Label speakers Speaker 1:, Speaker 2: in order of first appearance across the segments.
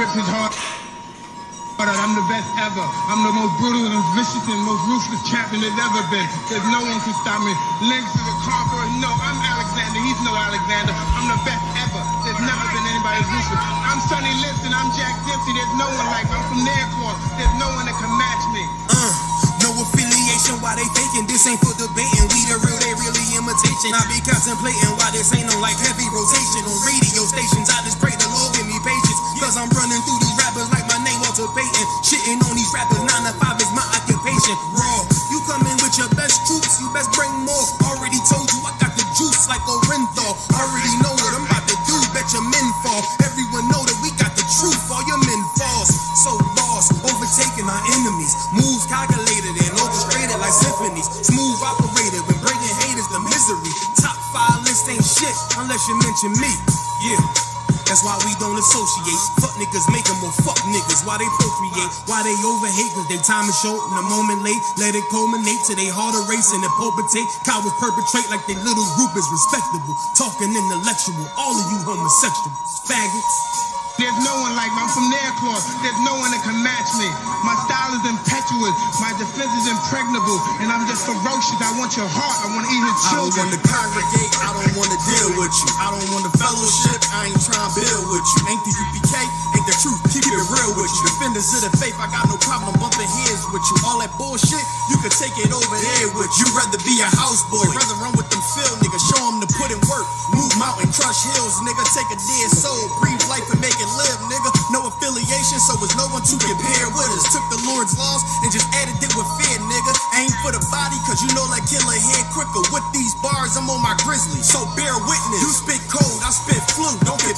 Speaker 1: rip his heart. I'm the best ever. I'm the most brutal and vicious and most ruthless champion there's ever been. There's no one can stop me. Links to the conqueror. No, I'm Alexander. He's no Alexander. I'm the best ever. There's never been anybody as ruthless. I'm Sonny Liston. I'm Jack Dempsey. There's no one like me. I'm from their court. There's no one that can match me.
Speaker 2: No affiliation, why they faking? This ain't for debating. We the real, they really imitation. I be contemplating why this ain't no like heavy rotation on radio stations. I just pray the Lord give me patience, cause I'm running through these rappers like my name Walter Payton. Shitting on these rappers, 9 to 5 is my occupation. Raw, you come in with your best troops, you best bring more. Already told you I got the juice like a Renthal. Already know what I'm about to do, bet your men fall. Everyone know that we got the truth, all your men falls. So lost, overtaking our enemies. Moves calculated and orchestrated like symphonies. Smooth operated when breaking haters the misery. Top 5 list ain't shit unless you mention me. Yeah, that's why we don't associate. Fuck niggas make them more fuck niggas. Why they procreate, why they overhate, cause they time is short and a moment late. Let it culminate to they heart erase and palpitate. Cowards perpetrate like they little group is respectable. Talking intellectual, all of you homosexuals, faggots.
Speaker 1: There's no one like me. I'm from their cloth. There's no one that can match me. My style is impetuous. My defense is impregnable. And I'm just ferocious. I want your heart. I want to eat his children.
Speaker 2: I don't want to congregate. I don't want to deal with you. I don't want to fellowship. I ain't trying to build with you. Ain't the UPK? Ain't the truth. Keep it real with you. Defenders of the faith. I got no problem bumping heads with you. All that bullshit, you could take it over there with you. Rather be a houseboy. Rather run with them field niggas. Show them to put in work. Move mountain, crush hills, nigga. Take a dead soul. Breathe life and make it live, nigga. No affiliation, so it's no one to compare with us. Took the Lord's laws and just added it with fear, nigga. Aim for the body, cause you know like kill a head quicker. With these bars, I'm on my grizzly, so bear witness. You spit cold, I spit flu. Don't get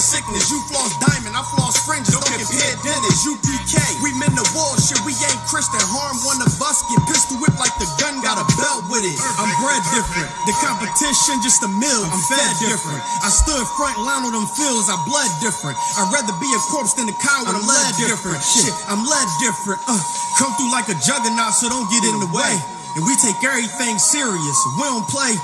Speaker 2: sickness. You floss diamond, I floss fringes. Don't compare dentists. UPK, we meant the wall shit. We ain't Christian. Harm one of us. Get pistol whipped like the gun got a belt with it. I'm bred different. The competition just a mill. I'm fed different. I stood front line on them fields. I bled different. I'd rather be a corpse than a coward. I'm led different. Shit, I'm led different. Come through like a juggernaut, so don't get in the way. And we take everything serious. We don't play.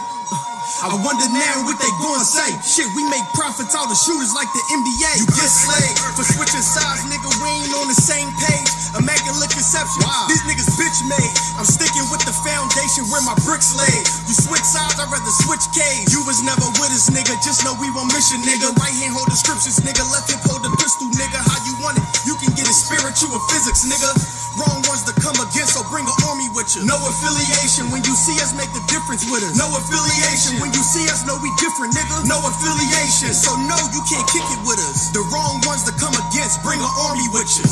Speaker 2: I wonder now what they gon' say. Shit, we make profits out of shooters like the NBA. You get slayed for switching sides, nigga. We ain't on the same page. Immaculate conception. Wow. These niggas bitch made. I'm sticking with the foundation where my bricks laid. You switch sides, I'd rather switch K's. You was never with us, nigga. Just know we on mission, nigga. Right hand hold the scriptures, nigga. Left hip hold the pistol, nigga. How you want it? You can get it spiritual and physics, nigga. Wrong ones to come against, so bring an army with you. No affiliation, when you see us, make the difference with us. No affiliation, when you see us, know we different, nigga. No affiliation, so no, you can't kick it with us. The wrong ones to come against, bring an army with you.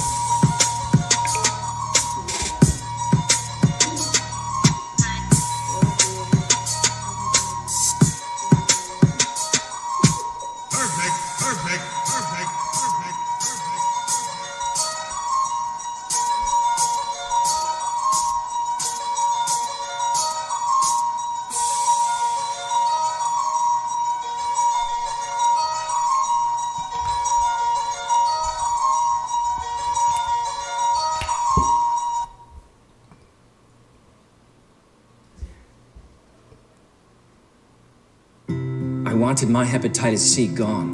Speaker 3: I wanted my hepatitis C gone.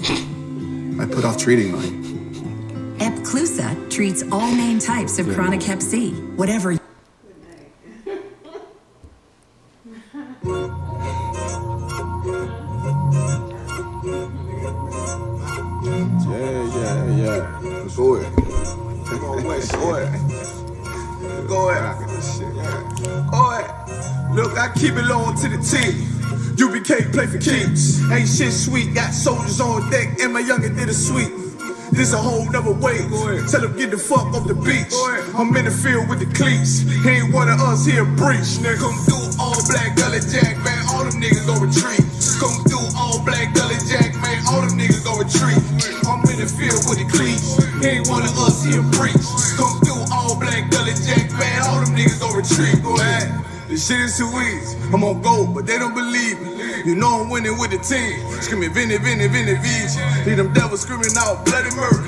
Speaker 4: I put off treating mine.
Speaker 5: Epclusa treats all main types of chronic hep C. Whatever.
Speaker 4: Yeah. Go ahead. Go ahead. Look, I keep it low to the team. UBK play for kings. Ain't shit sweet. Got soldiers on deck, and my youngin' did a sweep. This a whole nother way. Tell him get the fuck off the beach. I'm in the field with the cleats. He ain't one of us here breach. Nigga, come through all black gully jack, man. All them niggas gon' retreat. Come through all black gully jack, man. All them niggas gon' retreat. I'm in the field with the cleats. He ain't one of us here breach. Come through all black gully jack, man. All them niggas gon' retreat. Go ahead. This shit is too easy. I'm on gold, but they don't believe me. You know I'm winning with the team. Screaming Vinny, Vinny, Vinny, Vinny. Leave them devils screaming out bloody murder.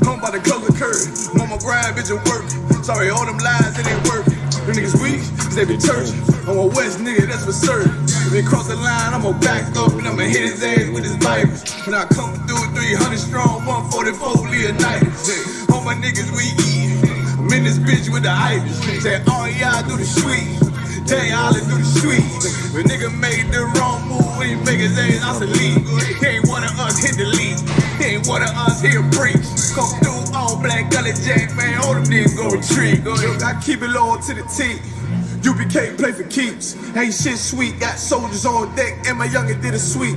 Speaker 4: I'm about to close the curtain. Mama grind, bitch, and work. Sorry, all them lies, it ain't working. Them niggas weak, cause they be church. I'm a West nigga, that's for certain. If they cross the line, I'ma back up and I'ma hit his ass with his Bibles. When I come through 300 strong, 144 Leonidas. All my niggas we eat. I'm in this bitch with the Ivy. Say all y'all do the sweet. Tell y'all to do the sweet. When nigga made the wrong move, when he make his ass out the league. He ain't one of us hit the league. He ain't one of us here preach. Come through all black gully jack, man. All them niggas go retreat. Go ahead. I keep it low to the T. UBK play for keeps. Ain't shit sweet. Got soldiers on deck, and my youngin' did a sweep.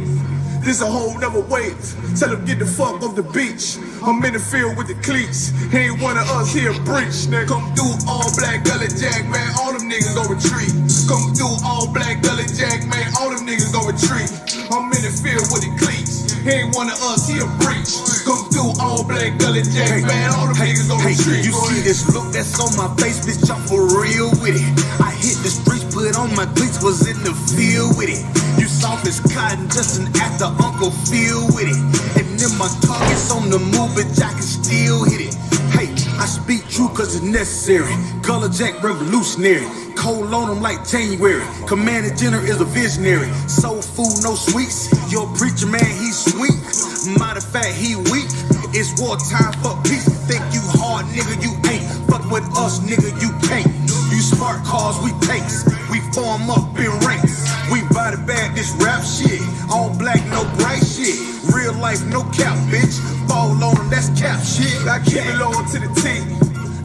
Speaker 4: This a whole nother wave. Tell them get the fuck off the beach. I'm in the field with the cleats. He ain't one of us here breach. Nigga, come through all black gully jack, man. All them niggas go retreat. Come through all black gully jack, man. All them niggas go retreat. I'm in the field with the cleats. He ain't one of us here breach. Come through all black gully jack, man. All them niggas go retreat.
Speaker 2: You see this look that's on my face, bitch? I'm for real with it. I hit the streets, put on my cleats, was in the field with it. You soft as cotton, just an actor, Uncle Phil with it. And then my target's on the move, but I can still hit it. Hey, I speak true cause it's necessary. Color Jack revolutionary. Cold on them like January. Commander General is a visionary. Soul food, no sweets. Your preacher man, he's sweet. Matter of fact, he weak. It's wartime for peace. Think you hard, nigga, you ain't. Fuck with us, nigga, you can't. You smart cars, we tanks. We form up in ranks. We body bag this rap shit. All black, no bright shit. Real life, no cap, bitch. Fall on them, that's cap shit.
Speaker 4: I keep it low to the T.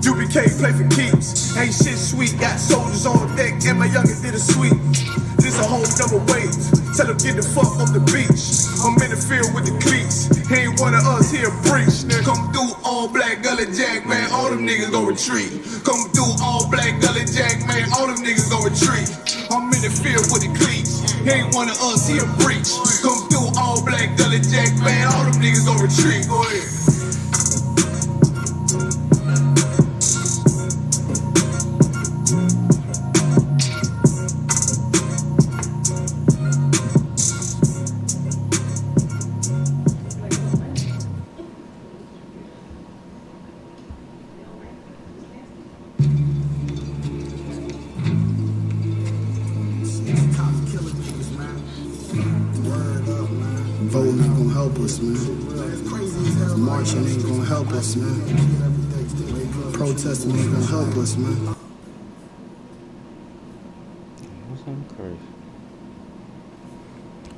Speaker 4: UBK play for keeps. Ain't shit sweet. Got soldiers on deck, and my youngin' did a sweep. This a whole double wave. Tell them get the fuck off the beach. I'm in the field with the cleats. He ain't one of us here breach. Nigga, come through all black gully jack, man. All them niggas go retreat. Come through all black gully jack, man. All them niggas go retreat. I'm in the field with the cleats. He ain't one of us here breach. Come through all black gully jack, man. All them niggas go retreat. Go ahead.
Speaker 6: Voting ain't gonna help us, man. Marching ain't gonna help us, man. Protesting ain't gonna help us, man.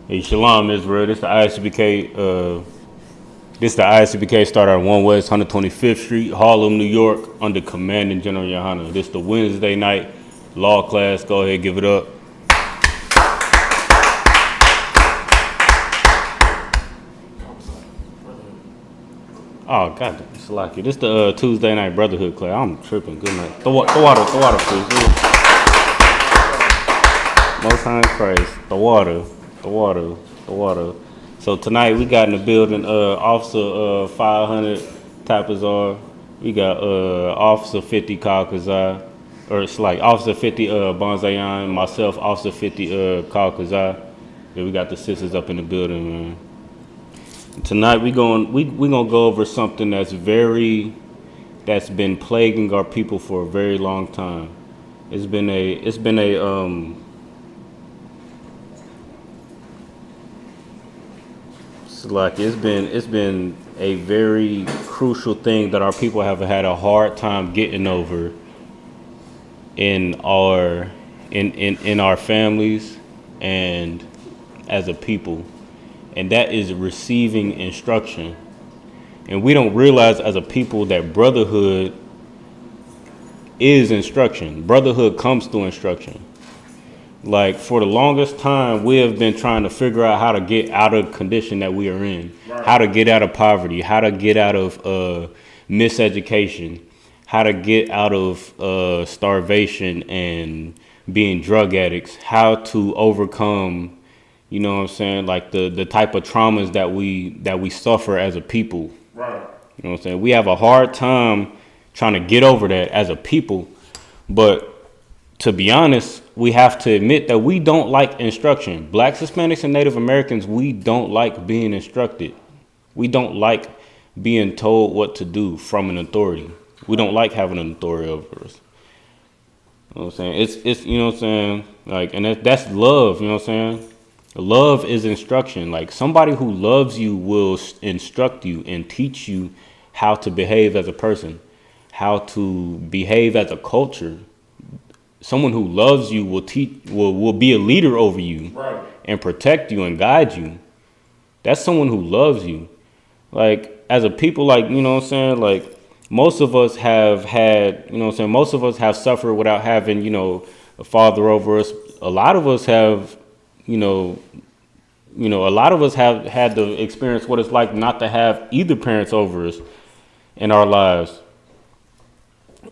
Speaker 7: Hey, Shalom, Israel. This the ISUPK. This the ISUPK started on 1 West 125th Street, Harlem, New York, under Commanding General Yohana. This the Wednesday night law class. Go ahead, give it up. Oh, God, it's lucky. This the Tuesday night Brotherhood class. I'm tripping. Good night. The water, please. Most High in Christ. The water. So tonight we got in the building Officer 500 Tapazar. We got Officer 50 Kalkazai. Or it's like Officer 50 Bonzayan. Myself, Officer 50 Kalkazai. Then we got the sisters up in the building, man. Tonight we gonna go over something that's been plaguing our people for a very long time. It's been a very crucial thing that our people have had a hard time getting over in our families and as a people. And that is receiving instruction. And we don't realize as a people that brotherhood is instruction. Brotherhood comes through instruction. Like, for the longest time, we have been trying to figure out how to get out of the condition that we are in, how to get out of poverty, how to get out of miseducation, how to get out of starvation and being drug addicts, how to overcome, you know what I'm saying, like the type of traumas that we suffer as a people. Right. You know what I'm saying? We have a hard time trying to get over that as a people. But to be honest, we have to admit that we don't like instruction. Blacks, Hispanics, and Native Americans, we don't like being instructed. We don't like being told what to do from an authority. We don't like having an authority over us. You know what I'm saying? It's you know what I'm saying? Like, and that's love, you know what I'm saying? Love is instruction. Like, somebody who loves you will instruct you and teach you how to behave as a person, how to behave as a culture. Someone who loves you will be a leader over you, right, and protect you and guide you. That's someone who loves you. Like, as a people, like, you know what I'm saying? Like, most of us have had, you know what I'm saying? Most of us have suffered without having, you know, a father over us. A lot of us have, a lot of us have had to experience what it's like not to have either parents over us in our lives.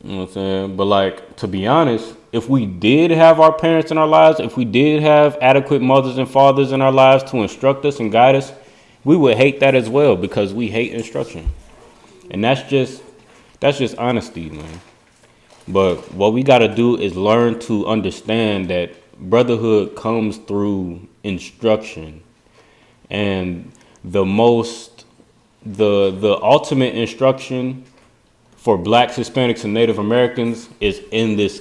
Speaker 7: You know what I'm saying? But, like, to be honest, if we did have our parents in our lives, if we did have adequate mothers and fathers in our lives to instruct us and guide us, we would hate that as well, because we hate instruction. And that's just honesty, man. But what we got to do is learn to understand that brotherhood comes through instruction. And the ultimate instruction for blacks, Hispanics, and Native Americans is in this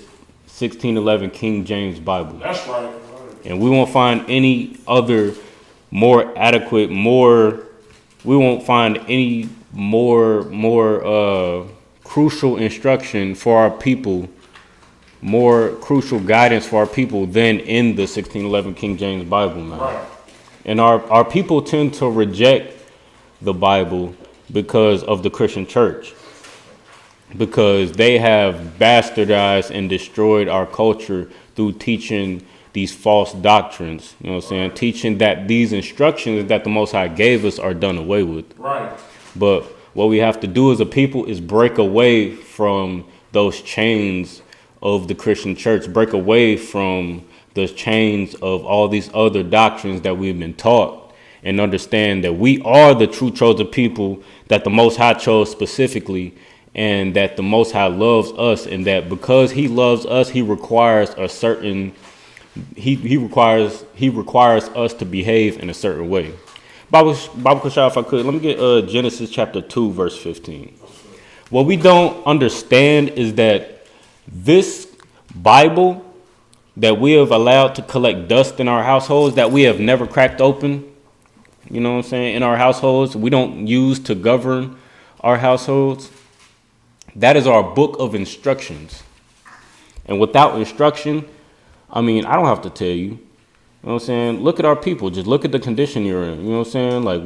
Speaker 7: 1611 King James Bible.
Speaker 8: That's right.
Speaker 7: And we won't find any other more adequate, we won't find any more crucial instruction for our people, more crucial guidance for our people than in the 1611 King James Bible, man. Right. And our people tend to reject the Bible because of the Christian church, because they have bastardized and destroyed our culture through teaching these false doctrines, you know what I'm saying? Teaching that these instructions that the Most High gave us are done away with. Right. But what we have to do as a people is break away from those chains of the Christian church, break away from the chains of all these other doctrines that we've been taught, and understand that we are the true chosen people that the Most High chose specifically, and that the Most High loves us, and that because he loves us, he requires a certain he requires us to behave in a certain way. Bible Kashah, if I could, let me get Genesis chapter 2, verse 15. What we don't understand is that this Bible that we have allowed to collect dust in our households, that we have never cracked open, you know what I'm saying, in our households, we don't use to govern our households, that is our book of instructions. And without instruction, I mean, I don't have to tell you. You know what I'm saying? Look at our people. Just look at the condition you're in. You know what I'm saying? Like,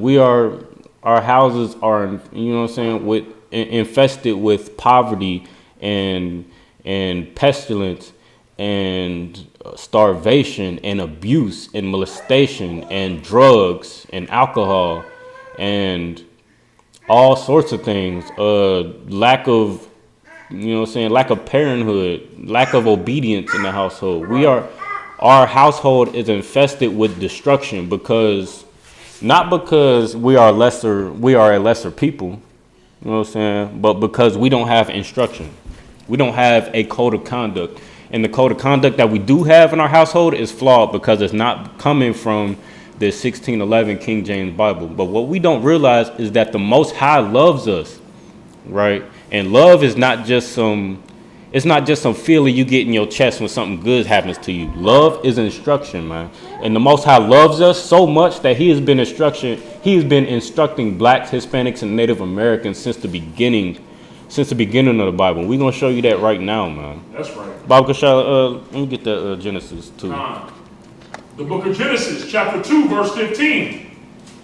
Speaker 7: our houses are, you know what I'm saying, infested with poverty and pestilence and starvation and abuse and molestation and drugs and alcohol and all sorts of things. Lack of, you know what I'm saying, lack of parenthood, lack of obedience in the household. Our household is infested with destruction not because we are a lesser people, you know what I'm saying, but because we don't have instruction. We don't have a code of conduct. And the code of conduct that we do have in our household is flawed because it's not coming from the 1611 King James Bible. But what we don't realize is that the Most High loves us, right? And love is not just some feeling you get in your chest when something good happens to you. Love is instruction, man. And the Most High loves us so much that he has been instructing blacks, Hispanics, and Native Americans since the beginning of the Bible. We're going to show you that right now, man.
Speaker 8: That's right.
Speaker 7: Bible Kashah, let me get that Genesis 2.
Speaker 8: The book of Genesis, chapter 2, verse 15.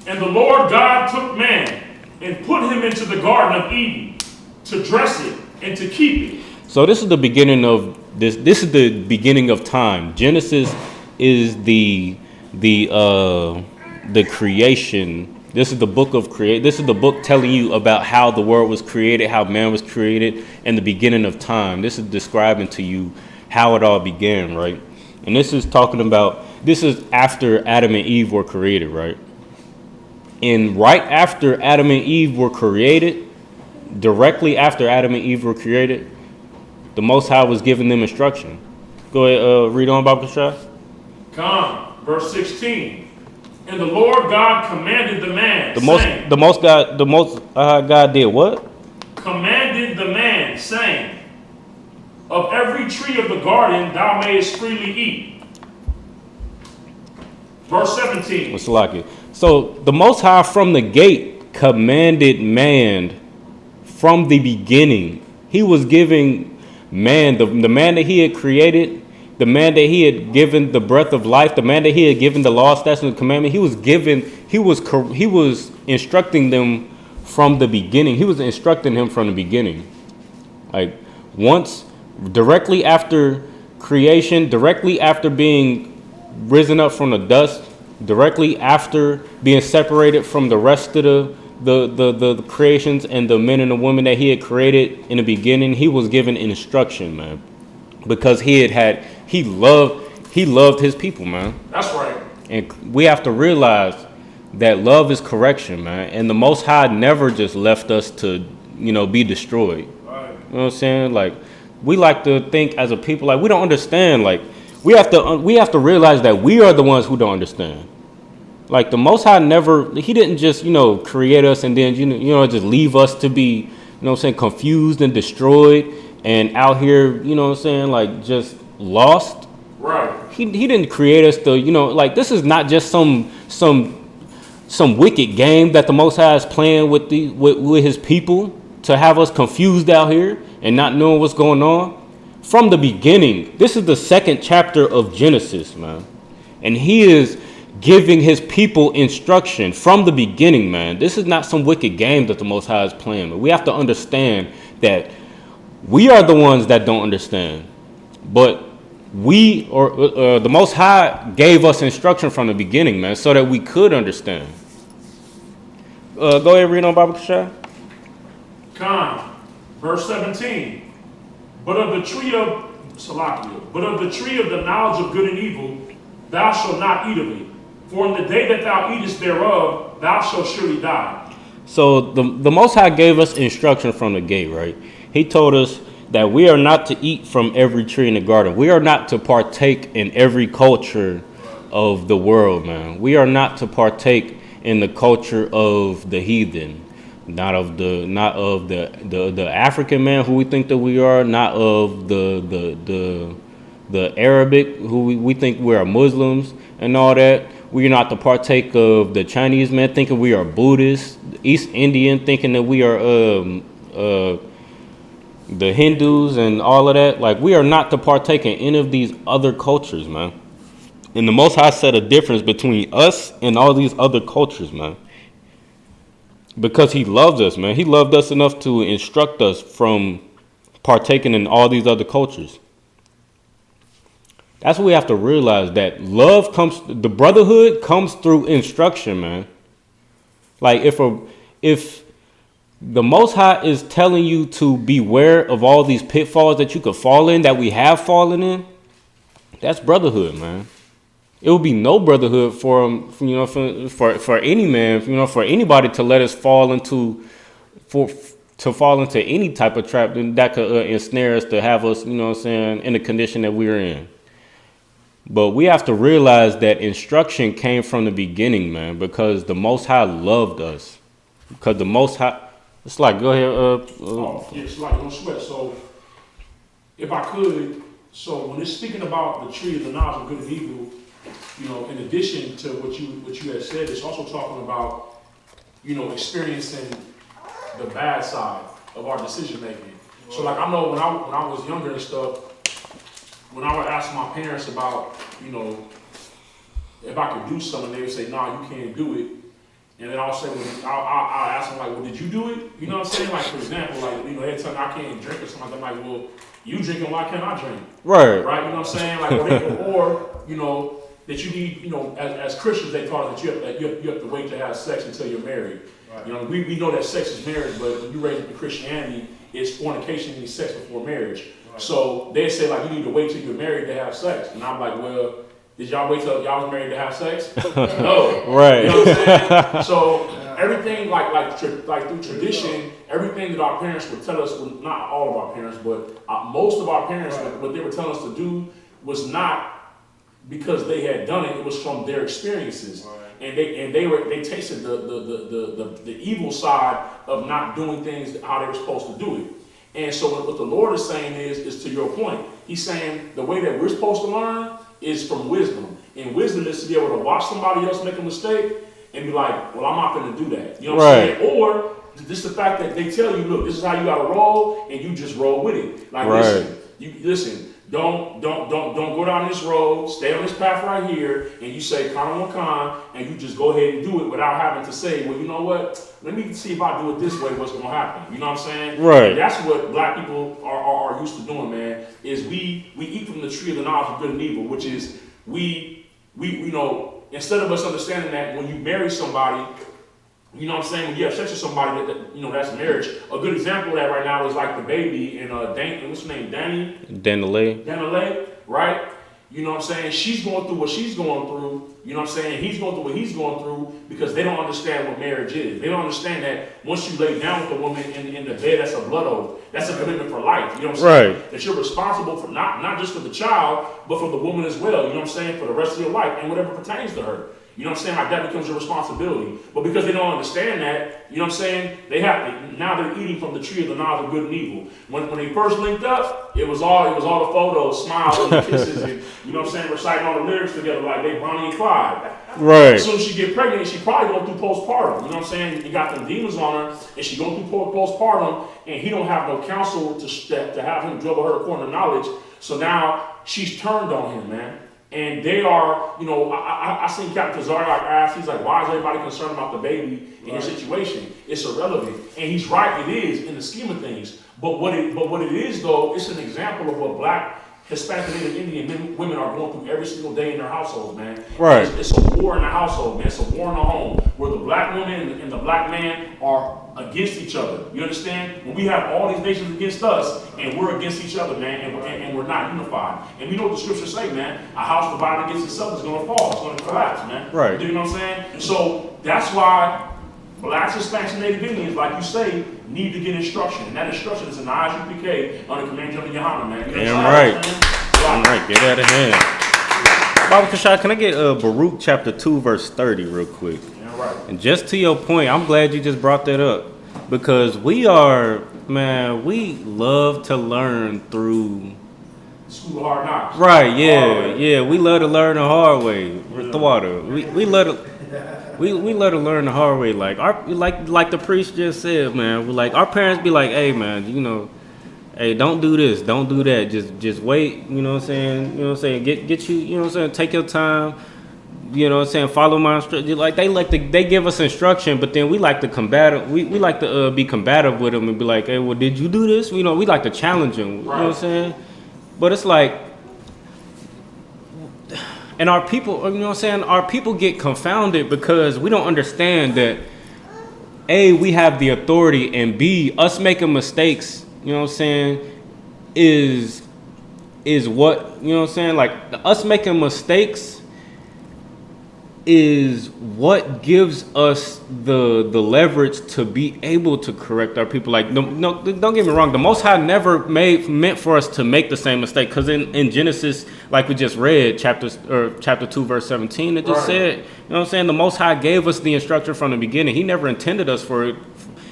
Speaker 8: And the Lord God took man and put him into the Garden of Eden to dress it and to keep it.
Speaker 7: So this is the beginning of this. This is the beginning of time. Genesis is the creation. This is the book of create. This is the book telling you about how the world was created, how man was created, and the beginning of time. This is describing to you how it all began, right? And this is after Adam and Eve were created, right? And right after Adam and Eve were created, directly after Adam and Eve were created, the Most High was giving them instruction. Go ahead, read on, Bible Kashah.
Speaker 8: Verse 16. And the Lord God commanded the man, saying,
Speaker 7: the most God did what?
Speaker 8: Commanded the man, saying, Of every tree of the garden thou mayest freely eat. Verse 17.
Speaker 7: So the Most High from the gate commanded man from the beginning. He was giving man, the man that he had created, the man that he had given the breath of life, the man that he had given the law, statutes, and commandment. He was instructing them from the beginning. He was instructing him from the beginning. Like once, directly after creation, directly after being risen up from the dust, directly after being separated from the rest of the creations and the men and the women that he had created in the beginning, he was given instruction, man, because he loved his people, man.
Speaker 8: That's right.
Speaker 7: And we have to realize that love is correction, man. And the Most High never just left us to, be destroyed.
Speaker 8: Right.
Speaker 7: You know what I'm saying? Like, we like to think as a people, like, we don't understand. Like, we have to realize that we are the ones who don't understand. Like, the Most High he didn't just, create us and then, just leave us to be, confused and destroyed and out here, like, just lost.
Speaker 8: Right.
Speaker 7: He didn't create us to, like, this is not just some wicked game that the Most High is playing with his people to have us confused out here and not knowing what's going on. From the beginning, this is the 2nd chapter of Genesis, man. And he is giving his people instruction from the beginning, man. This is not some wicked game that the Most High is playing. We have to understand that we are the ones that don't understand. But the Most High gave us instruction from the beginning, man, so that we could understand. Go ahead and read on Bible Kashai.
Speaker 8: Verse 17. But of the tree of the knowledge of good and evil, thou shalt not eat of it. For in the day that thou eatest thereof, thou shalt surely die.
Speaker 7: So the Most High gave us instruction from the gate, right? He told us that we are not to eat from every tree in the garden. We are not to partake in every culture of the world, man. We are not to partake in the culture of the heathen, not of the African man who we think that we are, not of the Arabic who we think we are Muslims and all that. We are not to partake of the Chinese man thinking we are Buddhists, East Indian thinking that we are the Hindus and all of that. Like, we are not to partake in any of these other cultures, man. And the Most High set a difference between us and all these other cultures, man. Because he loves us, man. He loved us enough to instruct us from partaking in all these other cultures. That's what we have to realize, that the brotherhood comes through instruction, man. Like, if the Most High is telling you to beware of all these pitfalls that you could fall in, that we have fallen in, that's brotherhood, man. It would be no brotherhood for any man, for anybody to let us fall into any type of trap that could ensnare us, to have us, in the condition that we're in. But we have to realize that instruction came from the beginning, man, because the Most High loved us. Because the Most High, it's like, go ahead.
Speaker 8: It's like, don't sweat. So, if I could, when it's speaking about the tree of the knowledge of good and evil, in addition to what you had said, it's also talking about, experiencing the bad side of our decision making. So, like, I know when I was younger and stuff, when I would ask my parents about, if I could do something, they would say, "Nah, you can't do it." And then I'll say, I'll ask them, like, "Well, did you do it?" You know what I'm saying? Like, for example, like, they'd tell me I can't drink or something. I'm like, "Well, you drinking, why can't I drink?"
Speaker 7: Right.
Speaker 8: Right? You know what I'm saying? Like, or that you need, as Christians, they taught us that you have to wait to have sex until you're married. Right. We know that sex is marriage, but when you raise up in Christianity, it's fornication means sex before marriage. Right. So they say, like, you need to wait till you're married to have sex. And I'm like, well, did y'all wait till y'all was married to have sex? No.
Speaker 7: Right.
Speaker 8: You know what I'm saying? So everything, like through tradition, everything that our parents would tell us, well, not all of our parents, but most of our parents, what they were telling us to do was not because they had done it. It was from their experiences. Right. And they tasted the evil side of not doing things how they were supposed to do it. And so what the Lord is saying is to your point. He's saying the way that we're supposed to learn is from wisdom. And wisdom is to be able to watch somebody else make a mistake and be like, well, I'm not going to do that. You know what I'm saying? Or just the fact that they tell you, look, this is how you got to roll, and you just roll with it. Like, listen, don't go down this road, stay on this path right here, and you say con, and you just go ahead and do it without having to say, well, you know what? Let me see if I do it this way, what's going to happen. You know what I'm saying?
Speaker 7: Right.
Speaker 8: And that's what black people are used to doing, man, is we eat from the tree of the knowledge of good and evil, which is we you know, instead of us understanding that when you marry somebody, you know what I'm saying, when you have sex with somebody, that you know, that's marriage. A good example of that right now is like the baby and what's her name, Danile, right? You know what I'm saying? She's going through what she's going through. You know what I'm saying? He's going through what he's going through because they don't understand what marriage is. They don't understand that once you lay down with a woman in the bed, that's a blood oath. That's a commitment for life. You know what I'm saying? Right. That you're responsible for not just for the child, but for the woman as well. You know what I'm saying? For the rest of your life and whatever pertains to her. You know what I'm saying? Like that becomes your responsibility. But because they don't understand that, you know what I'm saying? They have to, now they're eating from the tree of the knowledge of good and evil. When they first linked up, it was all the photos, smiles, and kisses, and you know what I'm saying, reciting all the lyrics together like they Bonnie and Clyde.
Speaker 7: Right.
Speaker 8: As soon as she get pregnant, she probably going through postpartum. You know what I'm saying? You got them demons on her, and she going through postpartum, and he don't have no counsel to have him dribble her according to knowledge. So now she's turned on him, man. And they are, you know, I seen Captain Tazari like ask, he's like, why is everybody concerned about the baby in his situation? It's irrelevant. And he's right, it is in the scheme of things. But what it is though, it's an example of what black, Hispanic, and Indian women are going through every single day in their households, man.
Speaker 7: Right.
Speaker 8: It's a war in the household, man. It's a war in the home where the black woman and the black man are against each other. You understand? When we have all these nations against us and we're against each other, man, and we're not unified. And we know what the scriptures say, man. A house divided against itself is going to fall. It's going to collapse, man.
Speaker 7: Right.
Speaker 8: You know what I'm saying? So that's why blacks, Hispanics, and Native Indians, like you say, need to get instruction. And that instruction is in the Isupk under Command General Yohana, man.
Speaker 7: Damn right. Damn right. Get out of hand. Baba Kashad, can I get Baruch chapter 2, verse 30 real quick?
Speaker 8: Right.
Speaker 7: And just to your point, I'm glad you just brought that up. Because we love to learn through
Speaker 8: School of Hard Knocks.
Speaker 7: Right, yeah. We love to learn the hard way. With the water. We love to learn the hard way. Like the priest just said, man. We like our parents be like, hey man, you know, hey, don't do this, don't do that. Just wait, you know what I'm saying? You know what I'm saying? Get you, you know what I'm saying, take your time. You know what I'm saying? Follow my instructions. Like they give us instruction, but then we like to combat. We like to be combative with them and be like, hey, well, did you do this? You know, we like to challenge them. You know what I'm saying? But it's like, and our people, you know what I'm saying? Our people get confounded because we don't understand that A, we have the authority, and B, us making mistakes, you know what I'm saying, is what, you know what I'm saying? Like us making mistakes is what gives us the leverage to be able to correct our people. Like, no, don't get me wrong. The Most High never meant for us to make the same mistake. Because in Genesis, like we just read, chapter 2, verse 17, it just said, you know what I'm saying? The Most High gave us the instruction from the beginning. He never intended us for it.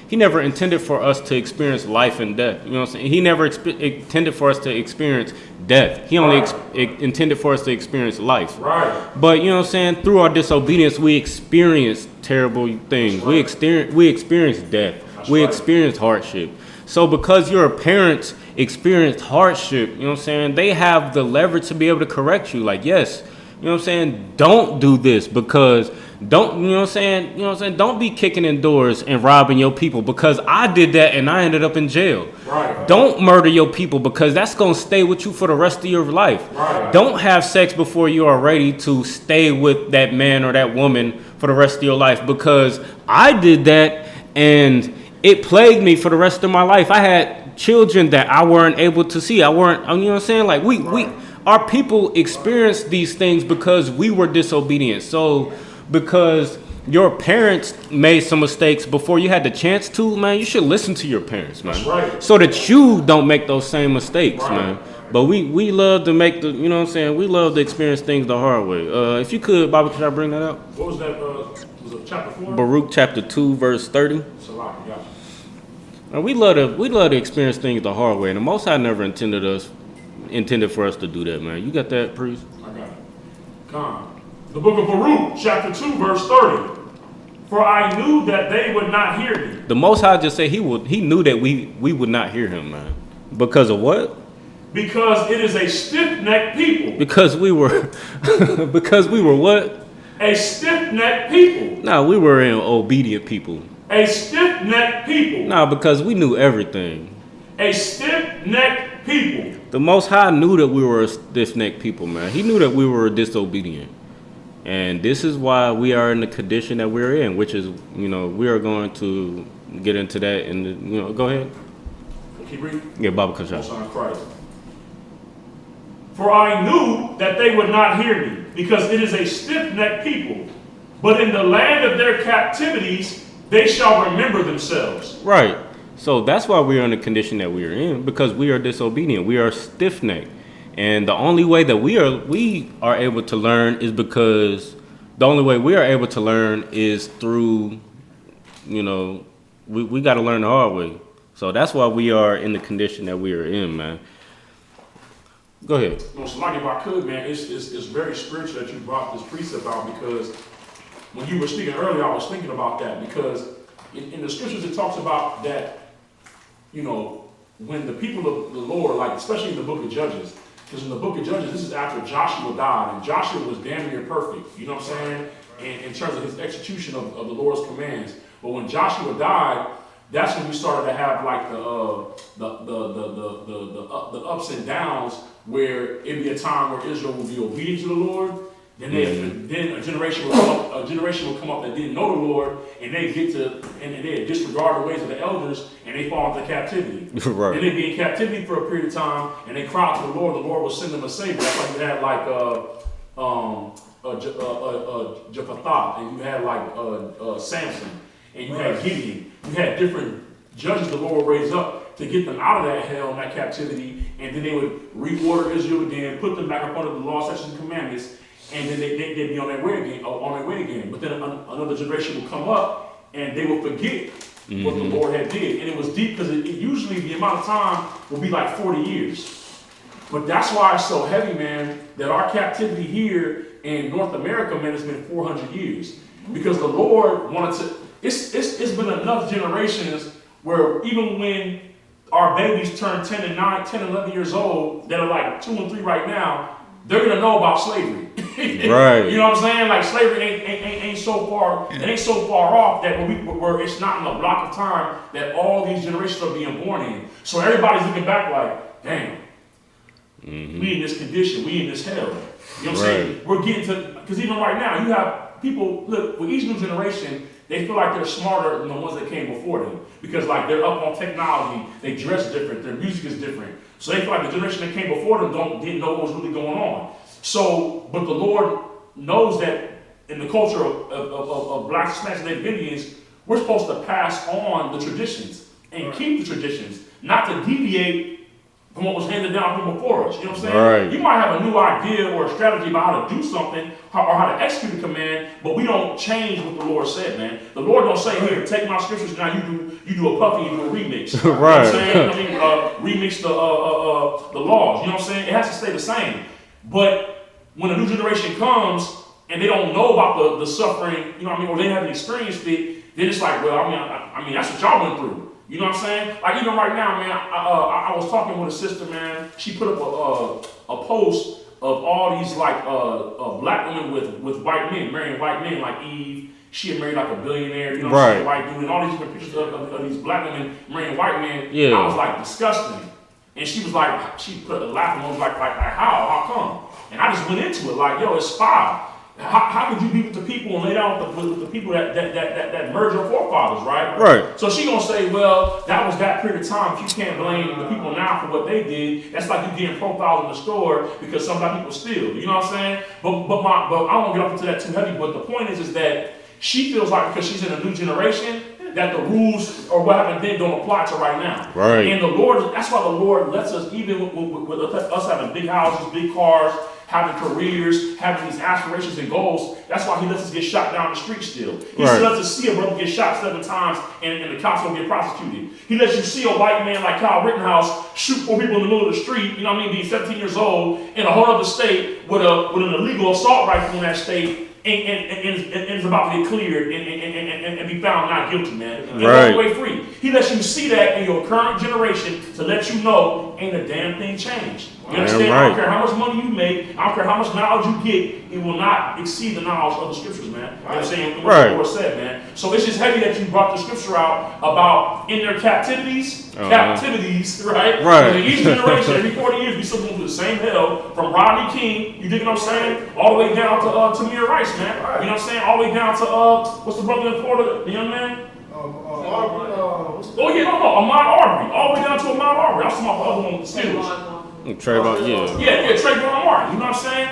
Speaker 7: He never intended for us to experience life and death. You know what I'm saying? He never intended for us to experience death. He only intended for us to experience life.
Speaker 8: Right.
Speaker 7: But you know what I'm saying? Through our disobedience, we experience terrible things. We experience death. We experience hardship. So because your parents experienced hardship, you know what I'm saying? They have the leverage to be able to correct you. Like, yes, you know what I'm saying? Don't do this because don't, you know what I'm saying? You know what I'm saying? Don't be kicking in doors and robbing your people because I did that and I ended up in jail.
Speaker 8: Right.
Speaker 7: Don't murder your people because that's going to stay with you for the rest of your life.
Speaker 8: Right.
Speaker 7: Don't have sex before you are ready to stay with that man or that woman for the rest of your life because I did that and it plagued me for the rest of my life. I had children that I weren't able to see. You know what I'm saying? Like our people experienced these things because we were disobedient. So because your parents made some mistakes before you had the chance to, man, you should listen to your parents, man.
Speaker 8: That's right.
Speaker 7: So that you don't make those same mistakes,
Speaker 8: Right.
Speaker 7: man. But we love to make the, you know what I'm saying? We love to experience things the hard way. If you could, Bobby, could I bring that up?
Speaker 8: What was that? Was it chapter 4?
Speaker 7: Baruch chapter 2, verse 30.
Speaker 8: Salaki, yeah.
Speaker 7: And we love to experience things the hard way, and the Most High never intended for us to do that, man. You got that, priest?
Speaker 8: I got it. Come. The book of Baruch, chapter 2, verse 30. For I knew that they would not hear me.
Speaker 7: The Most High just said he knew that we would not hear him, man. Because of what?
Speaker 8: Because it is a stiff-necked people.
Speaker 7: Because we were what?
Speaker 8: A stiff-necked people.
Speaker 7: No, we were an obedient people.
Speaker 8: A stiff-necked people.
Speaker 7: No, because we knew everything.
Speaker 8: A stiff-necked people.
Speaker 7: The Most High knew that we were a stiff-necked people, man. He knew that we were disobedient. And this is why we are in the condition that we're in, which is, we are going to get into that. And, go ahead.
Speaker 8: Keep reading.
Speaker 7: Yeah, Baba Kasha.
Speaker 8: Christ. For I knew that they would not hear me, because it is a stiff-necked people. But in the land of their captivities, they shall remember themselves.
Speaker 7: Right. So that's why we are in the condition that we are in, because we are disobedient. We are stiff-necked. And the only way that we are able to learn is because the only way we are able to learn is through, we got to learn the hard way. So that's why we are in the condition that we are in, man. Go ahead.
Speaker 8: So like if I could, man, it's very spiritual that you brought this precept out, because when you were speaking earlier, I was thinking about that, because in the scriptures it talks about that, when the people of the Lord, like especially in the book of Judges, because in the book of Judges, this is after Joshua died, and Joshua was damn near perfect, you know what I'm saying, in terms of his execution of the Lord's commands. But when Joshua died, that's when we started to have like the ups and downs, where it'd be a time where Israel would be obedient to the Lord. Then a generation would come up that didn't know the Lord, and they they disregard the ways of the elders, and they fall into captivity.
Speaker 7: Right.
Speaker 8: And they'd be in captivity for a period of time, and they cry out to the Lord. The Lord will send them a savior. That's why you had like Jephthah, and you had like Samson, and you had Gideon. You had different judges the Lord raised up to get them out of that hell and that captivity, and then they would reorder Israel again, put them back up under the law, statutes, and commandments. And then they'd be on their way again. But then another generation would come up, and they would forget what the Lord had did. And it was deep, because it usually the amount of time will be like 40 years. But that's why it's so heavy, man, that our captivity here in North America, man, has been 400 years. Because the Lord wanted to, it's been enough generations where even when our babies turn 10 and 11 years old, that are like 2 and 3 right now, they're gonna know about slavery.
Speaker 7: Right.
Speaker 8: You know what I'm saying? Like slavery ain't so far. It ain't so far off that where it's not in a block of time that all these generations are being born in. So everybody's looking back like, damn, we in this condition, we in this hell. You know what I'm saying? We're getting to, because even right now you have people, look, with each new generation, they feel like they're smarter than the ones that came before them, because like they're up on technology, they dress different, their music is different. So they feel like the generation that came before them didn't know what was really going on. So, but the Lord knows that in the culture of Black, Hispanics, and Indians, we're supposed to pass on the traditions and keep the traditions, not to deviate from what was handed down from before us. You know what I'm saying?
Speaker 7: Right.
Speaker 8: You might have a new idea or a strategy about how to do something or how to execute a command, but we don't change what the Lord said, man. The Lord don't say, here, take my scriptures, now you do a puffy, you do a remix.
Speaker 7: Right.
Speaker 8: You know what I'm saying? Remix the laws. You know what I'm saying? It has to stay the same. But when a new generation comes and they don't know about the suffering, you know what I mean, or they haven't experienced it, then it's like, well, I mean, that's what y'all went through. You know what I'm saying? Like even right now, man, I was talking with a sister, man. She put up a post of all these like black women with white men, marrying white men, like Eve. She had married like a billionaire, you know what I'm saying, white dude, and all these different pictures of these black women marrying white men. Yeah. I was like, disgusting. And she was like, she put a laugh and was like how come? And I just went into it like, yo, it's foul. How could you be with the people and lay down with the people that merged your forefathers, right?
Speaker 7: Right.
Speaker 8: So she gonna say, well, that was that period of time, but you can't blame the people now for what they did. That's like you getting profiles in the store because some black people steal. You know what I'm saying? But I don't want to get up into that too heavy. But the point is that she feels like because she's in a new generation that the rules or what happened then don't apply to right now.
Speaker 7: Right.
Speaker 8: And the Lord, that's why the Lord lets us, even with us having big houses, big cars, having careers, having these aspirations and goals. That's why he lets us get shot down the street still. He
Speaker 7: Right.
Speaker 8: lets us see a brother get shot 7 times and the cops don't get prosecuted. He lets you see a white man like Kyle Rittenhouse shoot 4 people in the middle of the street, you know what I mean, being 17 years old in a whole other state with an illegal assault rifle in that state. And it's about to get cleared and be found not guilty, man. And
Speaker 7: Right.
Speaker 8: walk away free. He lets you see that in your current generation to let you know ain't a damn thing changed. You understand?
Speaker 7: Right.
Speaker 8: I don't care how much money you make, I don't care how much knowledge you get, it will not exceed the knowledge of the scriptures, man. You know what I'm saying? What
Speaker 7: Right.
Speaker 8: the Lord said, man. So it's just heavy that you brought the scripture out about in their captivities, right?
Speaker 7: Right.
Speaker 8: In each generation, every 40 years, we still going through the same hell from Rodney King, you dig what I'm saying? All the way down to Tamir Rice, man. You know what I'm saying? All the way down to, what's the brother in Florida, the young man? Oh, yeah, no, Ahmaud Arbery. All the way down to Ahmaud Arbery. I was talking about the other one with the Steelers.
Speaker 7: Trayvon, yeah.
Speaker 8: Yeah, Trayvon Martin. You know what I'm saying?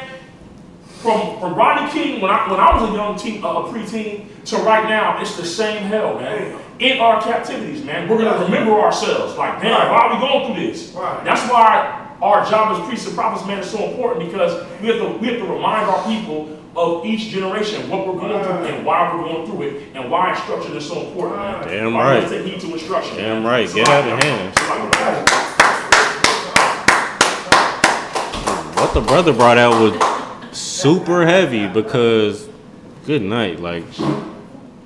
Speaker 8: From Rodney King, when I was a young preteen, to right now, it's the same hell, man. In our captivities, man. We're going to remember ourselves. Like, damn, why are we going through this? That's why our job as priests and prophets, man, is so important, because we have to remind our people of each generation what we're going through and why we're going through it and why instruction is so important, man.
Speaker 7: Damn
Speaker 8: why
Speaker 7: right.
Speaker 8: we take heed to instruction.
Speaker 7: Damn
Speaker 8: man.
Speaker 7: right. Get out of hand. What the brother brought out was super heavy because, good night, like,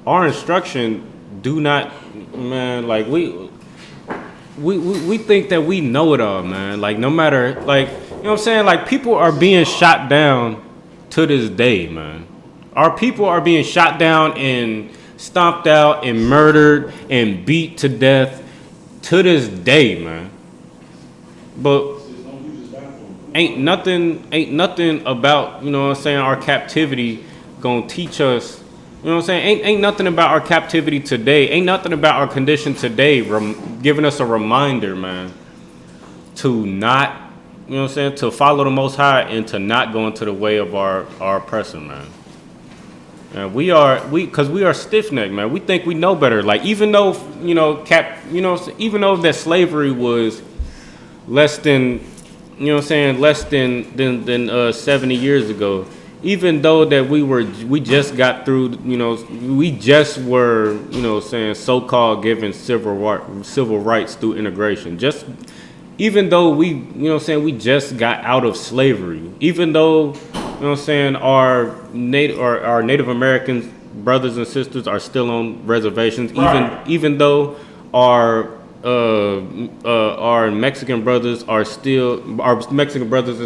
Speaker 7: our instruction do not, man, like, we think that we know it all, man. Like, no matter, like, you know what I'm saying? Like, people are being shot down to this day, man. Our people are being shot down and stomped out and murdered and beat to death to this day, man. But ain't nothing about, you know what I'm saying, our captivity gonna teach us, you know what I'm saying? Ain't nothing about our captivity today. Ain't nothing about our condition today giving us a reminder, man, to not, you know what I'm saying, to follow the Most High and to not go into the way of our oppressor, man. And we are stiff-necked, man. We think we know better. Like, even though, even though that slavery was less than, you know what I'm saying, less than 70 years ago, even though that we just got through, you know, we just were, you know, saying so-called given civil rights through integration. Just even though we, you know what I'm saying, we just got out of slavery, even though, you know what I'm saying, our Native American brothers and sisters are still on reservations, even though our Mexican brothers and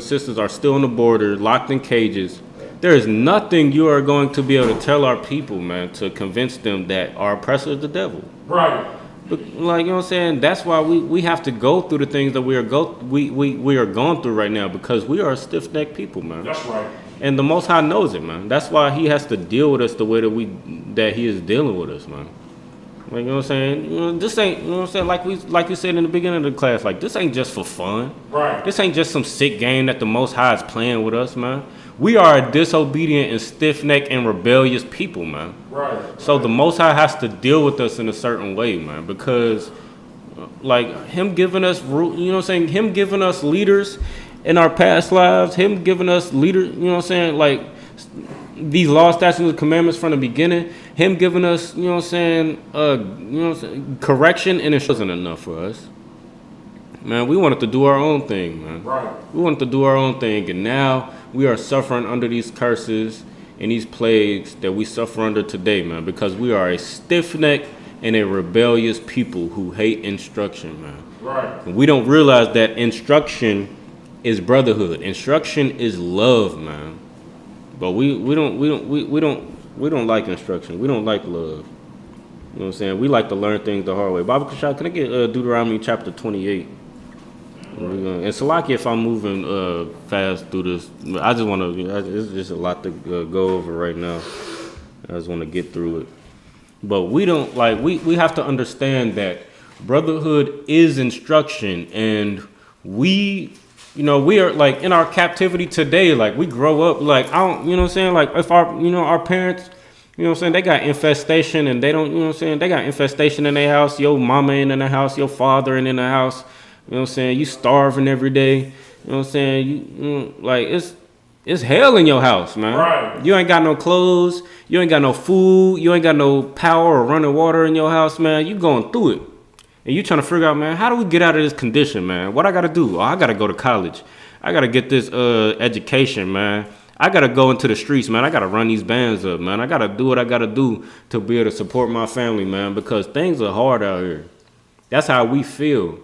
Speaker 7: sisters are still on the border, locked in cages. There is nothing you are going to be able to tell our people, man, to convince them that our oppressor is the devil.
Speaker 8: Right.
Speaker 7: But, like, you know what I'm saying? That's why we have to go through the things that we are going through right now, because we are a stiff-necked people, man.
Speaker 8: That's right.
Speaker 7: And the Most High knows it, man. That's why He has to deal with us the way that He is dealing with us, man. Like, you know what I'm saying? You know, this ain't, you know what I'm saying? Like you said in the beginning of the class, like, this ain't just for fun.
Speaker 8: Right.
Speaker 7: This ain't just some sick game that the Most High is playing with us, man. We are a disobedient and stiff-necked and rebellious people, man.
Speaker 8: Right.
Speaker 7: So the Most High has to deal with us in a certain way, man, because, like, Him giving us, you know what I'm saying? Him giving us leaders in our past lives, Him giving us leaders, you know what I'm saying? Like, these laws, statutes, and commandments from the beginning, Him giving us, you know what I'm saying, correction, and it wasn't enough for us. Man, we wanted to do our own thing, man.
Speaker 8: Right.
Speaker 7: We wanted to do our own thing, and now we are suffering under these curses and these plagues that we suffer under today, man, because we are a stiff-necked and a rebellious people who hate instruction, man.
Speaker 8: Right.
Speaker 7: And we don't realize that instruction is brotherhood. Instruction is love, man. But we don't like instruction. We don't like love. You know what I'm saying? We like to learn things the hard way. Baba Kashad, can I get Deuteronomy chapter 28? And Salaki, if I'm moving fast through this, I just want to, it's just a lot to go over right now. I just want to get through it. But we don't, like, we have to understand that brotherhood is instruction, and we are, like, in our captivity today, like, we grow up, like, I don't, you know what I'm saying, like, if our parents, you know what I'm saying, they got infestation, and they don't, you know what I'm saying, they got infestation in their house, your mama ain't in the house, your father ain't in the house, you know what I'm saying, you starving every day, you know what I'm saying, like, It's hell in your house, man.
Speaker 8: Right.
Speaker 7: You ain't got no clothes. You ain't got no food. You ain't got no power or running water in your house, man. You going through it. And you trying to figure out, man, how do we get out of this condition, man? What I got to do? Oh, I got to go to college. I got to get this education, man. I got to go into the streets, man. I got to run these bands up, man. I got to do what I got to do to be able to support my family, man, because things are hard out here. That's how we feel.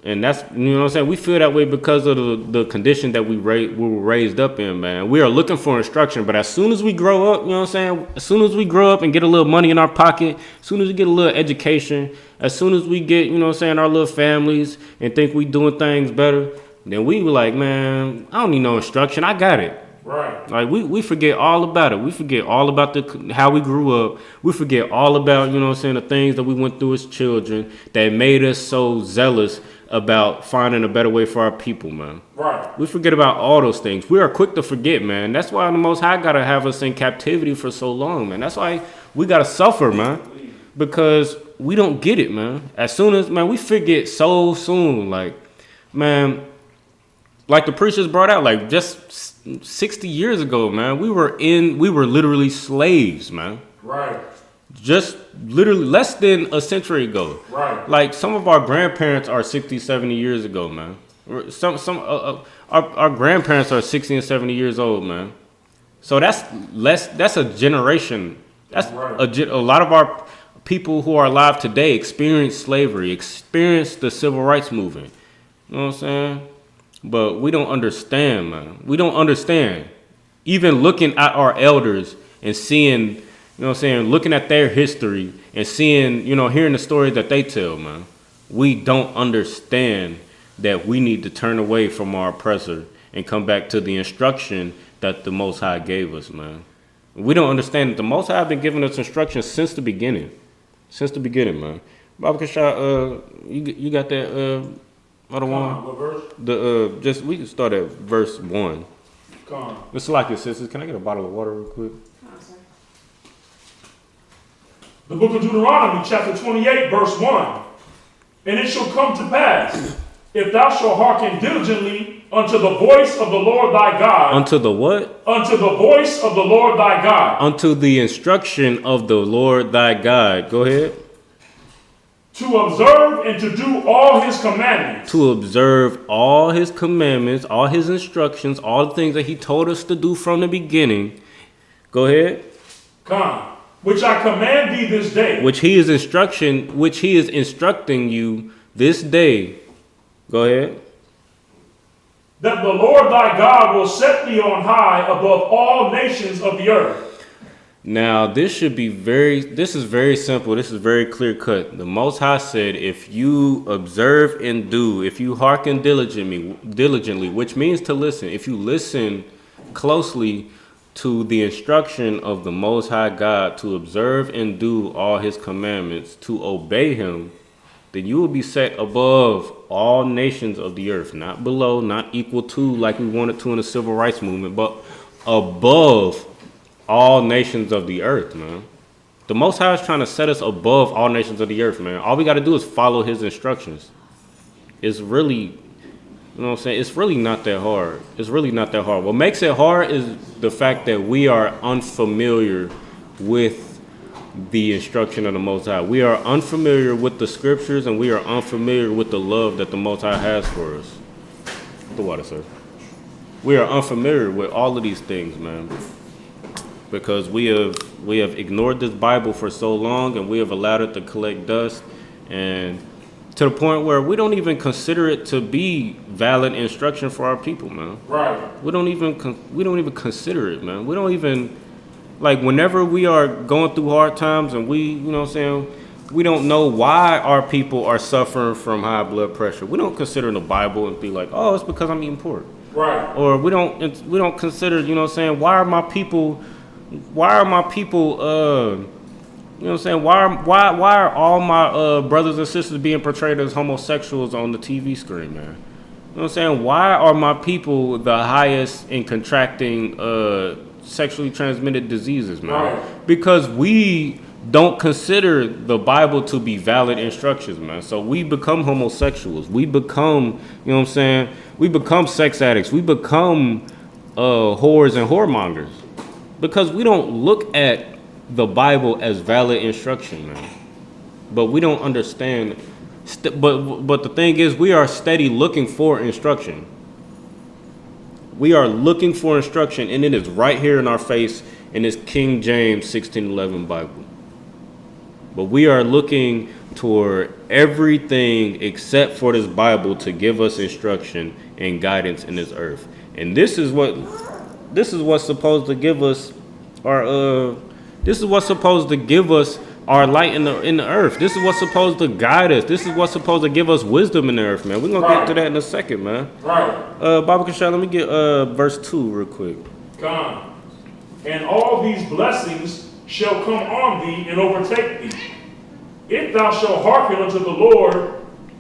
Speaker 7: And that's, you know what I'm saying? We feel that way because of the condition that we were raised up in, man. We are looking for instruction, but as soon as we grow up, you know what I'm saying? As soon as we grow up and get a little money in our pocket, as soon as we get a little education, as soon as we get, you know what I'm saying, our little families and think we doing things better, then we were like, man, I don't need no instruction. I got it.
Speaker 8: Right.
Speaker 7: Like, we forget all about it. We forget all about how we grew up. We forget all about, you know what I'm saying, the things that we went through as children that made us so zealous about finding a better way for our people, man.
Speaker 8: Right.
Speaker 7: We forget about all those things. We are quick to forget, man. That's why the Most High got to have us in captivity for so long, man. That's why we got to suffer, man, because we don't get it, man. As soon as, man, we forget so soon. Like, man, like the preachers brought out, like just 60 years ago, man, we were literally slaves, man.
Speaker 8: Right.
Speaker 7: Just literally less than a century ago.
Speaker 8: Right.
Speaker 7: Like some of our grandparents are 60, 70 years ago, man. Our grandparents are 60 and 70 years old, man. So that's a generation. That's
Speaker 8: right.
Speaker 7: A lot of our people who are alive today experienced slavery, experienced the civil rights movement. You know what I'm saying? But we don't understand, man. We don't understand. Even looking at our elders and seeing, you know what I'm saying, looking at their history and seeing, you know, hearing the stories that they tell, man, we don't understand that we need to turn away from our oppressor and come back to the instruction that the Most High gave us, man. We don't understand that the Most High have been giving us instructions since the beginning. Since the beginning, man. Baba Kashah, you got that other one?
Speaker 8: What verse?
Speaker 7: We can start at verse 1.
Speaker 8: Come on.
Speaker 7: It's like your sisters. Can I get a bottle of water real quick?
Speaker 8: The book of Deuteronomy, chapter 28, verse 1. And it shall come to pass, if thou shalt hearken diligently unto the voice of the Lord thy God.
Speaker 7: Unto the what?
Speaker 8: Unto the voice of the Lord thy God.
Speaker 7: Unto the instruction of the Lord thy God. Go ahead.
Speaker 8: To observe and to do all his commandments.
Speaker 7: To observe all his commandments, all his instructions, all the things that he told us to do from the beginning. Go ahead.
Speaker 8: Come. Which I command thee this day.
Speaker 7: Which he is instructing you this day. Go ahead.
Speaker 8: That the Lord thy God will set thee on high above all nations of the earth.
Speaker 7: Now, this is very simple. This is very clear cut. The Most High said, if you observe and do, if you hearken diligently, which means to listen, if you listen closely to the instruction of the Most High God to observe and do all his commandments, to obey him, then you will be set above all nations of the earth, not below, not equal to like we wanted to in the civil rights movement, but above all nations of the earth, man. The Most High is trying to set us above all nations of the earth, man. All we got to do is follow his instructions. It's really, you know what I'm saying? It's really not that hard. It's really not that hard. What makes it hard is the fact that we are unfamiliar with the instruction of the Most High. We are unfamiliar with the scriptures, and we are unfamiliar with the love that the Most High has for us. The water, sir. We are unfamiliar with all of these things, man. Because we have ignored this Bible for so long, and we have allowed it to collect dust, and to the point where we don't even consider it to be valid instruction for our people, man.
Speaker 8: Right.
Speaker 7: We don't even consider it, man. We don't even, like, whenever we are going through hard times and we, you know what I'm saying, we don't know why our people are suffering from high blood pressure. We don't consider the Bible and be like, oh, it's because I'm eating pork.
Speaker 8: Right.
Speaker 7: Or we don't consider, you know what I'm saying, why are my people, you know what I'm saying, why are all my brothers and sisters being portrayed as homosexuals on the TV screen, man? You know what I'm saying? Why are my people the highest in contracting sexually transmitted diseases, man?
Speaker 8: Right.
Speaker 7: Because we don't consider the Bible to be valid instructions, man. So we become homosexuals. We become, you know what I'm saying, we become sex addicts. We become whores and whoremongers, because we don't look at the Bible as valid instruction, man. But we don't understand. But the thing is, we are steady looking for instruction. We are looking for instruction, and it is right here in our face in this King James 1611 Bible. But we are looking toward everything except for this Bible to give us instruction and guidance in this earth. And this is what's supposed to give us our light in the earth. This is what's supposed to guide us. This is what's supposed to give us wisdom in the earth, man. We're gonna get to that in a second, man.
Speaker 8: Right.
Speaker 7: Baba Kashan, let me get verse 2 real quick.
Speaker 8: Come. And all these blessings shall come on thee and overtake thee, if thou shalt hearken unto the Lord,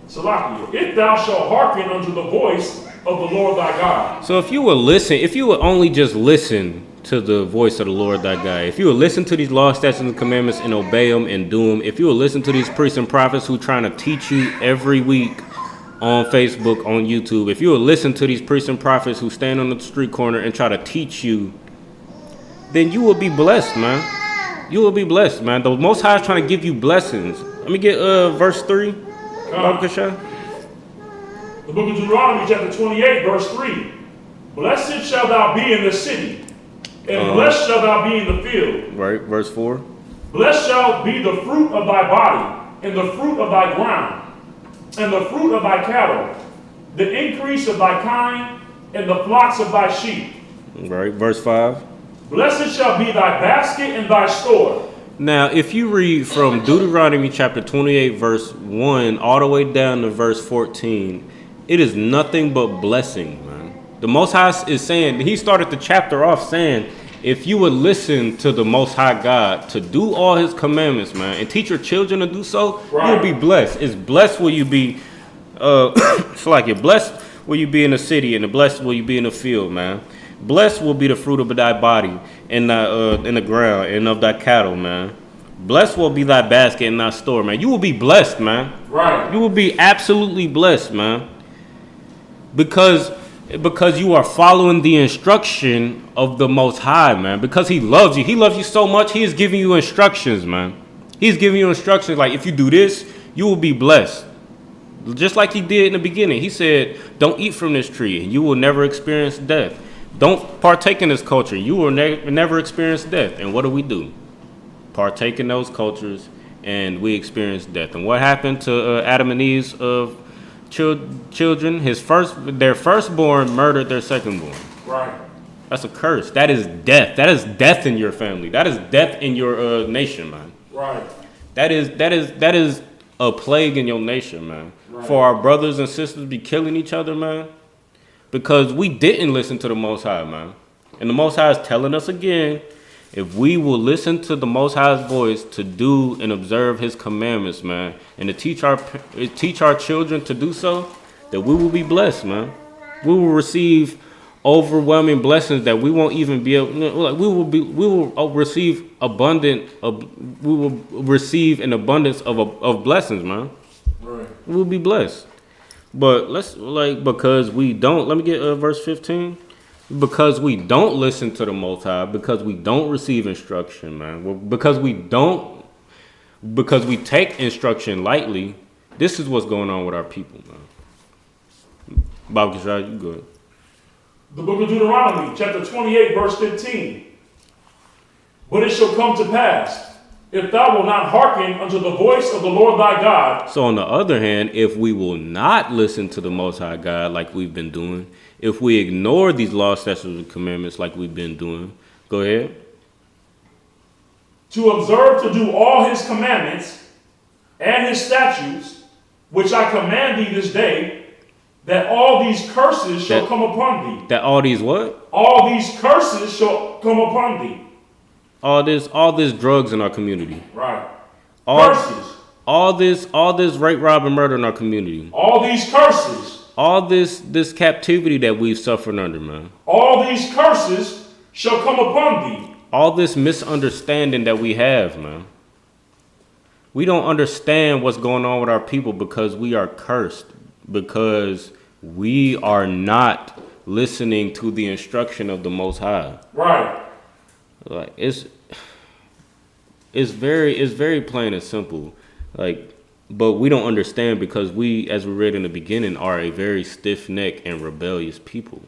Speaker 8: Salakia, if thou shalt hearken unto the voice of the Lord thy God.
Speaker 7: So if you would only just listen to the voice of the Lord thy God, if you would listen to these laws, statutes, and commandments and obey them and do them, if you would listen to these priests and prophets who trying to teach you every week on Facebook, on YouTube, if you would listen to these priests and prophets who stand on the street corner and try to teach you, then you will be blessed, man. You will be blessed, man. The Most High is trying to give you blessings. Let me get verse 3. Baba Kashan.
Speaker 8: The book of Deuteronomy, chapter 28, verse 3. Blessed shalt thou be in the city, and blessed shalt thou be in the field.
Speaker 7: Right, verse 4.
Speaker 8: Blessed shall be the fruit of thy body, and the fruit of thy ground, and the fruit of thy cattle, the increase of thy kind, and the flocks of thy sheep.
Speaker 7: Right, verse 5.
Speaker 8: Blessed shall be thy basket and thy store.
Speaker 7: Now, if you read from Deuteronomy chapter 28, verse 1, all the way down to verse 14, it is nothing but blessing, man. The Most High is saying, he started the chapter off saying, if you would listen to the Most High God, to do all his commandments, man, and teach your children to do so, you'll be blessed. It's blessed will you be, it's like you're blessed will you be in the city, and the blessed will you be in the field, man. Blessed will be the fruit of thy body and in the ground and of thy cattle, man. Blessed will be thy basket and thy store, man. You will be blessed, man.
Speaker 8: Right.
Speaker 7: You will be absolutely blessed, man. Because you are following the instruction of the Most High, man. Because he loves you. He loves you so much, he is giving you instructions, man. He's giving you instructions like, if you do this, you will be blessed. Just like he did in the beginning. He said, don't eat from this tree and you will never experience death. Don't partake in this culture. You will never experience death. And what do? Partake in those cultures, and we experience death. And what happened to Adam and Eve's children? Their firstborn murdered their secondborn.
Speaker 8: Right.
Speaker 7: That's a curse. That is death. That is death in your family. That is death in your nation, man.
Speaker 8: Right.
Speaker 7: That is a plague in your nation, man. Right. For our brothers and sisters to be killing each other, man. Because we didn't listen to the Most High, man. And the Most High is telling us again, if we will listen to the Most High's voice to do and observe his commandments, man, and to teach our children to do so, that we will be blessed, man. We will receive overwhelming blessings that we won't even be able, we will receive an abundance of blessings, man.
Speaker 8: Right.
Speaker 7: We will be blessed. But because we don't, let me get verse 15. Because we don't listen to the Most High, because we don't receive instruction, man. Because we take instruction lightly, this is what's going on with our people, man. Baba Kishai, you good.
Speaker 8: The book of Deuteronomy, chapter 28, verse 15. But it shall come to pass, if thou wilt not hearken unto the voice of the Lord thy God.
Speaker 7: So on the other hand, if we will not listen to the Most High God like we've been doing, if we ignore these laws, statutes, and commandments like we've been doing, go ahead.
Speaker 8: To observe to do all his commandments and his statutes, which I command thee this day, that all these curses shall come upon thee.
Speaker 7: That all these what?
Speaker 8: All these curses shall come upon thee.
Speaker 7: All this drugs in our community.
Speaker 8: Right. Curses.
Speaker 7: All this rape, rob, and murder in our community.
Speaker 8: All these curses.
Speaker 7: All this captivity that we've suffered under, man.
Speaker 8: All these curses shall come upon thee.
Speaker 7: All this misunderstanding that we have, man. We don't understand what's going on with our people because we are cursed. Because we are not listening to the instruction of the Most High.
Speaker 8: Right.
Speaker 7: Like it's very plain and simple. Like, but we don't understand because we, as we read in the beginning, are a very stiff-necked and rebellious people.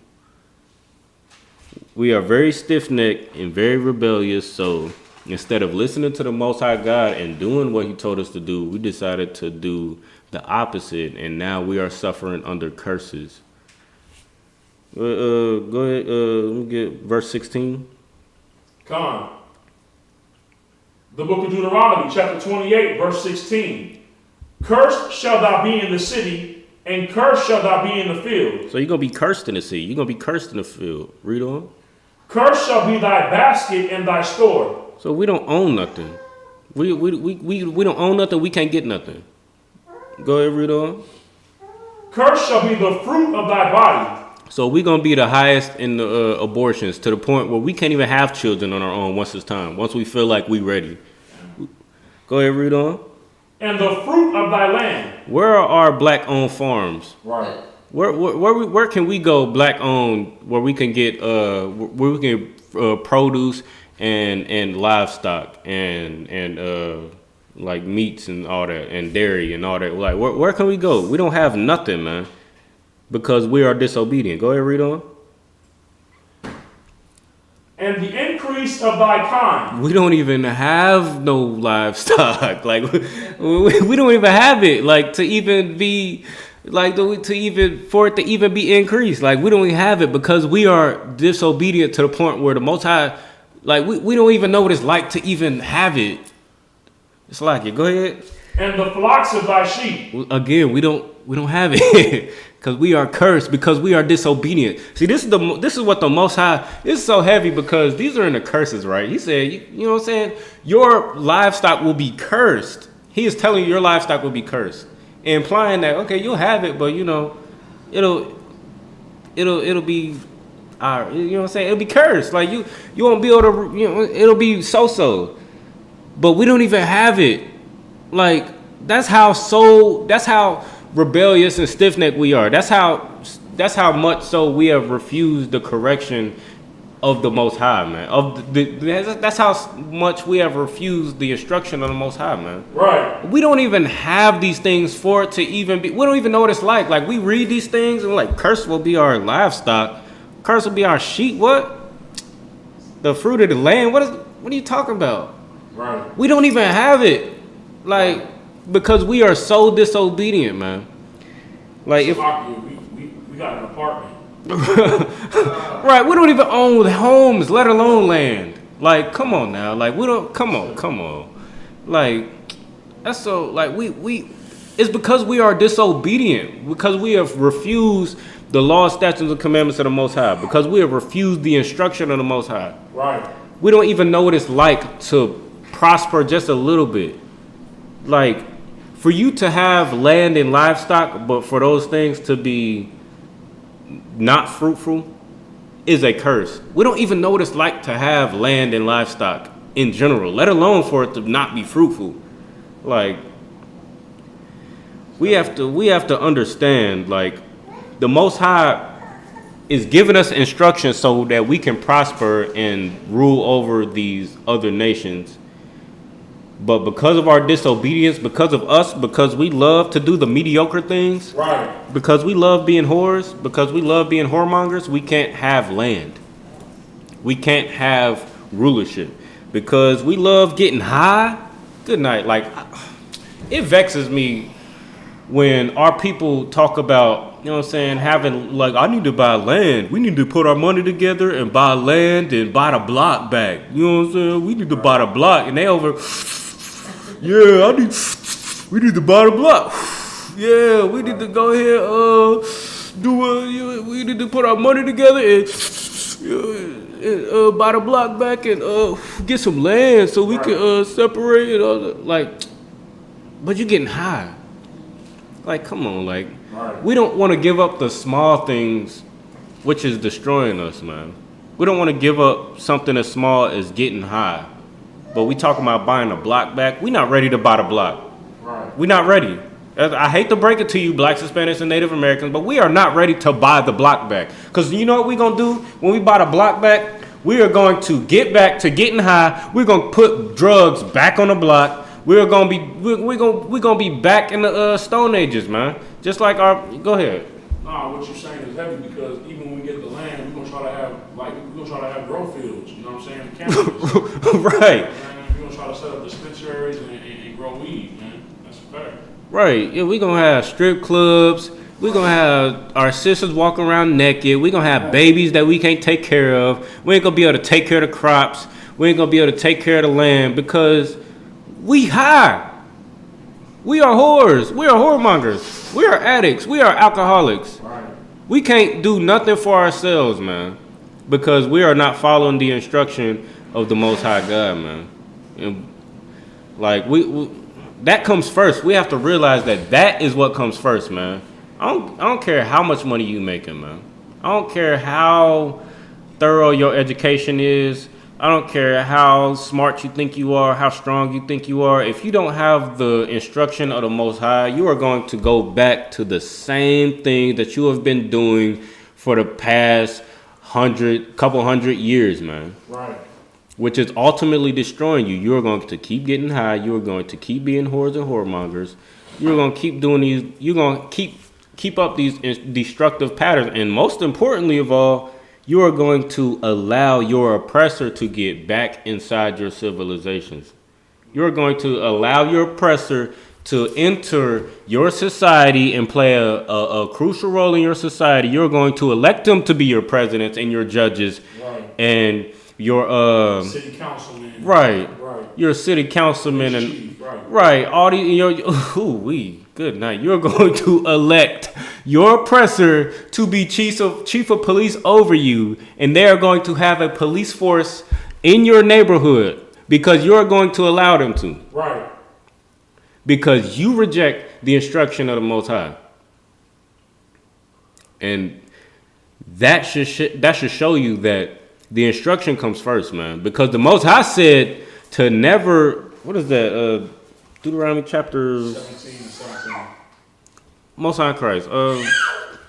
Speaker 7: We are very stiff-necked and very rebellious, so instead of listening to the Most High God and doing what He told us to do, we decided to do the opposite, and now we are suffering under curses. Go ahead. Let me get verse 16.
Speaker 8: Come on. The book of Deuteronomy, chapter 28, verse 16. Cursed shall thou be in the city, and cursed shall thou be in the field.
Speaker 7: So you're going to be cursed in the city. You're going to be cursed in the field. Read on.
Speaker 8: Cursed shall be thy basket and thy store.
Speaker 7: So we don't own nothing. We don't own nothing. We can't get nothing. Go ahead, read on.
Speaker 8: Cursed shall be the fruit of thy body.
Speaker 7: So we're going to be the highest in the abortions to the point where we can't even have children on our own once it's time. Once we feel like we ready. Go ahead, read on.
Speaker 8: And the fruit of thy land.
Speaker 7: Where are our black-owned farms?
Speaker 8: Right.
Speaker 7: Where can we go black-owned where we can get produce and livestock and like meats and all that and dairy and all that? Like where can we go? We don't have nothing, man, because we are disobedient. Go ahead, read on.
Speaker 8: And the increase of thy kind.
Speaker 7: We don't even have no livestock. Like we don't even have it. Like to even be. Like for it to even be increased, like we don't even have it because we are disobedient to the point where the Most High, like we don't even know what it's like to even have it. It's like it. Go ahead.
Speaker 8: And the flocks of thy sheep.
Speaker 7: Again, we don't have it because we are cursed because we are disobedient. See, this is what the Most High. This is so heavy because these are in the curses, right? He said, you know what I'm saying? Your livestock will be cursed. He is telling you your livestock will be cursed. Implying that, okay, you'll have it, but you know, it'll be, you know what I'm saying? It'll be cursed. Like you won't be able to, you know, it'll be so. But we don't even have it. Like that's how rebellious and stiff-necked we are. That's how much so we have refused the correction of the Most High, man. That's how much we have refused the instruction of the Most High, man.
Speaker 8: Right.
Speaker 7: We don't even have these things for it to even be. We don't even know what it's like. Like we read these things and we're like, curse will be our livestock. Curse will be our sheep. What? The fruit of the land. What are you talking about?
Speaker 8: Right.
Speaker 7: We don't even have it. Like because we are so disobedient, man. Like if
Speaker 8: we got an apartment.
Speaker 7: Right, we don't even own homes, let alone land. Like, come on now. Like, we don't. Come on. Like, that's so. Like, we. It's because we are disobedient. Because we have refused the law, statutes, and commandments of the Most High. Because we have refused the instruction of the Most High.
Speaker 8: Right.
Speaker 7: We don't even know what it's like to prosper just a little bit. Like, for you to have land and livestock, but for those things to be not fruitful is a curse. We don't even know what it's like to have land and livestock in general, let alone for it to not be fruitful. Like we have to understand, like the Most High is giving us instructions so that we can prosper and rule over these other nations. But because of our disobedience, because of us, because we love to do the mediocre things,
Speaker 8: right?
Speaker 7: Because we love being whores, because we love being whoremongers, we can't have land. We can't have rulership. Because we love getting high. Good night. Like, it vexes me when our people talk about, you know what I'm saying, having, like, I need to buy land. We need to put our money together and buy land and buy the block back. You know what I'm saying? We need to buy the block. And they over... Yeah, we need to buy the block. Yeah, we need to go ahead, we need to put our money together and buy the block back and get some land so we can separate it. Like, but you're getting high. Like, come on, like, we don't want to give up the small things, which is destroying us, man. We don't want to give up something as small as getting high. But we talking about buying a block back. We not ready to buy the block.
Speaker 8: Right.
Speaker 7: We not ready. I hate to break it to you, Blacks, Hispanics, and Native Americans, but we are not ready to buy the block back. Because you know what we're going to do when we buy the block back? We are going to get back to getting high. We're going to put drugs back on the block. We're going to be back in the Stone Ages, man. Just like our... Go ahead.
Speaker 8: Nah, what you're saying is heavy because even when we get the land, we're gonna try to have grow fields. You know what I'm saying? Cannabis.
Speaker 7: Right.
Speaker 8: We're gonna try to set up dispensaries and grow weed, man. That's a fact.
Speaker 7: Right. Yeah, we're gonna have strip clubs. We're gonna have our sisters walking around naked. We're gonna have babies that we can't take care of. We ain't gonna be able to take care of the crops. We ain't gonna be able to take care of the land because we high. We are whores. We are whoremongers. We are addicts. We are alcoholics.
Speaker 8: Right.
Speaker 7: We can't do nothing for ourselves, man, because we are not following the instruction of the Most High God, man. And like we that comes first. We have to realize that is what comes first, man. I don't care how much money you making, man. I don't care how thorough your education is. I don't care how smart you think you are, how strong you think you are. If you don't have the instruction of the Most High, you are going to go back to the same thing that you have been doing for the past couple hundred years, man.
Speaker 8: Right.
Speaker 7: Which is ultimately destroying you. You are going to keep getting high. You are going to keep being whores and whoremongers. You're going to keep doing these. You're going to keep up these destructive patterns. And most importantly of all, you are going to allow your oppressor to get back inside your civilizations. You're going to allow your oppressor to enter your society and play a crucial role in your society. You're going to elect them to be your presidents and your judges,
Speaker 8: right,
Speaker 7: and your
Speaker 8: city councilman.
Speaker 7: Right.
Speaker 8: Right.
Speaker 7: Your city councilman and
Speaker 8: chief,
Speaker 7: right. All these good night. You're going to elect your oppressor to be chief of police over you, and they are going to have a police force in your neighborhood because you're going to allow them to.
Speaker 8: Right.
Speaker 7: Because you reject the instruction of the Most High. And that should show you that the instruction comes first, man. Because the Most High said to never, what is that? Deuteronomy chapter
Speaker 8: 17 and 17.
Speaker 7: Most High Christ.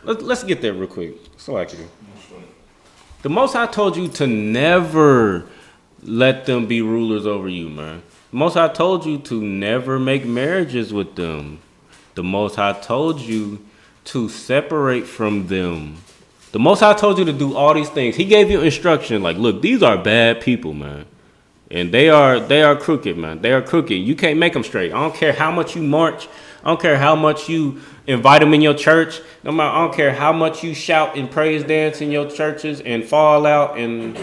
Speaker 7: Let's get there real quick. So actually, the Most High told you to never let them be rulers over you, man. The Most High told you to never make marriages with them. The Most High told you to separate from them. The Most High told you to do all these things. He gave you instruction like, look, these are bad people, man. And they are crooked, man. They are crooked. You can't make them straight. I don't care how much you march. I don't care how much you invite them in your church. I don't care how much you shout and praise dance in your churches and fall out and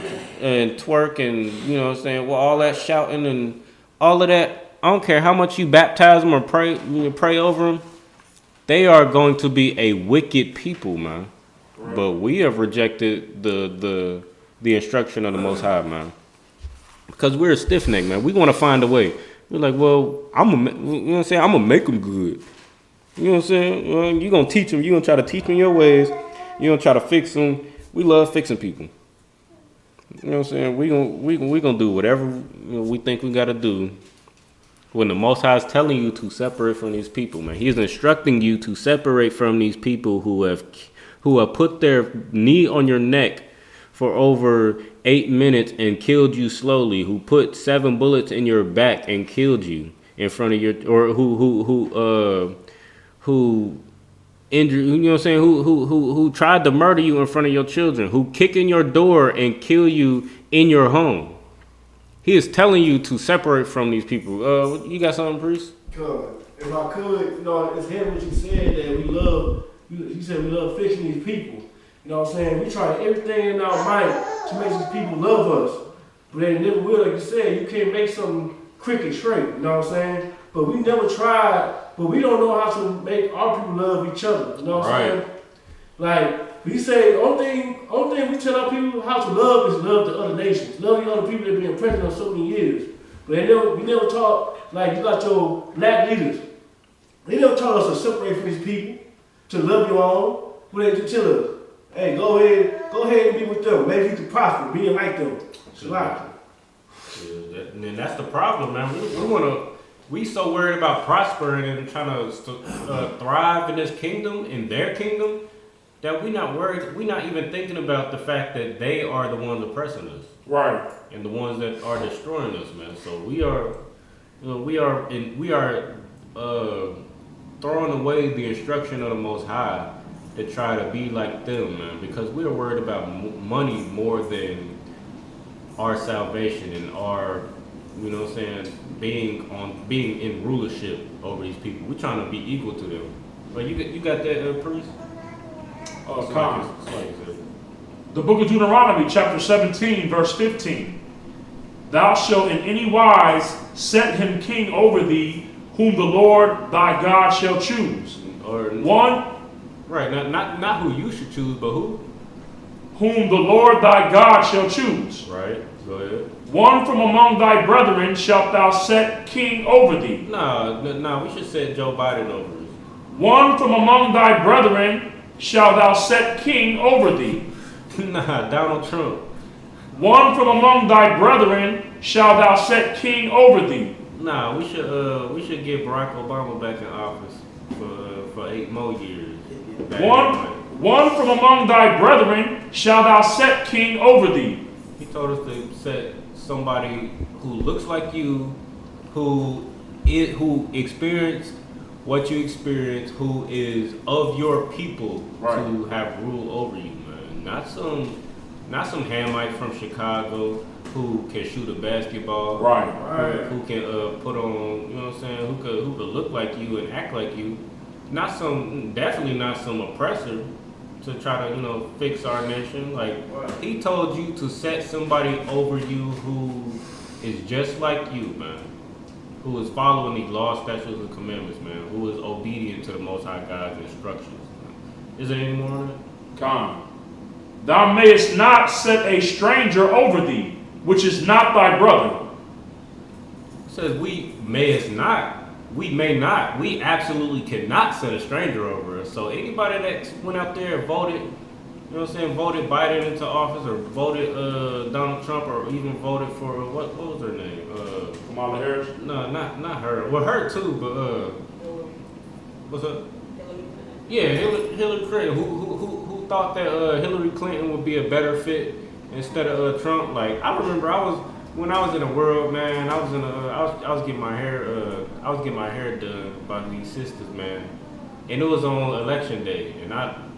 Speaker 7: twerk and, you know what I'm saying, well, all that shouting and all of that. I don't care how much you baptize them or pray over them. They are going to be a wicked people, man. Right. But we have rejected the instruction of the Most High, man. Because we're a stiff neck, man. We want to find a way. We're like, well, you know what I'm saying? I'm going to make them good. You know what I'm saying? Well, you're going to teach them. You're going to try to teach them your ways. You're going to try to fix them. We love fixing people. You know what I'm saying? We gonna do whatever we think we got to do. When the Most High is telling you to separate from these people, man. He is instructing you to separate from these people who have put their knee on your neck for over 8 minutes and killed you slowly, who put 7 bullets in your back and killed you in front of your, or who injured, you know what I'm saying, who tried to murder you in front of your children, who kick in your door and kill you in your home. He is telling you to separate from these people. You got something, Priest?
Speaker 9: Good. If I could, it's heavy what you said that we love. You said we love fixing these people. You know what I'm saying? We try everything in our might to make these people love us. But they never will, like you said, you can't make something cricket straight, you know what I'm saying? But we never tried, but we don't know how to make our people love each other, you know what I'm saying? Like, we say, only thing we tell our people how to love is love the other nations. Love the other people that have been present on so many years. But we never taught, like you got your black leaders. They never taught us to separate from these people, to love your own. But they just tell us, hey, go ahead and be with them. Maybe you can prosper, being like them.
Speaker 7: And that's the problem, man. We want to, we so worried about prospering and trying to thrive in this kingdom, in their kingdom, that we're not worried. We're not even thinking about the fact that they are the ones oppressing us,
Speaker 8: Right.
Speaker 7: and the ones that are destroying us, man. So we are throwing away the instruction of the Most High to try to be like them, man, because we are worried about money more than our salvation and our, you know what I'm saying, being in rulership over these people. We're trying to be equal to them. But you got that, priest?
Speaker 8: The book of Deuteronomy, chapter 17, verse 15. Thou shalt in any wise set him king over thee, whom the Lord thy God shall choose.
Speaker 7: Or
Speaker 8: One,
Speaker 7: right, not who you should choose, but who?
Speaker 8: whom the Lord thy God shall choose.
Speaker 7: Right, go ahead.
Speaker 8: One from among thy brethren shalt thou set king over thee.
Speaker 7: No, we should set Joe Biden over us.
Speaker 8: One from among thy brethren shalt thou set king over thee.
Speaker 7: Nah, Donald Trump.
Speaker 8: One from among thy brethren shalt thou set king over thee.
Speaker 7: Nah, we should get Barack Obama back in office for 8 more years.
Speaker 8: One from among thy brethren shalt thou set king over thee.
Speaker 7: He told us to set somebody who looks like you, who experienced what you experienced, who is of your people, to have rule over you, man. Not some Hamite from Chicago who can shoot a basketball, who can put on, you know what I'm saying, who could look like you and act like you. Definitely not some oppressor to try to, you know, fix our nation. Like, he told you to set somebody over you who is just like you, man. Who is following these laws, statutes, and commandments, man. Who is obedient to the Most High God's instructions, man. Is there any more on that?
Speaker 8: Come. Thou mayest not set a stranger over thee, which is not thy brother.
Speaker 7: It says we mayest not. We may not. We absolutely cannot set a stranger over us. So anybody that went out there and voted, you know what I'm saying, voted Biden into office, or voted Donald Trump, or even voted for, what was her name?
Speaker 8: Kamala Harris?
Speaker 7: No, not her. Well, her too, but what's up? Yeah, Hillary Clinton. Who thought that Hillary Clinton would be a better fit instead of Trump? Like, I remember when I was in the world, man. I was getting my hair done by these sisters, man, and it was on election day, and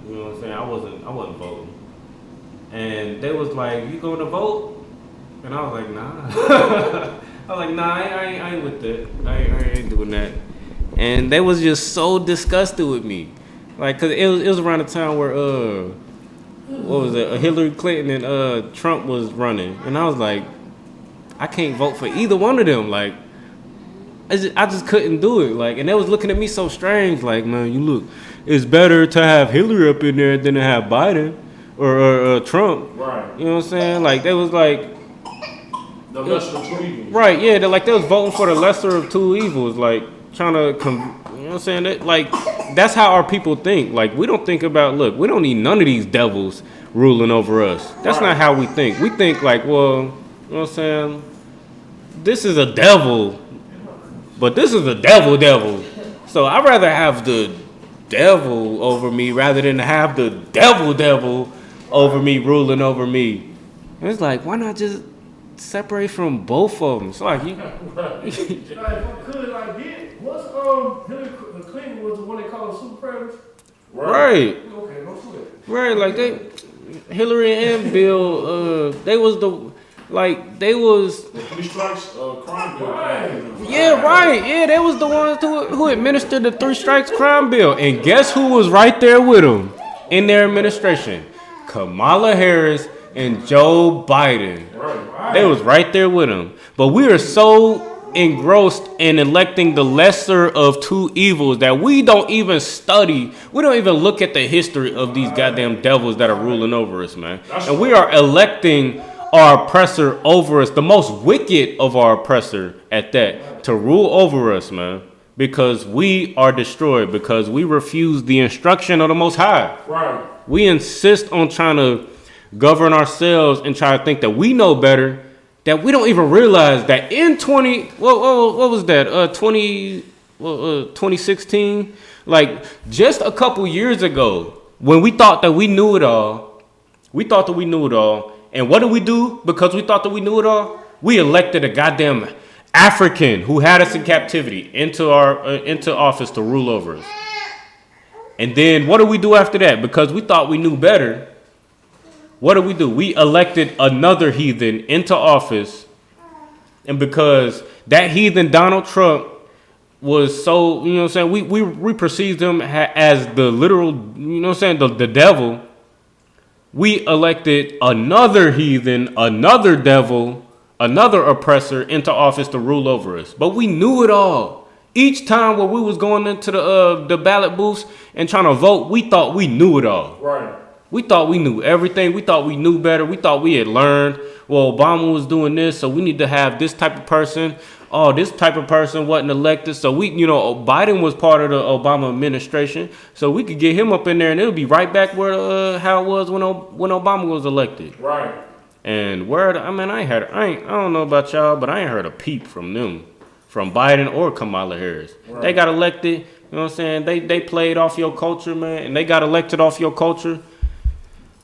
Speaker 7: you know what I'm saying, I wasn't voting, and they was like, "You going to vote?" And I was like, "Nah." I was like, "Nah, I ain't with that. I ain't doing that." And they was just so disgusted with me, like, cause it was around the time where what was it? Hillary Clinton and Trump was running, and I was like, I can't vote for either one of them. Like, I just couldn't do it. Like, and they was looking at me so strange. Like, man, you look, it's better to have Hillary up in there than to have Biden or Trump. Right. You know what I'm saying? Like, they was like
Speaker 8: the lesser of two evils.
Speaker 7: Right. Yeah. They was voting for the lesser of two evils. Like, trying to you know what I'm saying? That's how our people think. Like, we don't think about, look, we don't need none of these devils ruling over us. That's not how we think. We think like, well, you know what I'm saying? This is a devil, but this is a devil. So I'd rather have the devil over me rather than have the devil over me, ruling over me. And it's like, why not just separate from both of them? It's like,
Speaker 9: If I could, what's Hillary Clinton was the one they call a super predator?
Speaker 7: Right.
Speaker 9: Okay, don't sweat.
Speaker 7: Right, like Hillary and Bill, they was the. Like, they was...
Speaker 8: Three strikes, crime bill.
Speaker 7: Yeah, right. Yeah, they was the ones who administered the 3 strikes crime bill. And guess who was right there with them in their administration? Kamala Harris and Joe Biden. Right. They was right there with them. But we are so engrossed in electing the lesser of two evils that we don't even study. We don't even look at the history of these goddamn devils that are ruling over us, man. And we are electing our oppressor over us, the most wicked of our oppressor at that, to rule over us, man, because we are destroyed, because we refuse the instruction of the Most High.
Speaker 8: Right.
Speaker 7: We insist on trying to govern ourselves and try to think that we know better that we don't even realize that in 2016, like just a couple years ago, when we thought that we knew it all, and what did we do because we thought that we knew it all? We elected a goddamn African who had us in captivity into office to rule over us. And then what do we do after that? Because we thought we knew better, what do? We elected another heathen into office. And because that heathen Donald Trump was so, you know what I'm saying, we perceived him as the literal, you know what I'm saying, the devil. We elected another heathen, another devil, another oppressor into office to rule over us. But we knew it all. Each time when we was going into the ballot booths and trying to vote, we thought we knew it all.
Speaker 8: Right.
Speaker 7: We thought we knew everything. We thought we knew better. We thought we had learned. Well, Obama was doing this, so we need to have this type of person. Oh, this type of person wasn't elected. So Biden was part of the Obama administration. So we could get him up in there and it'll be right back where how it was when Obama was elected.
Speaker 8: Right.
Speaker 7: And I don't know about y'all, but I ain't heard a peep from them, from Biden or Kamala Harris. Right. They got elected, you know what I'm saying? They played off your culture, man, and they got elected off your culture.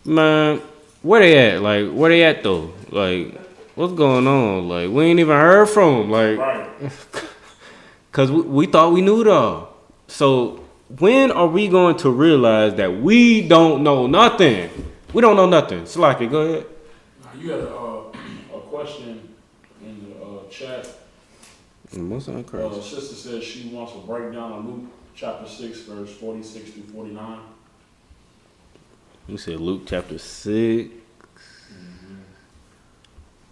Speaker 7: Man, where they at? Like, where they at though? Like, what's going on? Like, we ain't even heard from them. Like, right. Cause we thought we knew it all. So when are we going to realize that we don't know nothing? We don't know nothing. Slaki, go ahead.
Speaker 8: You had a question in the chat. Sister says she wants a breakdown of Luke chapter 6, verse 46 through 49.
Speaker 7: You said Luke chapter 6,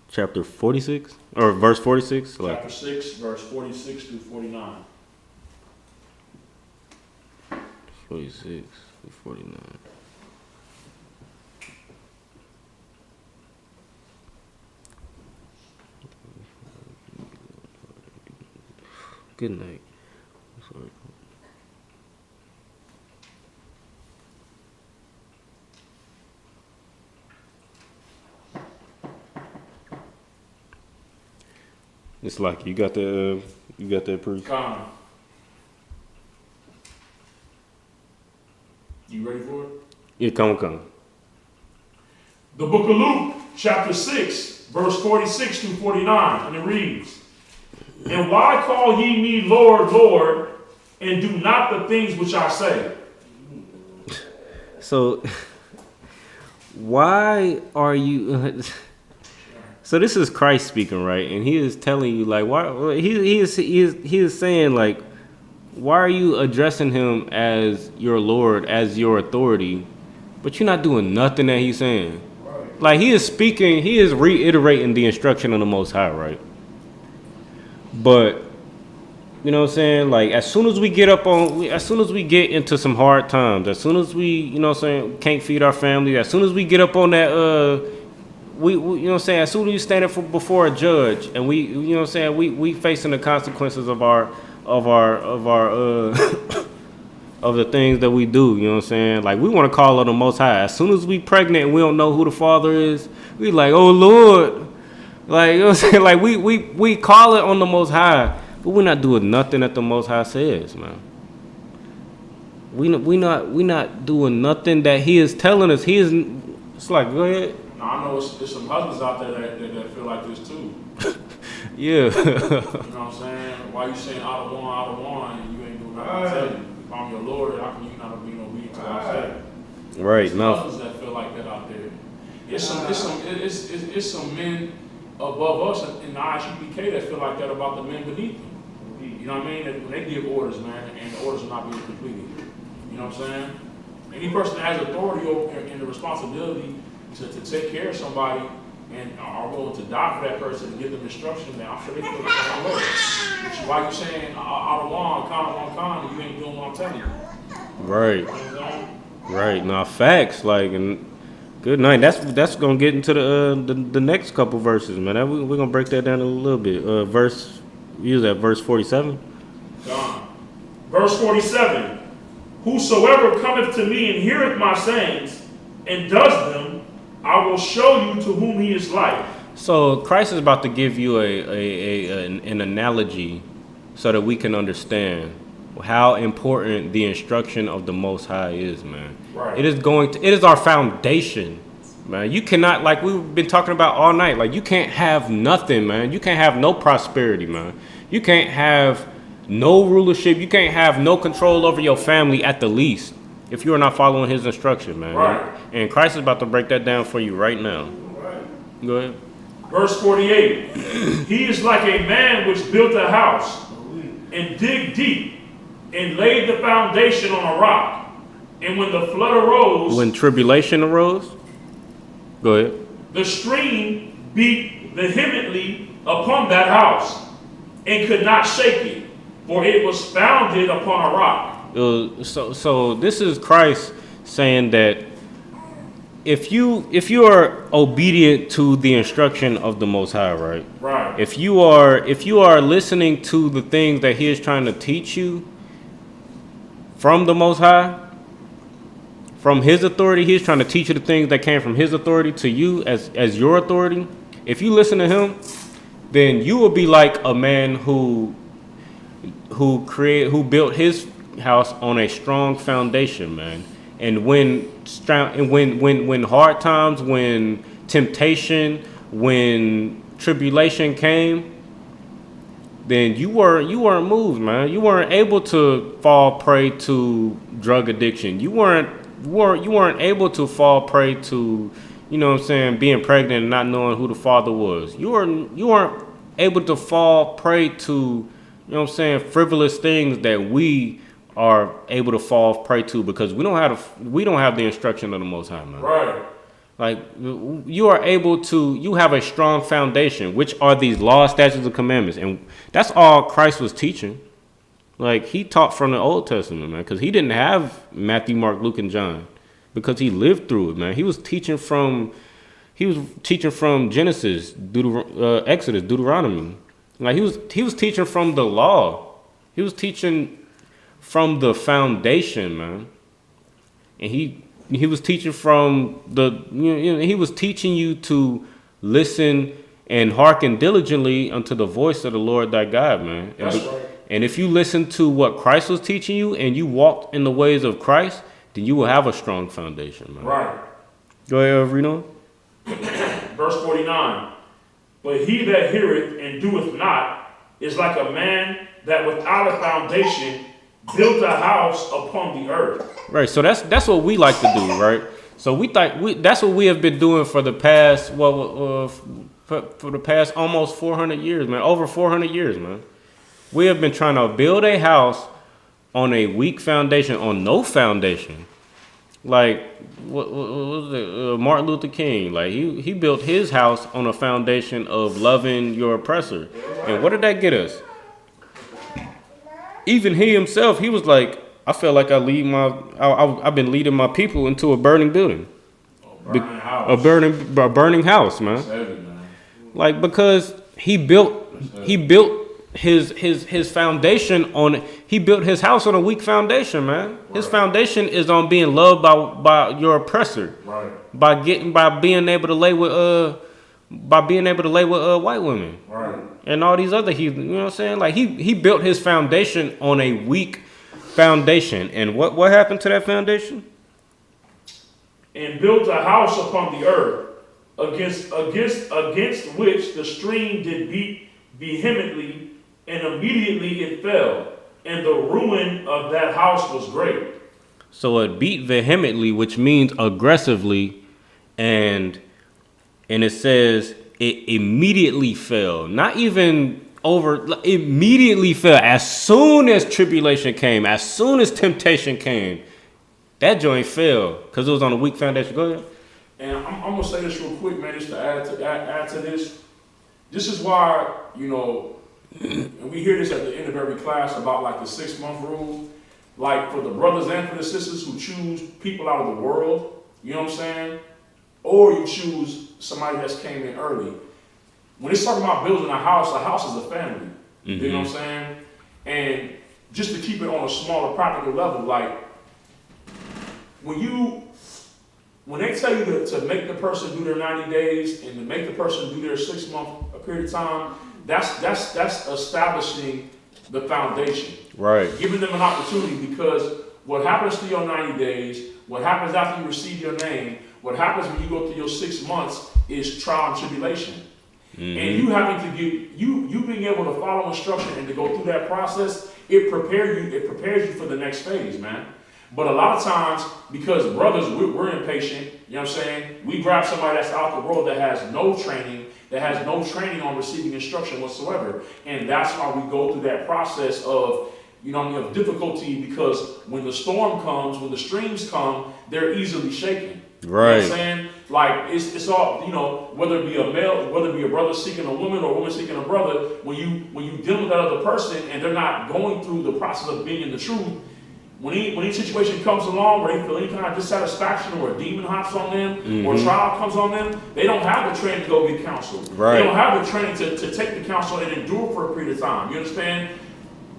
Speaker 7: chapter 46, or verse 46?
Speaker 8: Chapter 6, verse 46 through 49.
Speaker 7: 46 through 49. Good night. Sorry. It's like you got that proof.
Speaker 8: Con. You ready for it?
Speaker 7: Yeah, come.
Speaker 8: The book of Luke, chapter 6, verse 46 through 49, and it reads, "And why call ye me Lord, Lord, and do not the things which I say?"
Speaker 7: So, why are you... So this is Christ speaking, right? And he is telling you, like, why he is saying, like, why are you addressing him as your Lord, as your authority, but you're not doing nothing that he's saying? Right. Like, he is speaking, he is reiterating the instruction of the Most High, right? But, you know what I'm saying? Like, as soon as we get into some hard times, as soon as we, you know what I'm saying, can't feed our family, as soon as we get up on that, we you know what I'm saying, as soon as we stand up before a judge and we, you know what I'm saying, we facing the consequences of our of the things that we do, you know what I'm saying? Like, we want to call on the Most High. As soon as we pregnant and we don't know who the Father is, we like, oh Lord. Like, you know what I'm saying? Like, we call it on the Most High, but we're not doing nothing that the Most High says, man. We not doing nothing that He is telling us. It's like, go ahead.
Speaker 8: Now, I know there's some husbands out there that feel like this too.
Speaker 7: Yeah.
Speaker 8: You know what I'm saying? Why you saying out of one, and you ain't doing nothing to tell you? If I'm your Lord, how can you not be obedient to what I say?
Speaker 7: Right.
Speaker 8: There's husbands that feel like that out there. It's some men above us in the Isupk that feel like that about the men beneath them. You know what I mean? When they give orders, man, and the orders are not being completed. You know what I'm saying? Any person that has authority over and the responsibility to take care of somebody and are willing to die for that person and give them instruction, man, I'm sure they feel the same way. Why you saying out of one, you ain't doing what I'm telling you?
Speaker 7: Right.
Speaker 8: You know what I'm saying? Right.
Speaker 7: Now, facts, like, and good night. That's gonna get into the next couple verses, man. We're gonna break that down a little bit. Use that verse 47.
Speaker 8: Verse 47. Whosoever cometh to me and heareth my sayings and does them, I will show you to whom he is like.
Speaker 7: So Christ is about to give you an analogy so that we can understand how important the instruction of the Most High is, man.
Speaker 8: Right.
Speaker 7: It is our foundation, man. You cannot, like we've been talking about all night, like you can't have nothing, man. You can't have no prosperity, man. You can't have no rulership. You can't have no control over your family at the least if you are not following his instruction, man.
Speaker 8: Right.
Speaker 7: And Christ is about to break that down for you right now.
Speaker 8: Right.
Speaker 7: Go ahead.
Speaker 8: Verse 48. He is like a man which built a house and dig deep and laid the foundation on a rock. And when the flood arose,
Speaker 7: When tribulation arose, go ahead.
Speaker 8: the stream beat vehemently upon that house and could not shake it, for it was founded upon a rock.
Speaker 7: So this is Christ saying that if you are obedient to the instruction of the Most High, right?
Speaker 8: Right.
Speaker 7: If you are listening to the things that He is trying to teach you from the Most High, from His authority, He is trying to teach you the things that came from His authority to you as your authority. If you listen to Him, then you will be like a man who built his house on a strong foundation, man. And when hard times, when temptation, when tribulation came, then you weren't moved, man. You weren't able to fall prey to drug addiction. You weren't able to fall prey to, you know what I'm saying, being pregnant and not knowing who the father was. You weren't able to fall prey to, you know what I'm saying, frivolous things that we are able to fall prey to because we don't have the instruction of the Most High, man.
Speaker 8: Right.
Speaker 7: Like you have a strong foundation, which are these laws, statutes, and commandments, and that's all Christ was teaching. Like He taught from the Old Testament, man, because He didn't have Matthew, Mark, Luke, and John, because He lived through it, man. He was teaching from Genesis, Exodus, Deuteronomy. Like he was teaching from the law. He was teaching from the foundation, man. And he was teaching from he was teaching you to listen and hearken diligently unto the voice of the Lord thy God, man.
Speaker 8: That's right.
Speaker 7: And if you listen to what Christ was teaching you and you walked in the ways of Christ, then you will have a strong foundation, man.
Speaker 8: Right.
Speaker 7: Go ahead, Reno.
Speaker 8: Verse 49. But he that heareth and doeth not is like a man that without a foundation built a house upon the earth.
Speaker 7: Right. So that's what we like to do, right? So that's what we have been doing for the past for the past almost 400 years, man. Over 400 years, man. We have been trying to build a house on a weak foundation, on no foundation. Like what was it? Martin Luther King. Like he built his house on a foundation of loving your oppressor. And what did that get us? Even he himself, he was like, I feel like I've been leading my people into a burning building. A burning house, man. Like because he built his foundation on, he built his house on a weak foundation, man. His foundation is on being loved by your oppressor.
Speaker 8: Right.
Speaker 7: By being able to lay with white women.
Speaker 8: Right.
Speaker 7: And all these other heathen, you know what I'm saying? Like he built his foundation on a weak foundation. And what happened to that foundation?
Speaker 8: And built a house upon the earth, against which the stream did beat vehemently, and immediately it fell, and the ruin of that house was great.
Speaker 7: So it beat vehemently, which means aggressively, and it says it immediately fell. Not even immediately fell. As soon as tribulation came, as soon as temptation came, that joint fell because it was on a weak foundation. Go ahead.
Speaker 8: And I'm gonna say this real quick, man, just to add to this. This is why, you know, and we hear this at the end of every class about like the 6-month rule. Like for the brothers and for the sisters who choose people out of the world, you know what I'm saying? Or you choose somebody that's came in early. When it's talking about building a house is a family. Mm-hmm. You know what I'm saying? And just to keep it on a smaller practical level, like when you when they tell you to make the person do their 90 days and to make the person do their 6 month period of time, that's establishing the foundation.
Speaker 7: Right.
Speaker 8: Giving them an opportunity, because what happens to your 90 days, what happens after you receive your name, what happens when you go through your 6 months is trial and tribulation. Mm-hmm. And you having to get you being able to follow instruction and to go through that process, it prepares you for the next phase, man. But a lot of times, because brothers, we're impatient, you know what I'm saying? We grab somebody that's out the world that has no training on receiving instruction whatsoever. And that's why we go through that process of, of difficulty, because when the storm comes, when the streams come, they're easily shaken.
Speaker 7: Right.
Speaker 8: You know what I'm saying? Like, it's all, whether it be a male, whether it be a brother seeking a woman or a woman seeking a brother, when you deal with that other person and they're not going through the process of being in the truth, when any situation comes along where they feel any kind of dissatisfaction or a demon hops on them or a trial comes on them, they don't have the training to go get counsel.
Speaker 7: Right.
Speaker 8: They don't have the training to take the counsel and endure for a period of time. You understand?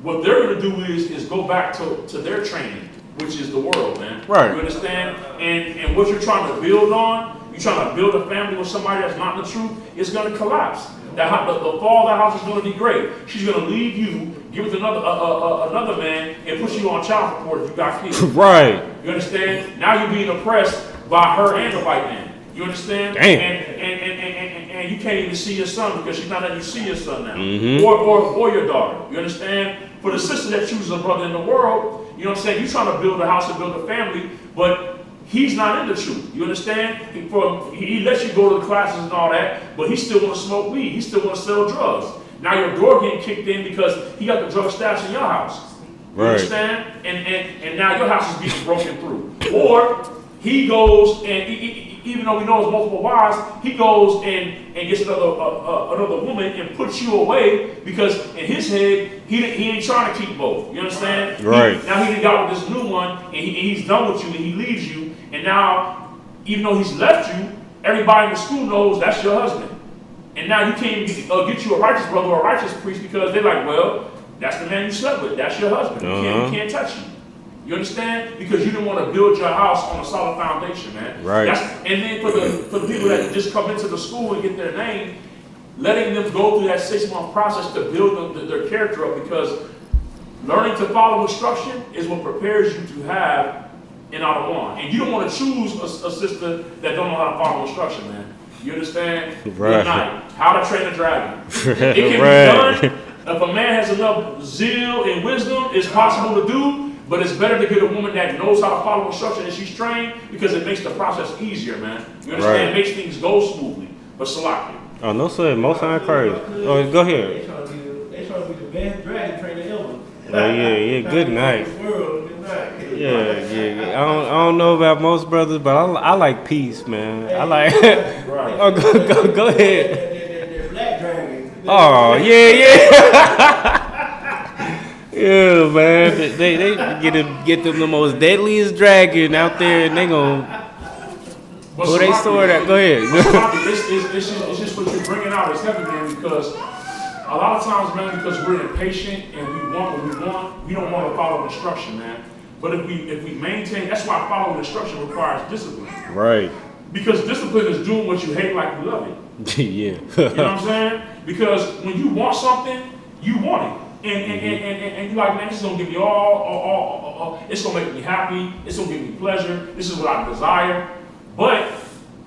Speaker 8: What they're going to do is go back to their training, which is the world, man.
Speaker 7: Right.
Speaker 8: You understand? And what you're trying to build on, you're trying to build a family with somebody that's not in the truth, it's going to collapse. The fall of the house is going to degrade. She's going to leave you, give it to another man, and put you on child support if you got kids.
Speaker 7: Right.
Speaker 8: You understand? Now you're being oppressed by her and the white man. You understand?
Speaker 7: Damn.
Speaker 8: And you can't even see your son because she's not letting you see your son now.
Speaker 7: Mm-hmm.
Speaker 8: Or your daughter. You understand? For the sister that chooses a brother in the world, you know what I'm saying? You're trying to build a house and build a family, but he's not in the truth. You understand? He lets you go to the classes and all that, but he still want to smoke weed. He still want to sell drugs. Now your door getting kicked in because he got the drug stash in your house. You
Speaker 7: right.
Speaker 8: understand? And now your house is being broken through. Or he goes and even though we know it's multiple wives, he goes and gets another woman and puts you away because in his head he ain't trying to keep both. You understand?
Speaker 7: Right.
Speaker 8: Now he got with this new one and he's done with you and he leaves you, and now even though he's left you, everybody in the school knows that's your husband. And now you can't even get you a righteous brother or a righteous priest because they're like, well, that's the man you slept with. That's your husband. You can't touch you. You understand? Because you didn't want to build your house on a solid foundation, man.
Speaker 7: Right.
Speaker 8: And then for the people that just come into the school and get their name, letting them go through that 6-month process to build their character up, because learning to follow instruction is what prepares you to have an Adawan. And you don't want to choose a sister that don't know how to follow instruction, man. You understand?
Speaker 7: Right.
Speaker 8: Good night. How to Train a Dragon. It can be done. If a man has enough zeal and wisdom, it's possible to do. But it's better to get a woman that knows how to follow instruction and she's trained, because it makes the process easier, man. You understand?
Speaker 7: Right.
Speaker 8: It makes things go smoothly. But Salaki.
Speaker 7: Oh, no, sir. Most high praise. Oh, go ahead.
Speaker 9: They trying to be the best dragon trainer ever.
Speaker 7: Oh, yeah. Good night. Yeah. I don't know about most brothers, but I like peace, man. I like.
Speaker 8: Right.
Speaker 7: Oh, go ahead.
Speaker 9: They're black dragons.
Speaker 7: Oh, yeah. Yeah, man. They get them the most deadliest dragon out there, and they gonna pull their sword out. Go ahead.
Speaker 8: It's just what you're bringing out is heavy, man, because a lot of times, man, because we're impatient and we want what we want, we don't want to follow instruction, man. But if we maintain, that's why following instruction requires discipline.
Speaker 7: Right.
Speaker 8: Because discipline is doing what you hate like you love it.
Speaker 7: Yeah.
Speaker 8: You know what I'm saying? Because when you want something, you want it. And you're like, man, this is gonna give me all, it's gonna make me happy, it's gonna give me pleasure, this is what I desire. But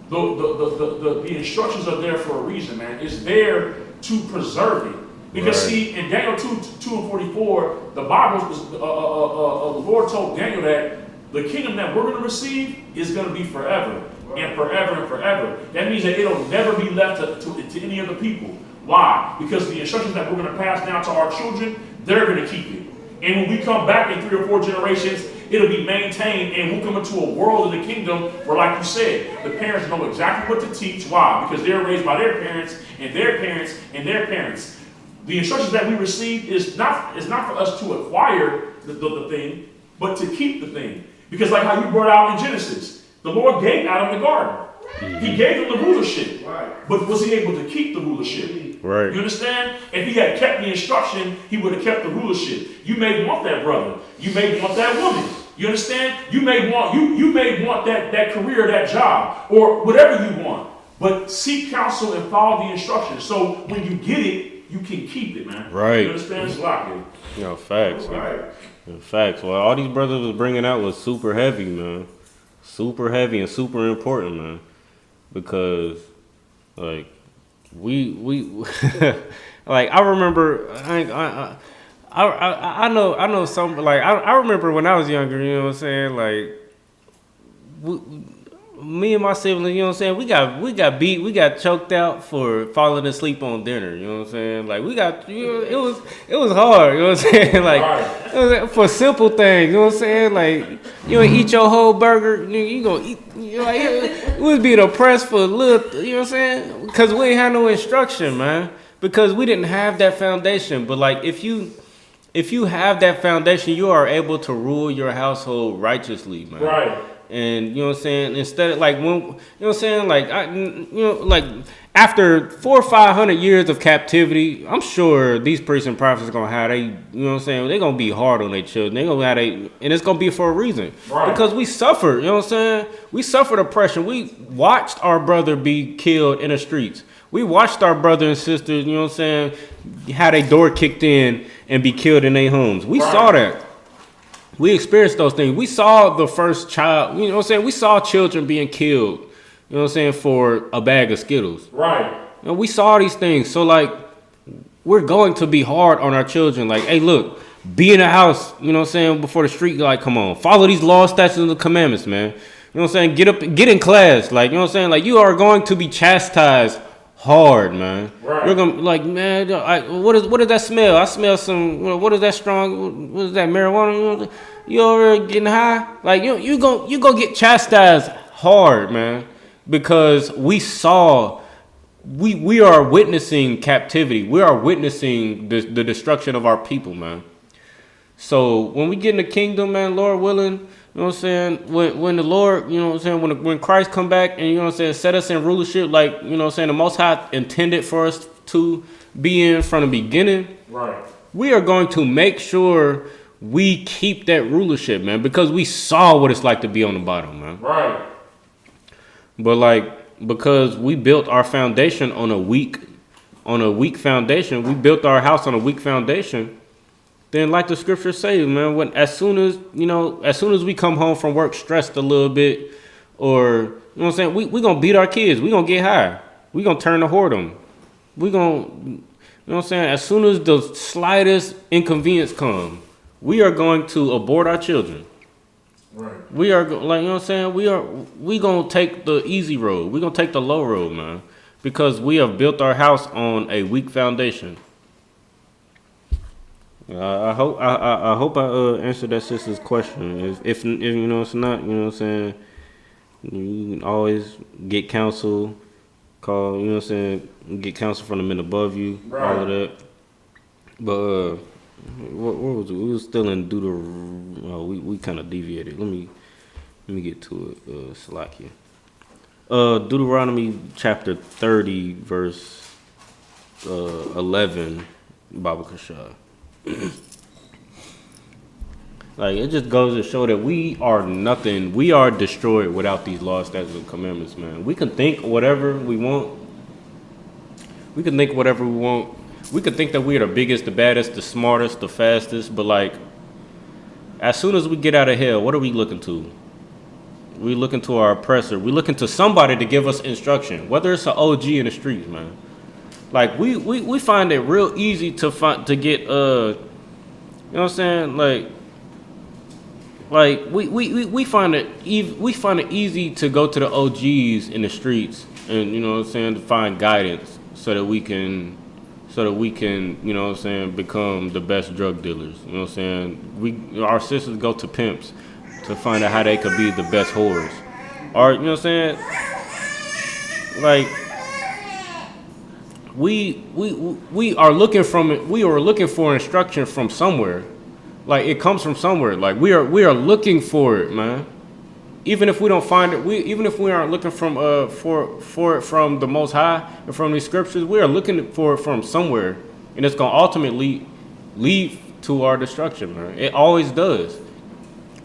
Speaker 8: the instructions are there for a reason, man. It's there to preserve it. Because see, in Daniel 2:44, the Bible was the Lord told Daniel that the kingdom that we're gonna receive is gonna be forever and forever and forever. That means that it'll never be left to any other people. Why? Because the instructions that we're going to pass down to our children, they're going to keep it. And when we come back in 3 or 4 generations, it'll be maintained, and we'll come into a world of the kingdom where, like you said, the parents know exactly what to teach. Why? Because they're raised by their parents and their parents and their parents. The instructions that we receive is not for us to acquire the thing, but to keep the thing. Because like how you brought out in Genesis, the Lord gave Adam the garden. He gave him the rulership. Right. But was he able to keep the rulership?
Speaker 7: Right.
Speaker 8: You understand? If he had kept the instruction, he would have kept the rulership. You may want that brother. You may want that woman. You understand? You may want that career, that job, or whatever you want. But seek counsel and follow the instructions. So when you get it, you can keep it, man.
Speaker 7: Right.
Speaker 8: You understand? It's locked in.
Speaker 7: You know, facts.
Speaker 8: Right.
Speaker 7: Facts. Well, all these brothers was bringing out was super heavy, man. Super heavy and super important, man. Because, like, we like, I remember, I know some, like, I remember when I was younger, you know what I'm saying? Like, me and my siblings, you know what I'm saying? We got beat, we got choked out for falling asleep on dinner, you know what I'm saying? Like, we got, you know, it was hard, you know what I'm saying? Like, it was for simple things, you know what I'm saying? Like, you ain't eat your whole burger, you gonna eat, you know, like, we was being oppressed for a little, you know what I'm saying? Because we ain't had no instruction, man. Because we didn't have that foundation. But like, if you have that foundation, you are able to rule your household righteously, man.
Speaker 8: Right.
Speaker 7: And you know what I'm saying? Instead of like when, you know what I'm saying? Like, like after 400 or 500 years of captivity, I'm sure these priests and prophets are gonna have you know what I'm saying? They're gonna be hard on their children. They're gonna have and it's gonna be for a reason.
Speaker 8: Right. Because
Speaker 7: we suffered, you know what I'm saying? We suffered oppression. We watched our brother be killed in the streets. We watched our brother and sisters, you know what I'm saying, had a door kicked in and be killed in their homes. We saw that. We experienced those things. We saw the first child, you know what I'm saying? We saw children being killed, you know what I'm saying, for a bag of Skittles.
Speaker 8: Right.
Speaker 7: And we saw these things. So, like, we're going to be hard on our children. Like, hey, look, be in the house, you know what I'm saying, before the street, like, come on. Follow these laws, statutes, and the commandments, man. You know what I'm saying? Get in class. Like, you know what I'm saying? Like, you are going to be chastised hard, man.
Speaker 8: Right.
Speaker 7: You're gonna like, man. What does that smell? I smell some. What is that strong? What is that marijuana? You over getting high? Like you go get chastised hard, man, because we saw. We are witnessing captivity. We are witnessing the destruction of our people, man. So when we get in the kingdom, man, Lord willing. You know what I'm saying? When the Lord, you know what I'm saying, when Christ come back and, you know what I'm saying, set us in rulership, like, you know what I'm saying, the Most High intended for us to be in from the beginning. Right. We are going to make sure we keep that rulership, man, because we saw what it's like to be on the bottom, man. Right. But like, because we built our foundation on a weak foundation, we built our house on a weak foundation. Then, like the scriptures say, man, as soon as we come home from work stressed a little bit, or, you know what I'm saying, we gonna beat our kids, we gonna get high, we gonna turn to whoredom, we gonna, you know what I'm saying, as soon as the slightest inconvenience come, we are going to abort our children. Right. We are, like, you know what I'm saying, we gonna take the easy road, we gonna take the low road, man, because we have built our house on a weak foundation. I hope I answered that sister's question. If you know it's not, you know what I'm saying, you can always get counsel, call, you know what I'm saying, get counsel from the men above you, right. All of that. But what was it? We was still in Deuteronomy. Oh, we kind of deviated. Let me get to it. Salakia. Deuteronomy chapter 30 verse 11. Baba Kashah. Like, it just goes to show that we are nothing. We are destroyed without these laws, statutes, and commandments, man. We can think whatever we want. We can think whatever we want. We could think that we are the biggest, the baddest, the smartest, the fastest, but like, as soon as we get out of hell, what are we looking to? We looking to our oppressor. We looking to somebody to give us instruction, whether it's an OG in the streets, man. Like, we find it real easy to get, you know what I'm saying? Like we find it easy to go to the OGs in the streets and, you know what I'm saying, to find guidance so that we can, you know what I'm saying, become the best drug dealers. You know what I'm saying? Our sisters go to pimps to find out how they could be the best whores. Or, you know what I'm saying? Like, we are looking for instruction from somewhere. Like, it comes from somewhere. Like, we are looking for it, man. Even if we don't find it, even if we aren't looking from for it from the Most High and from these scriptures, we are looking for it from somewhere, and it's gonna ultimately lead to our destruction, man. It always does.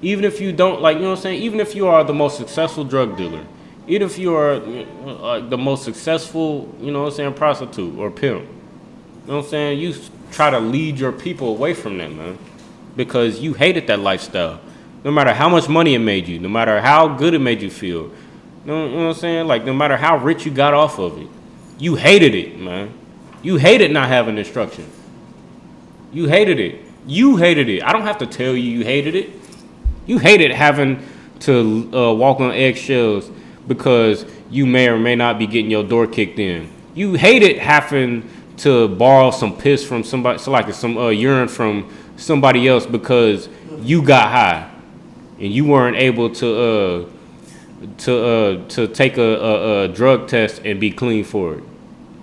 Speaker 7: Even if you don't, like, you know what I'm saying? Even if you are the most successful drug dealer, even if you are the most successful, you know what I'm saying, prostitute or pimp, you know what I'm saying? You try to lead your people away from that, man, because you hated that lifestyle. No matter how much money it made you, no matter how good it made you feel, you know what I'm saying? Like, no matter how rich you got off of it, you hated it, man. You hated not having instruction. You hated it. You hated it. I don't have to tell you hated it. You hated having to walk on eggshells because you may or may not be getting your door kicked in. You hated having to borrow some piss from somebody, so like some urine from somebody else because you got high and you weren't able to take a drug test and be clean for it.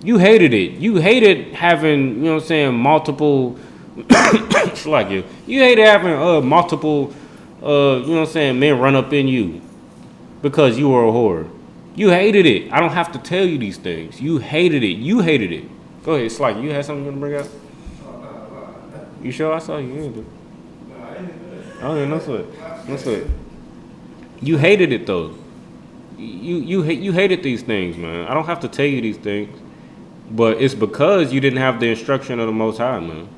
Speaker 7: You hated it. You hated having, you know what I'm saying, multiple. It's like you hated having multiple. You know what I'm saying, men run up in you because you were a whore. You hated it. I don't have to tell you these things. You hated it. You hated it. Go ahead, Slick. You had something you want to bring up? You sure? I saw you. You didn't do it. Oh, yeah, no sweat. No sweat. You hated it, though. You hated these things, man. I don't have to tell you these things. But it's because you didn't have the instruction of the Most High, man.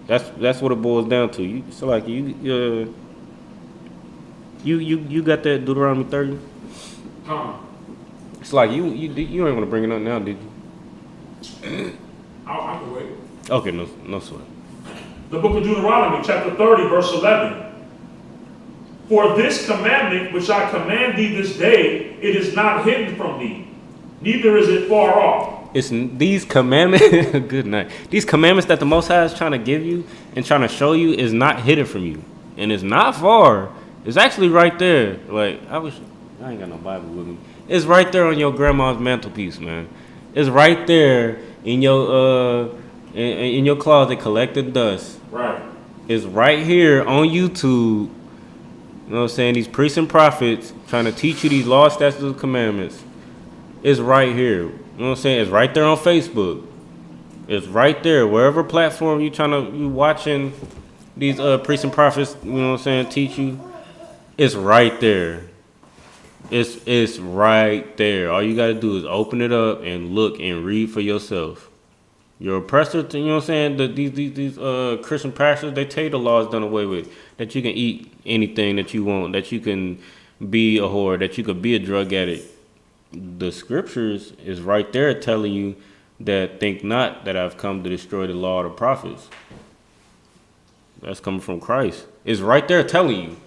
Speaker 7: That's what it boils down to. You got that Deuteronomy 30? It's like you ain't want to bring it up now, did you?
Speaker 8: I can wait.
Speaker 7: Okay, no sweat.
Speaker 8: The book of Deuteronomy, chapter 30, verse 11. For this commandment which I command thee this day, it is not hidden from thee, neither is it far off.
Speaker 7: It's these commandments. Good night. These commandments that the Most High is trying to give you and trying to show you is not hidden from you, and it's not far. It's actually right there. Like I ain't got no Bible with me. It's right there on your grandma's mantelpiece, man. It's right there in your in your closet collecting dust.
Speaker 8: Right.
Speaker 7: It's right here on YouTube. You know what I'm saying? These priests and prophets trying to teach you these laws, statutes, and commandments. It's right here. You know what I'm saying? It's right there on Facebook. It's right there. Wherever platform you watching these priests and prophets, you know what I'm saying, teach you, it's right there. It's right there. All you gotta do is open it up and look and read for yourself. Your oppressor, you know what I'm saying? These Christian pastors, they tell you the law is done away with. That you can eat anything that you want. That you can be a whore. That you could be a drug addict. The scriptures is right there telling you that think not that I've come to destroy the law of the prophets. That's coming from Christ. It's right there telling you.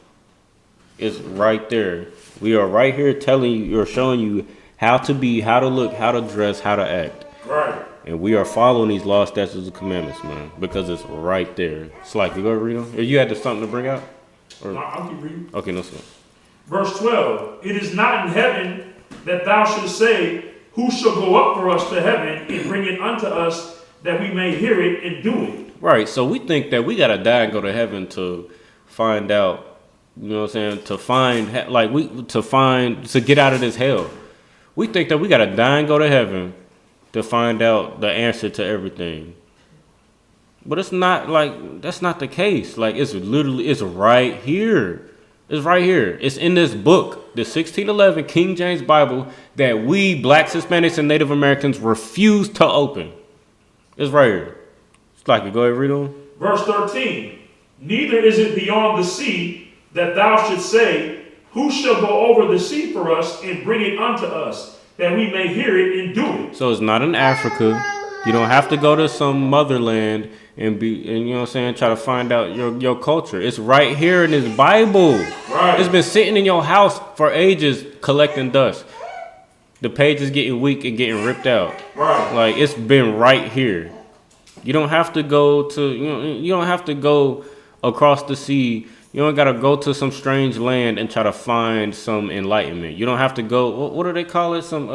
Speaker 7: It's right there. We are right here telling you, or showing you how to be, how to look, how to dress, how to act.
Speaker 8: Right.
Speaker 7: And we are following these laws, statutes, and commandments, man, because it's right there. It's like, you go read them? Or you had something to bring out? Or?
Speaker 8: I'll keep reading.
Speaker 7: Okay, no sir.
Speaker 8: Verse 12. It is not in heaven that thou shouldst say, who shall go up for us to heaven and bring it unto us that we may hear it and do it?
Speaker 7: Right, so we think that we got to die and go to heaven to find out, you know what I'm saying, to get out of this hell. We think that we got to die and go to heaven to find out the answer to everything. But it's not that's not the case. Like, it's right here. It's right here. It's in this book, the 1611 King James Bible, that we, blacks, Hispanics, and Native Americans refuse to open. It's right here. It's like, go ahead and read on.
Speaker 8: Verse 13. Neither is it beyond the sea that thou shouldst say, who shall go over the sea for us and bring it unto us, that we may hear it and do it?
Speaker 7: So it's not in Africa. You don't have to go to some motherland and you know what I'm saying, try to find out your culture. It's right here in this Bible.
Speaker 8: Right.
Speaker 7: It's been sitting in your house for ages collecting dust. The page is getting weak and getting ripped out.
Speaker 8: Right.
Speaker 7: Like, it's been right here. You don't have to go you don't have to go across the sea. You don't got to go to some strange land and try to find some enlightenment. You don't have to go, what do they call it? Some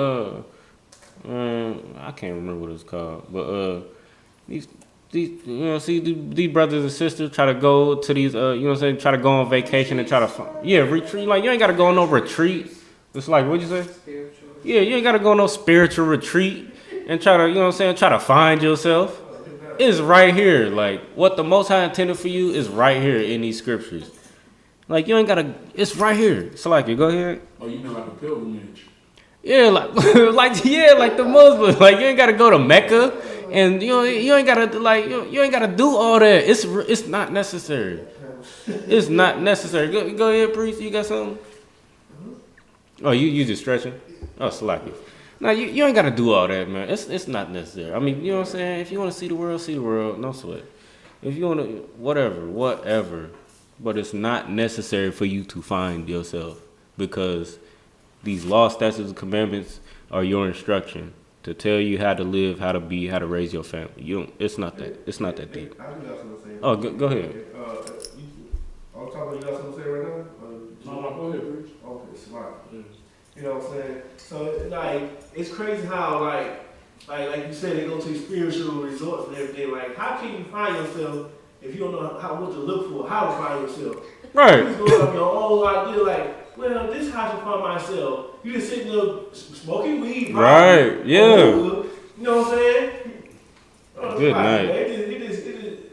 Speaker 7: I can't remember what it's called, but these these brothers and sisters try to go to these you know what I'm saying, try to go on vacation and try to find, retreat. Like, you ain't got to go on no retreat. It's like, what'd you say? Spiritual. Yeah, you ain't got to go on no spiritual retreat and try to, you know what I'm saying, try to find yourself. It's right here. Like, what the Most High intended for you is right here in these scriptures. Like, you ain't gotta. It's right here. Salaki, go ahead.
Speaker 8: Oh, you mean like a pilgrimage?
Speaker 7: Yeah, like like the Muslims. Like, you ain't gotta go to Mecca, and you ain't gotta you ain't gotta do all that. It's not necessary. It's not necessary. Go ahead, priest. You got something? Oh, you just stretching? Oh, Salaki. No, you ain't gotta do all that, man. It's not necessary. I mean, you know what I'm saying? If you want to see the world, no sweat. If you want to, whatever. But it's not necessary for you to find yourself, because these law, statutes, and commandments are your instruction to tell you how to live, how to be, how to raise your family. You don't. It's not that deep.
Speaker 9: I do got something to say.
Speaker 7: Oh, go ahead.
Speaker 9: I'm talking about, you got something to say right now?
Speaker 8: No, go ahead, please.
Speaker 9: Okay, smart. You know what I'm saying? So, like, it's crazy how, like you said, they go to spiritual resorts and everything. Like, how can you find yourself if you don't know what to look for, how to find yourself?
Speaker 7: Right.
Speaker 9: You just go up your own idea, like, well, this is how to find myself. You just sitting there smoking weed.
Speaker 7: Right, yeah.
Speaker 9: You know what I'm saying?
Speaker 7: Good night.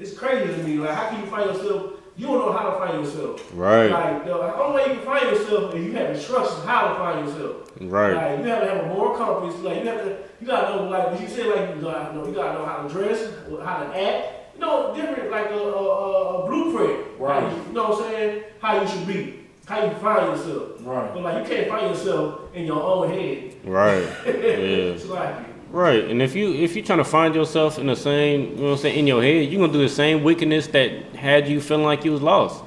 Speaker 9: It's crazy to me. Like, how can you find yourself? You don't know how to find yourself.
Speaker 7: Right.
Speaker 9: Like, the only way you can find yourself is you have instructions how to find yourself.
Speaker 7: Right.
Speaker 9: Like, you have to have a moral compass. Like, you gotta know, like, you said, like, you gotta know how to dress, how to act. You know, different, like a blueprint.
Speaker 8: Right.
Speaker 9: Like, you know what I'm saying? How you should be. How you find yourself.
Speaker 8: Right.
Speaker 9: But, like, you can't find yourself in your own head.
Speaker 7: Right. Yeah.
Speaker 9: It's like,
Speaker 7: Right, and if you trying to find yourself in the same, you know what I'm saying, in your head, you're gonna do the same wickedness that had you feeling like you was lost.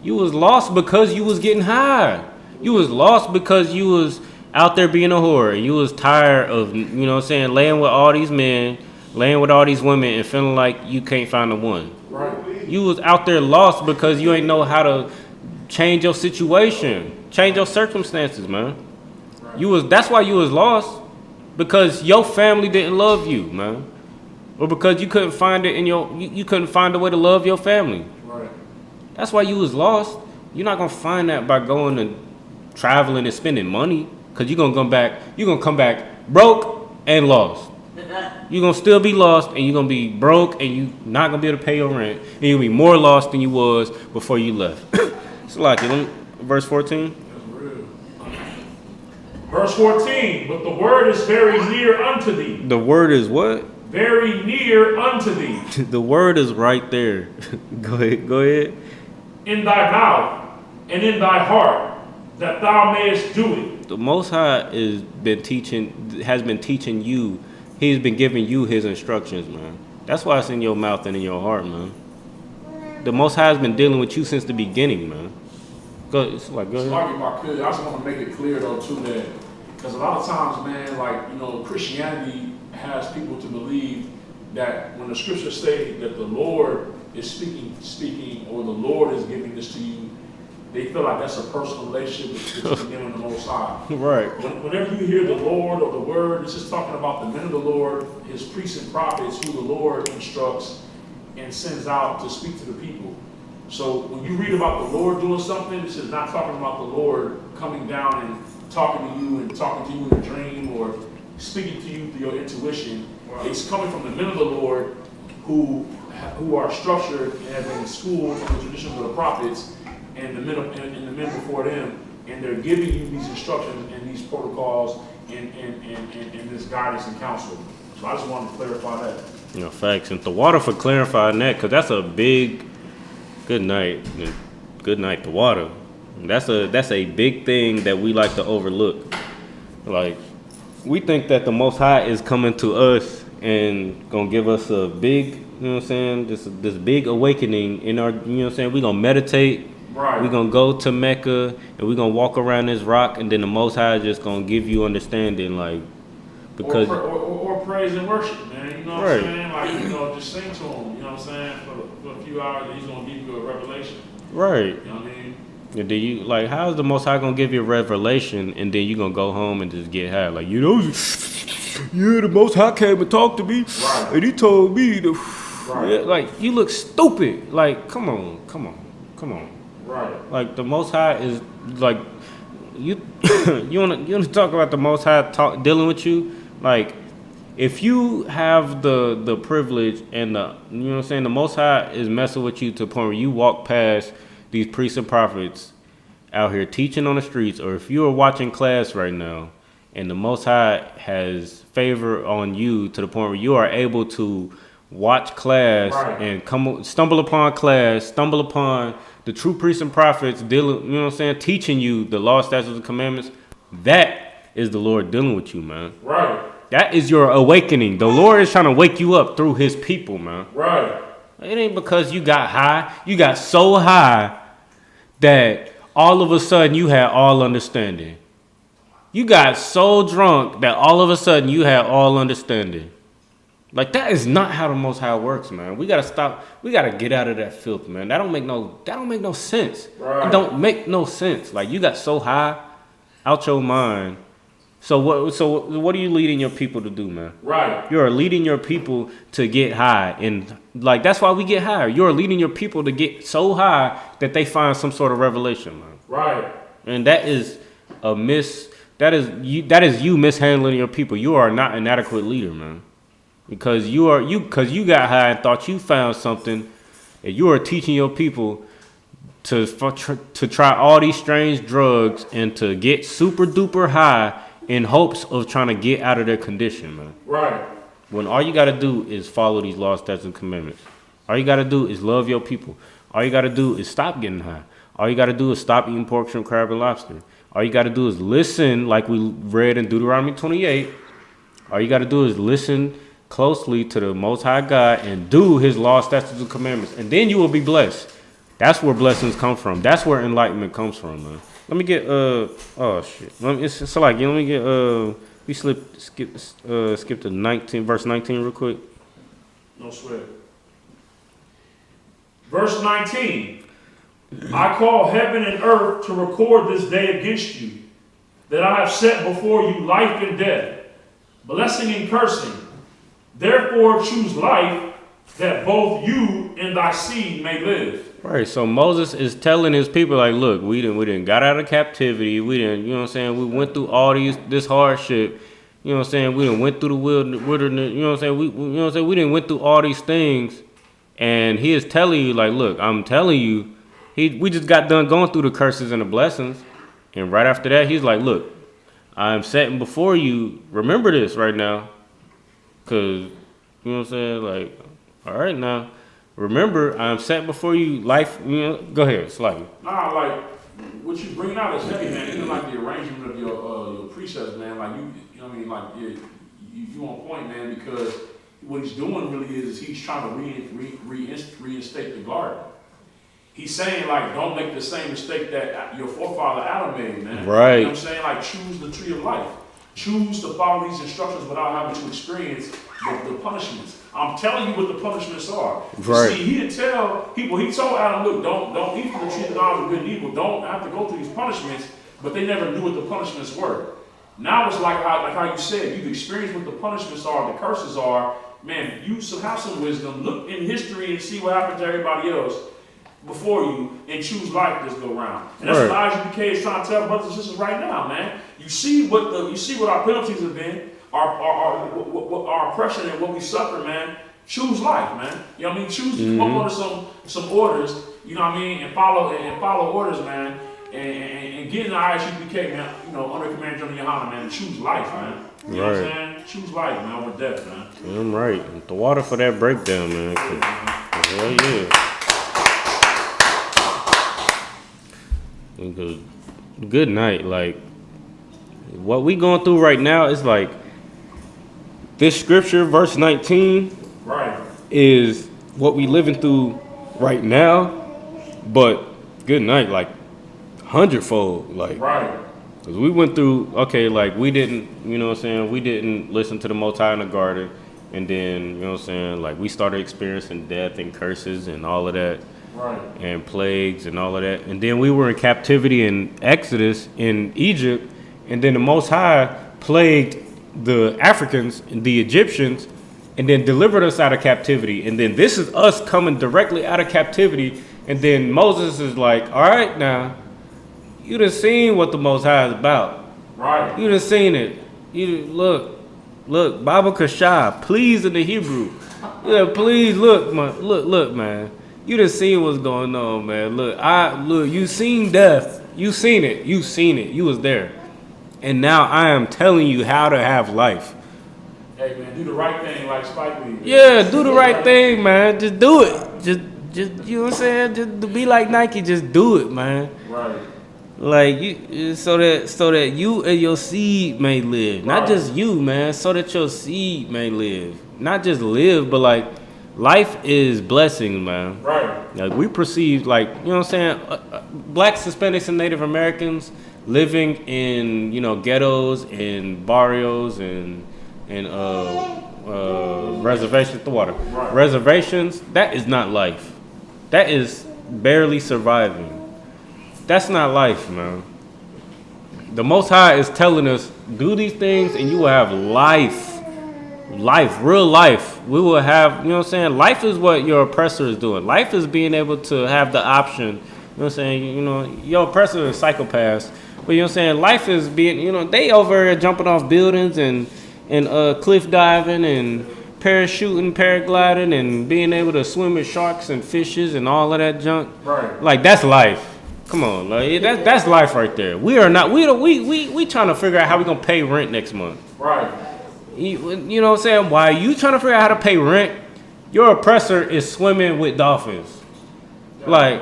Speaker 7: You was lost because you was getting high. You was lost because you was out there being a whore. You was tired of, you know what I'm saying, laying with all these men, laying with all these women, and feeling like you can't find the one.
Speaker 8: Right.
Speaker 7: You was out there lost because you ain't know how to change your situation, change your circumstances, man.
Speaker 8: Right.
Speaker 7: That's why you was lost. Because your family didn't love you, man. Or because you couldn't find it in you couldn't find a way to love your family.
Speaker 8: Right.
Speaker 7: That's why you was lost. You're not gonna find that by going and traveling and spending money. Cause you're gonna come back broke and lost. You're gonna still be lost, and you're gonna be broke, and you're not gonna be able to pay your rent, and you'll be more lost than you was before you left. So like verse 14.
Speaker 8: Verse 14, but the word is very near unto thee.
Speaker 7: The word is what?
Speaker 8: Very near unto thee.
Speaker 7: The word is right there. Go ahead.
Speaker 8: In thy mouth and in thy heart, that thou mayest do it.
Speaker 7: The Most High has been teaching you. He's been giving you his instructions, man. That's why it's in your mouth and in your heart, man. The Most High has been dealing with you since the beginning, man. Go ahead.
Speaker 8: If I could, I just want to make it clear though too that, because a lot of times, man, like, you know, Christianity has people to believe that when the scriptures say that the Lord is speaking, or the Lord is giving this to you, they feel like that's a personal relationship between them and the Most High.
Speaker 7: Right.
Speaker 8: Whenever you hear the Lord or the word, it's just talking about the men of the Lord, his priests and prophets, who the Lord instructs and sends out to speak to the people. So when you read about the Lord doing something, this is not talking about the Lord coming down and talking to you and talking to you in a dream or speaking to you through your intuition. Wow. It's coming from the men of the Lord who are structured and have been schooled in the traditions of the prophets and the men before them, and they're giving you these instructions and these protocols and this guidance and counsel. So I just wanted to clarify that.
Speaker 7: You know, facts. And the water for clarifying that, because that's a big. Good night, the water. That's a big thing that we like to overlook. Like, we think that the Most High is coming to us and gonna give us a big, you know what I'm saying, this big awakening in our, you know what I'm saying, we gonna meditate,
Speaker 8: right.
Speaker 7: We gonna go to Mecca, and we gonna walk around this rock, and then the Most High is just gonna give you understanding, like, because...
Speaker 8: Or praise and worship, man, you know what
Speaker 7: right.
Speaker 8: I'm saying? Like, you know, just sing to him, you know what I'm saying, for a few hours, and he's gonna give you a revelation.
Speaker 7: Right.
Speaker 8: You know what I mean?
Speaker 7: And then you, like, how is the Most High gonna give you a revelation, and then you gonna go home and just get high? Like, you know, yeah, the Most High came and talked to me,
Speaker 8: right.
Speaker 7: And he told me to,
Speaker 8: right.
Speaker 7: Yeah, like, you look stupid. Like, come on.
Speaker 8: Right.
Speaker 7: Like, the Most High is, like, you wanna talk about the Most High dealing with you? Like, if you have the privilege and the, you know what I'm saying, the Most High is messing with you to the point where you walk past these priests and prophets out here teaching on the streets, or if you are watching class right now and the Most High has favor on you to the point where you are able to watch class and stumble upon the true priests and prophets dealing, you know what I'm saying, teaching you the law, statutes, and commandments, that is the Lord dealing with you, man.
Speaker 8: Right.
Speaker 7: That is your awakening. The Lord is trying to wake you up through his people, man.
Speaker 8: Right.
Speaker 7: It ain't because you got high. You got so high that all of a sudden you had all understanding. You got so drunk that all of a sudden you had all understanding. Like, that is not how the Most High works, man. We gotta stop. We gotta get out of that filth, man. That don't make no sense.
Speaker 8: Right.
Speaker 7: It don't make no sense. Like, you got so high out your mind. So what are you leading your people to do, man?
Speaker 8: Right.
Speaker 7: You're leading your people to get high, and like that's why we get higher. You're leading your people to get so high that they find some sort of revelation, man.
Speaker 8: Right.
Speaker 7: And that is that is you mishandling your people. You are not an adequate leader, man. Because you got high and thought you found something, and you are teaching your people to try all these strange drugs and to get super duper high in hopes of trying to get out of their condition, man.
Speaker 8: Right.
Speaker 7: When all you got to do is follow these laws, statutes, and commandments. All you got to do is love your people. All you got to do is stop getting high. All you got to do is stop eating pork, shrimp, crab, and lobster. All you got to do is listen, like we read in Deuteronomy 28. All you got to do is listen closely to the Most High God and do his laws, statutes, and commandments. And then you will be blessed. That's where blessings come from. That's where enlightenment comes from, man. Let me get oh shit. Let me get we skip to 19, verse 19 real quick.
Speaker 8: No sweat. Verse 19. I call heaven and earth to record this day against you, that I have set before you life and death, blessing and cursing. Therefore choose life, that both you and thy seed may live.
Speaker 7: Right, so Moses is telling his people, like, look, we didn't got out of captivity. We didn't, you know what I'm saying? We went through all this hardship. You know what I'm saying? We didn't went through the wilderness. You know what I'm saying? We didn't went through all these things. And he is telling you, like, look, I'm telling you, we just got done going through the curses and the blessings. And right after that, he's like, look, I'm setting before you, remember this right now. Because, you know what I'm saying? Like, all right now. Remember, I'm set before you life. You know, go ahead, slightly.
Speaker 8: Nah, like what you bring out is heavy, man. Even like the arrangement of your precepts, man. Like you know what I mean. Like you on point, man. Because what he's doing really is he's trying to reinstate the garden. He's saying like, don't make the same mistake that your forefather Adam made, man.
Speaker 7: Right.
Speaker 8: You know what I'm saying? Like, choose the tree of life. Choose to follow these instructions without having to experience the punishments. I'm telling you what the punishments are.
Speaker 7: Right.
Speaker 8: See, he didn't tell people. He told Adam, look, don't eat from the tree of the knowledge of good and evil. Don't have to go through these punishments. But they never knew what the punishments were. Now it's like how you said, you've experienced what the punishments are, the curses are. Man, you have some wisdom. Look in history and see what happened to everybody else before you, and choose life this go round. And that's what Isupk is trying to tell brothers and sisters right now, man. You see what our penalties have been, our oppression and what we suffer, man. Choose life, man. You know what I mean? Choose to come under some orders, you know what I mean, and follow orders, man. And get in the Isupk, man, you know, under command General Yohana, man, and choose life, man. You know what I'm saying? Choose life, man, over death, man.
Speaker 7: I'm right. The water for that breakdown, man. Hell yeah. Because good night. Like, what we going through right now is like this scripture, verse 19,
Speaker 8: right,
Speaker 7: is what we living through right now. But good night, like 100-fold, like,
Speaker 8: right.
Speaker 7: Because we went through, okay, like we didn't, you know what I'm saying, we didn't listen to the Most High in the garden, and then, you know what I'm saying, like we started experiencing death and curses and all of that.
Speaker 8: Right.
Speaker 7: And plagues and all of that. And then we were in captivity in Exodus in Egypt. And then the Most High plagued the Africans and the Egyptians and then delivered us out of captivity. And then this is us coming directly out of captivity. And then Moses is like, all right, now, you done seen what the Most High is about.
Speaker 8: Right.
Speaker 7: You done seen it. You look, Baba Kashah, please in the Hebrew. Yeah, please look, man. You done seen what's going on, man. Look, you seen death. You seen it. You was there. And now I am telling you how to have life.
Speaker 8: Hey man, do the right thing like Spike Lee.
Speaker 7: Yeah, do the right thing, man. Just do it. Just you know what I'm saying? Just to be like Nike, just do it, man.
Speaker 8: Right.
Speaker 7: Like you, so that you and your seed may live. Not just you, man. So that your seed may live. Not just live, but like life is blessings, man.
Speaker 8: Right.
Speaker 7: Like we perceive, like, you know what I'm saying, blacks, Hispanics, and Native Americans living in, you know, ghettos and barrios and reservations. The water. Right. Reservations. That is not life. That is barely surviving. That's not life, man. The Most High is telling us, do these things and you will have life. Life, real life. We will have, you know what I'm saying? Life is what your oppressor is doing. Life is being able to have the option, you know what I'm saying? You know, your oppressor is psychopaths. But you know what I'm saying? Life is being, you know, they over here jumping off buildings and cliff diving and parachuting, paragliding, and being able to swim with sharks and fishes and all of that junk. Right. Like, that's life. Come on, like, that's life right there. We are not. We trying to figure out how we gonna pay rent next month.
Speaker 8: Right.
Speaker 7: You know what I'm saying? Why you trying to figure out how to pay rent? Your oppressor is swimming with dolphins. Like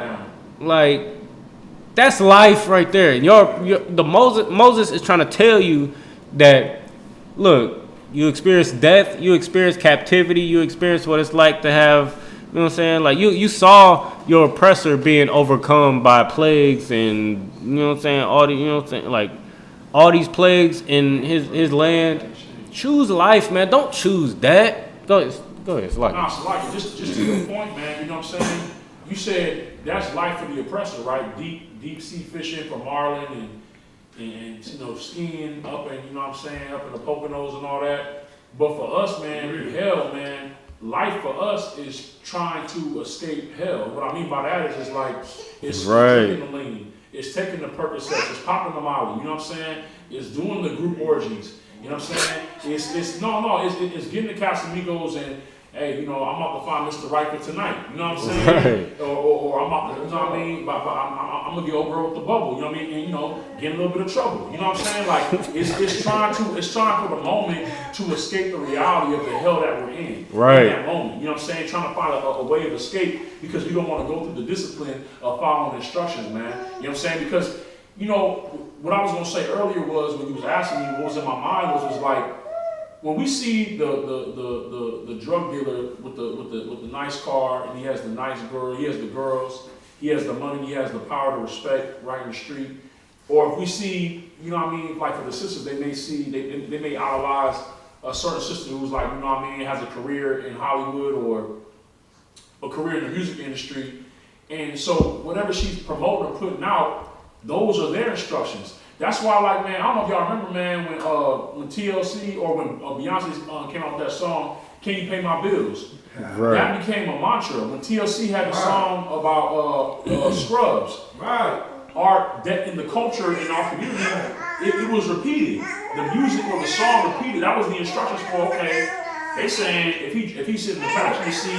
Speaker 7: that's life right there. The Moses is trying to tell you that, look, you experience death, you experience captivity, you experience what it's like to have, you know what I'm saying? Like you saw your oppressor being overcome by plagues and, you know what I'm saying, all the, you know what I'm saying, like all these plagues in his land. Choose life, man. Don't choose that. Go ahead. It's like
Speaker 8: just to your point, man. You know what I'm saying? You said that's life for the oppressor, right? Deep sea fishing for marlin and you know, skiing up and, you know what I'm saying, up in the Poconos and all that. But for us, man, hell, man, life for us is trying to escape hell. What I mean by that is, it's like it's taking the lean, it's taking the Percocets, it's popping the Molly. You know what I'm saying? It's doing the group orgies. You know what I'm saying? It's getting the Casamigos and, hey, you know, I'm about to find Mr. Right for tonight. You know what I'm saying? Right. Or I'm about to, you know what I mean? But I'm gonna get over with the bubble. You know what I mean? And, you know, get in a little bit of trouble. You know what I'm saying? Like it's trying for the moment to escape the reality of the hell that we're in. Right. In that moment. You know what I'm saying? Trying to find a way of escape because we don't want to go through the discipline of following instructions, man. You know what I'm saying? Because, you know, what I was gonna say earlier was, when you was asking me what was in my mind was like, when we see the drug dealer with the nice car, and he has the nice girl, he has the girls, he has the money, he has the power to respect right in the street, or if we see, you know what I mean, like for the sisters, they may idolize a certain sister who's like, you know what I mean, has a career in Hollywood or a career in the music industry, and so whatever she's promoting or putting out, those are their instructions. That's why, like, man, I don't know if y'all remember, man, when TLC or when Beyonce came out with that song, "Can You Pay My Bills?" Right. That became a mantra. When TLC had the song about Scrubs, right? That in the culture in our community, it was repeated. The music or the song repeated. That was the instructions for, okay, they saying if he's sitting in the passenger seat,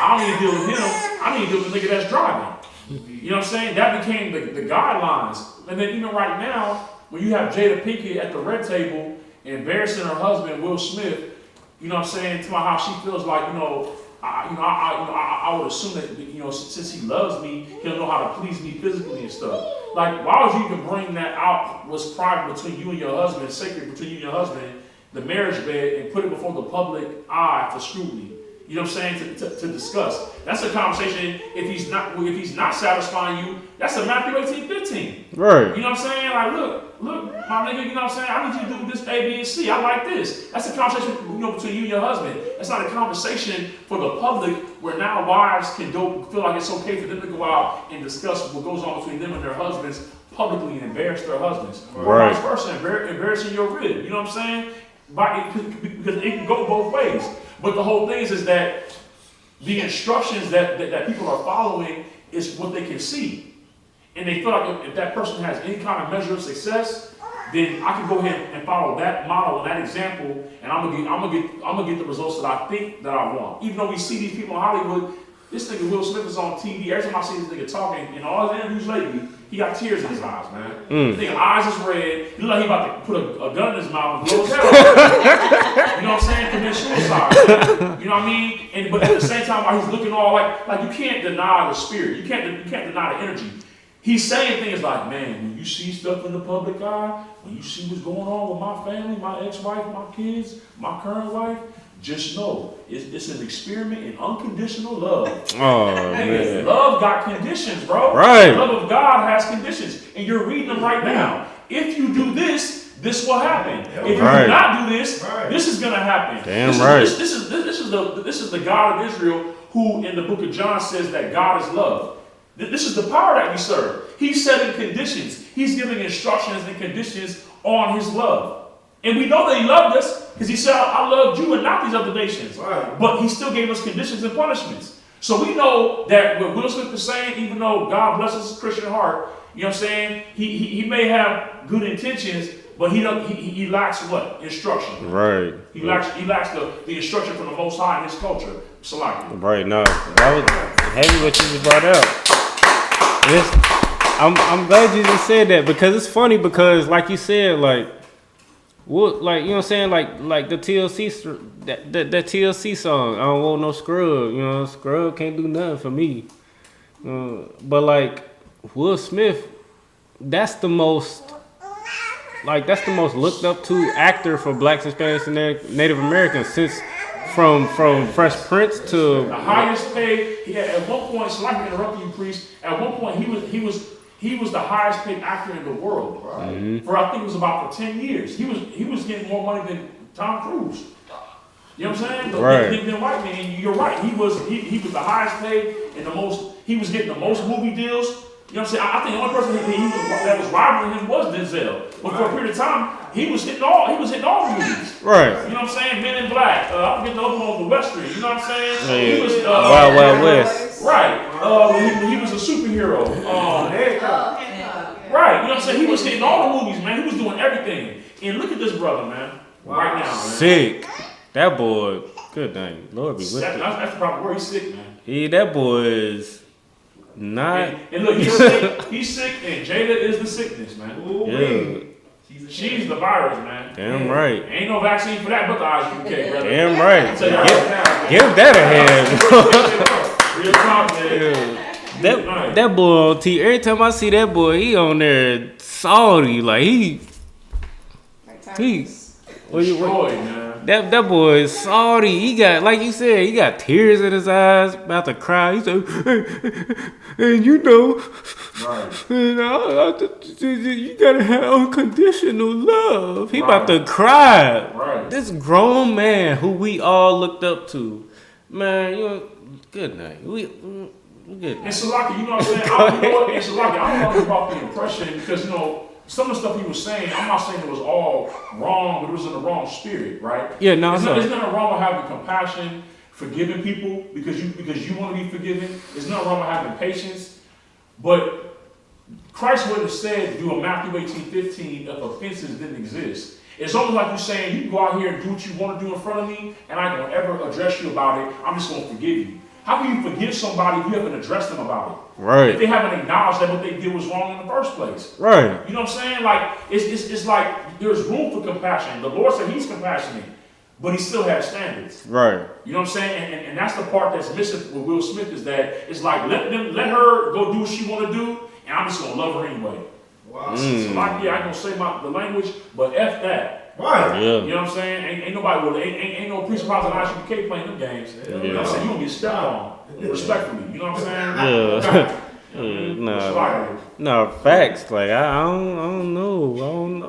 Speaker 8: I don't need to deal with him. I need to deal with the nigga that's driving. You know what I'm saying? That became the guidelines. And then even right now, when you have Jada Pinkett at the red table embarrassing her husband, Will Smith, you know what I'm saying, to how she feels like, I would assume that, you know, since he loves me, he'll know how to please me physically and stuff. Like, why would you even bring that out? What's private between you and your husband, sacred between you and your husband, the marriage bed, and put it before the public eye for scrutiny? You know what I'm saying? To discuss. That's a conversation. If he's not satisfying you, that's a Matthew 18:15. Right. You know what I'm saying? Like, look, my nigga. You know what I'm saying? I need you to do this A, B, and C. I like this. That's a conversation, you know, between you and your husband. That's not a conversation for the public where now wives can feel like it's okay for them to go out and discuss what goes on between them and their husbands publicly and embarrass their husbands. Right. Or vice versa, embarrassing your rib. You know what I'm saying? Because it can go both ways. But the whole thing is that the instructions that people are following is what they can see. And they feel like if that person has any kind of measure of success, then I can go ahead and follow that model and that example, and I'm gonna get the results that I think that I want. Even though we see these people in Hollywood, This nigga Will Smith is on TV. Every time I see this nigga talking in all his interviews lately, he got tears in his eyes, man. This nigga eyes is red. He look like he about to put a gun in his mouth and blow his head off. You know what I'm saying? Commit suicide. You know what I mean? But at the same time, while he's looking all like you can't deny the spirit. You can't deny the energy. He's saying things like, man, when you see stuff in the public eye, when you see what's going on with my family, my ex-wife, my kids, my current wife, just know it's an experiment in unconditional love.
Speaker 7: Oh, man.
Speaker 8: Love got conditions, bro.
Speaker 7: Right.
Speaker 8: The love of God has conditions, and you're reading them right now. If you do this, this will happen. If you do not do this, this is gonna happen.
Speaker 7: Damn right.
Speaker 8: This is the God of Israel who, in the book of John, says that God is love. This is the power that we serve. He's setting conditions. He's giving instructions and conditions on his love. And we know that he loved us because he said, I loved you and not these other nations. Right. But he still gave us conditions and punishments. So we know that what Will Smith is saying, even though God blesses his Christian heart, you know what I'm saying? He may have good intentions, but he lacks what? Instruction. Right. He lacks the instruction from the Most High in his culture. Salaki.
Speaker 7: Right, no. That was heavy what you just brought out. I'm glad you just said that because it's funny because like you said, like what, like you know what I'm saying, like the TLC that TLC song, I don't want no scrub, you know, scrub can't do nothing for me. But like Will Smith, that's the most looked up to actor for Blacks, Hispanics, and Native Americans since from Fresh Prince to
Speaker 8: the highest paid. Yeah, at one point, so I can interrupt you, priest. At one point, he was the highest paid actor in the world. Right? Mm-hmm. For I think it was about for 10 years. He was getting more money than Tom Cruise. You know what I'm saying?
Speaker 7: Right.
Speaker 8: Than white man. And you're right. He was the highest paid and the most. He was getting the most movie deals. You know what I'm saying? I think the only person that was rivaling him was Denzel. But for a period of time, he was hitting all the movies.
Speaker 7: Right.
Speaker 8: You know what I'm saying? Men in Black. I'm getting the other one on the Western. You know what I'm saying?
Speaker 7: Yeah.
Speaker 8: He was
Speaker 7: Wild Wild West.
Speaker 8: Right. He was a superhero. Right. You know what I'm saying? He was hitting all the movies, man. He was doing everything. And look at this brother, man. Right now, man.
Speaker 7: Sick. That boy. Good thing. Lord be with him.
Speaker 8: That's the proper word. He's sick, man.
Speaker 7: Yeah, that boy is. Not.
Speaker 8: And look, he's sick. He's sick, and Jada is the sickness, man. Ooh,
Speaker 7: yeah.
Speaker 8: She's the virus, man.
Speaker 7: Damn right.
Speaker 8: Ain't no vaccine for that but the Isupk, brother.
Speaker 7: Damn right. Give that a hand.
Speaker 8: Real talk, man.
Speaker 7: Yeah. That boy on T. Every time I see that boy, he on there salty, like he.
Speaker 8: Destroyed, man.
Speaker 7: That boy is salty. He got, like you said, he got tears in his eyes, about to cry. He said, and you know, right. You gotta have unconditional love. He about to cry.
Speaker 8: Right.
Speaker 7: This grown man who we all looked up to, man. You know, good night. We good night.
Speaker 8: And Salaki, you know what I'm saying? I don't know about the impression because you know. Some of the stuff he was saying, I'm not saying it was all wrong, but it was in the wrong spirit, right?
Speaker 7: Yeah, no,
Speaker 8: there's nothing wrong with having compassion, forgiving people because you want to be forgiven. There's nothing wrong with having patience. But Christ wouldn't have said, do a Matthew 18:15 if offenses didn't exist. It's almost like you're saying, you can go out here and do what you want to do in front of me, and I don't ever address you about it. I'm just going to forgive you. How can you forgive somebody if you haven't addressed them about it?
Speaker 7: Right.
Speaker 8: If they haven't acknowledged that what they did was wrong in the first place.
Speaker 7: Right.
Speaker 8: You know what I'm saying? Like, it's like there's room for compassion. The Lord said he's compassionate, but he still has standards.
Speaker 7: Right.
Speaker 8: You know what I'm saying? And that's the part that's missing with Will Smith is that it's like, let her go do what she want to do, and I'm just going to love her anyway. Wow. So like, yeah, I ain't going to say the language, but F that.
Speaker 7: Right. Yeah.
Speaker 8: You know what I'm saying? Ain't nobody ain't no priest of Isupk playing them games. You know what I'm saying? You gonna get stepped on respectfully. You know what I'm saying?
Speaker 7: Yeah. No, facts. Like I don't know.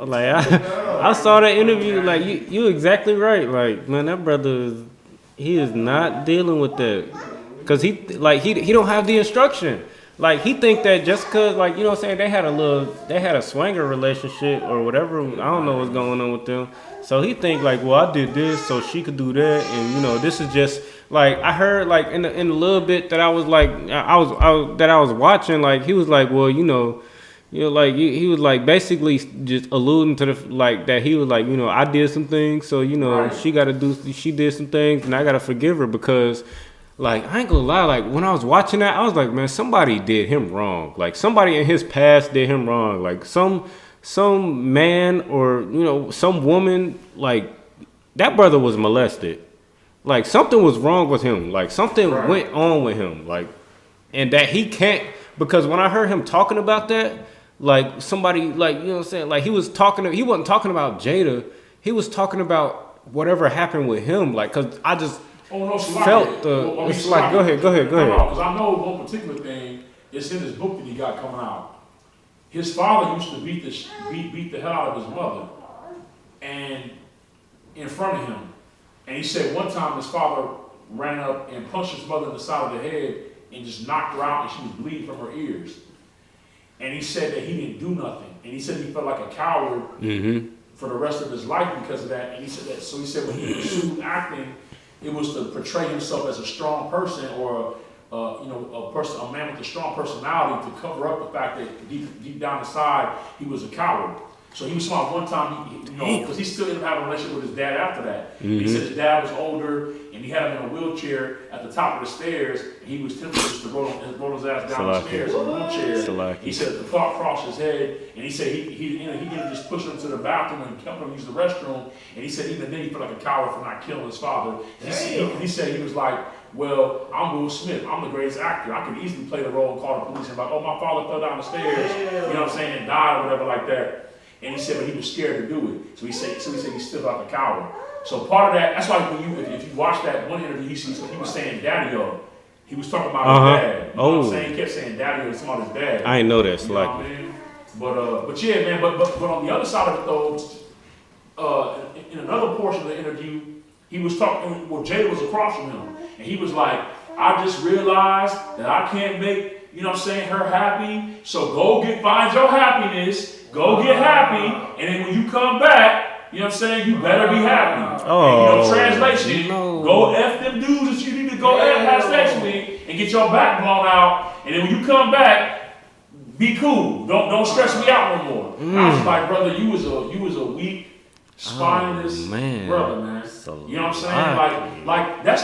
Speaker 7: Like I saw that interview. Like you exactly right. Like man, that brother he is not dealing with that because he don't have the instruction. Like he think that just cause like you know what I'm saying they had a swanger relationship or whatever, I don't know what's going on with them. So he think like, well, I did this so she could do that, and you know this is just like I heard like in a little bit that I was like I was watching, like he was like, well, you know like he was like basically just alluding to the like that he was like, you know, I did some things, so you know she did some things and I gotta forgive her because Like, I ain't gonna lie, like, when I was watching that, I was like, man, somebody did him wrong. Like, somebody in his past did him wrong. Like, some man or, you know, some woman, like, that brother was molested. Like, something was wrong with him. Like, something went on with him. Like, and that he can't, because when I heard him talking about that, like, somebody, like, you know what I'm saying? Like, he wasn't talking about Jada. He was talking about whatever happened with him. Like, because I just... felt it's like go ahead.
Speaker 8: Because I know one particular thing. It's in his book that he got coming out. His father used to beat the hell out of his mother, and in front of him. And he said one time his father ran up and punched his mother in the side of the head and just knocked her out, and she was bleeding from her ears. And he said that he didn't do nothing, and he said he felt like a coward for the rest of his life because of that. And he said that. So he said when he pursued acting, it was to portray himself as a strong person, or a man with a strong personality, to cover up the fact that deep down inside he was a coward. So he was smart one time, because he still ended up having a relationship with his dad after that. He said his dad was older, and he had him in a wheelchair at the top of the stairs, and he was tempted just to roll his ass down the stairs in a wheelchair. He said the thought crossed his head, and he said he didn't just push him to the bathroom and help him use the restroom. And he said even then he felt like a coward for not killing his father. He said he was like, well, I'm Will Smith. I'm the greatest actor. I could easily play the role and call the police and like, oh, my father fell down the stairs, you know what I'm saying, and died or whatever like that. And he said, but he was scared to do it. So he said he's still like a coward. So part of that, that's why if you watch that one interview, he was saying Daddy-O. He was talking about his dad. You know what I'm saying? He kept saying Daddy-O, he's talking about his dad.
Speaker 7: I ain't know that,
Speaker 8: you know what I mean? But yeah, man, but on the other side of it though, in another portion of the interview, he was talking, well, Jada was across from him. And he was like, I just realized that I can't make, you know what I'm saying, her happy. So go find your happiness. Go get happy, and then when you come back, you know what I'm saying, you better be happy. And, translation, go F them dudes that you need to go have sex with and get your back blown out, and then when you come back, be cool. Don't stress me out no more. I was like, brother, you was a weak, spineless brother, man. You know what I'm saying? Like that's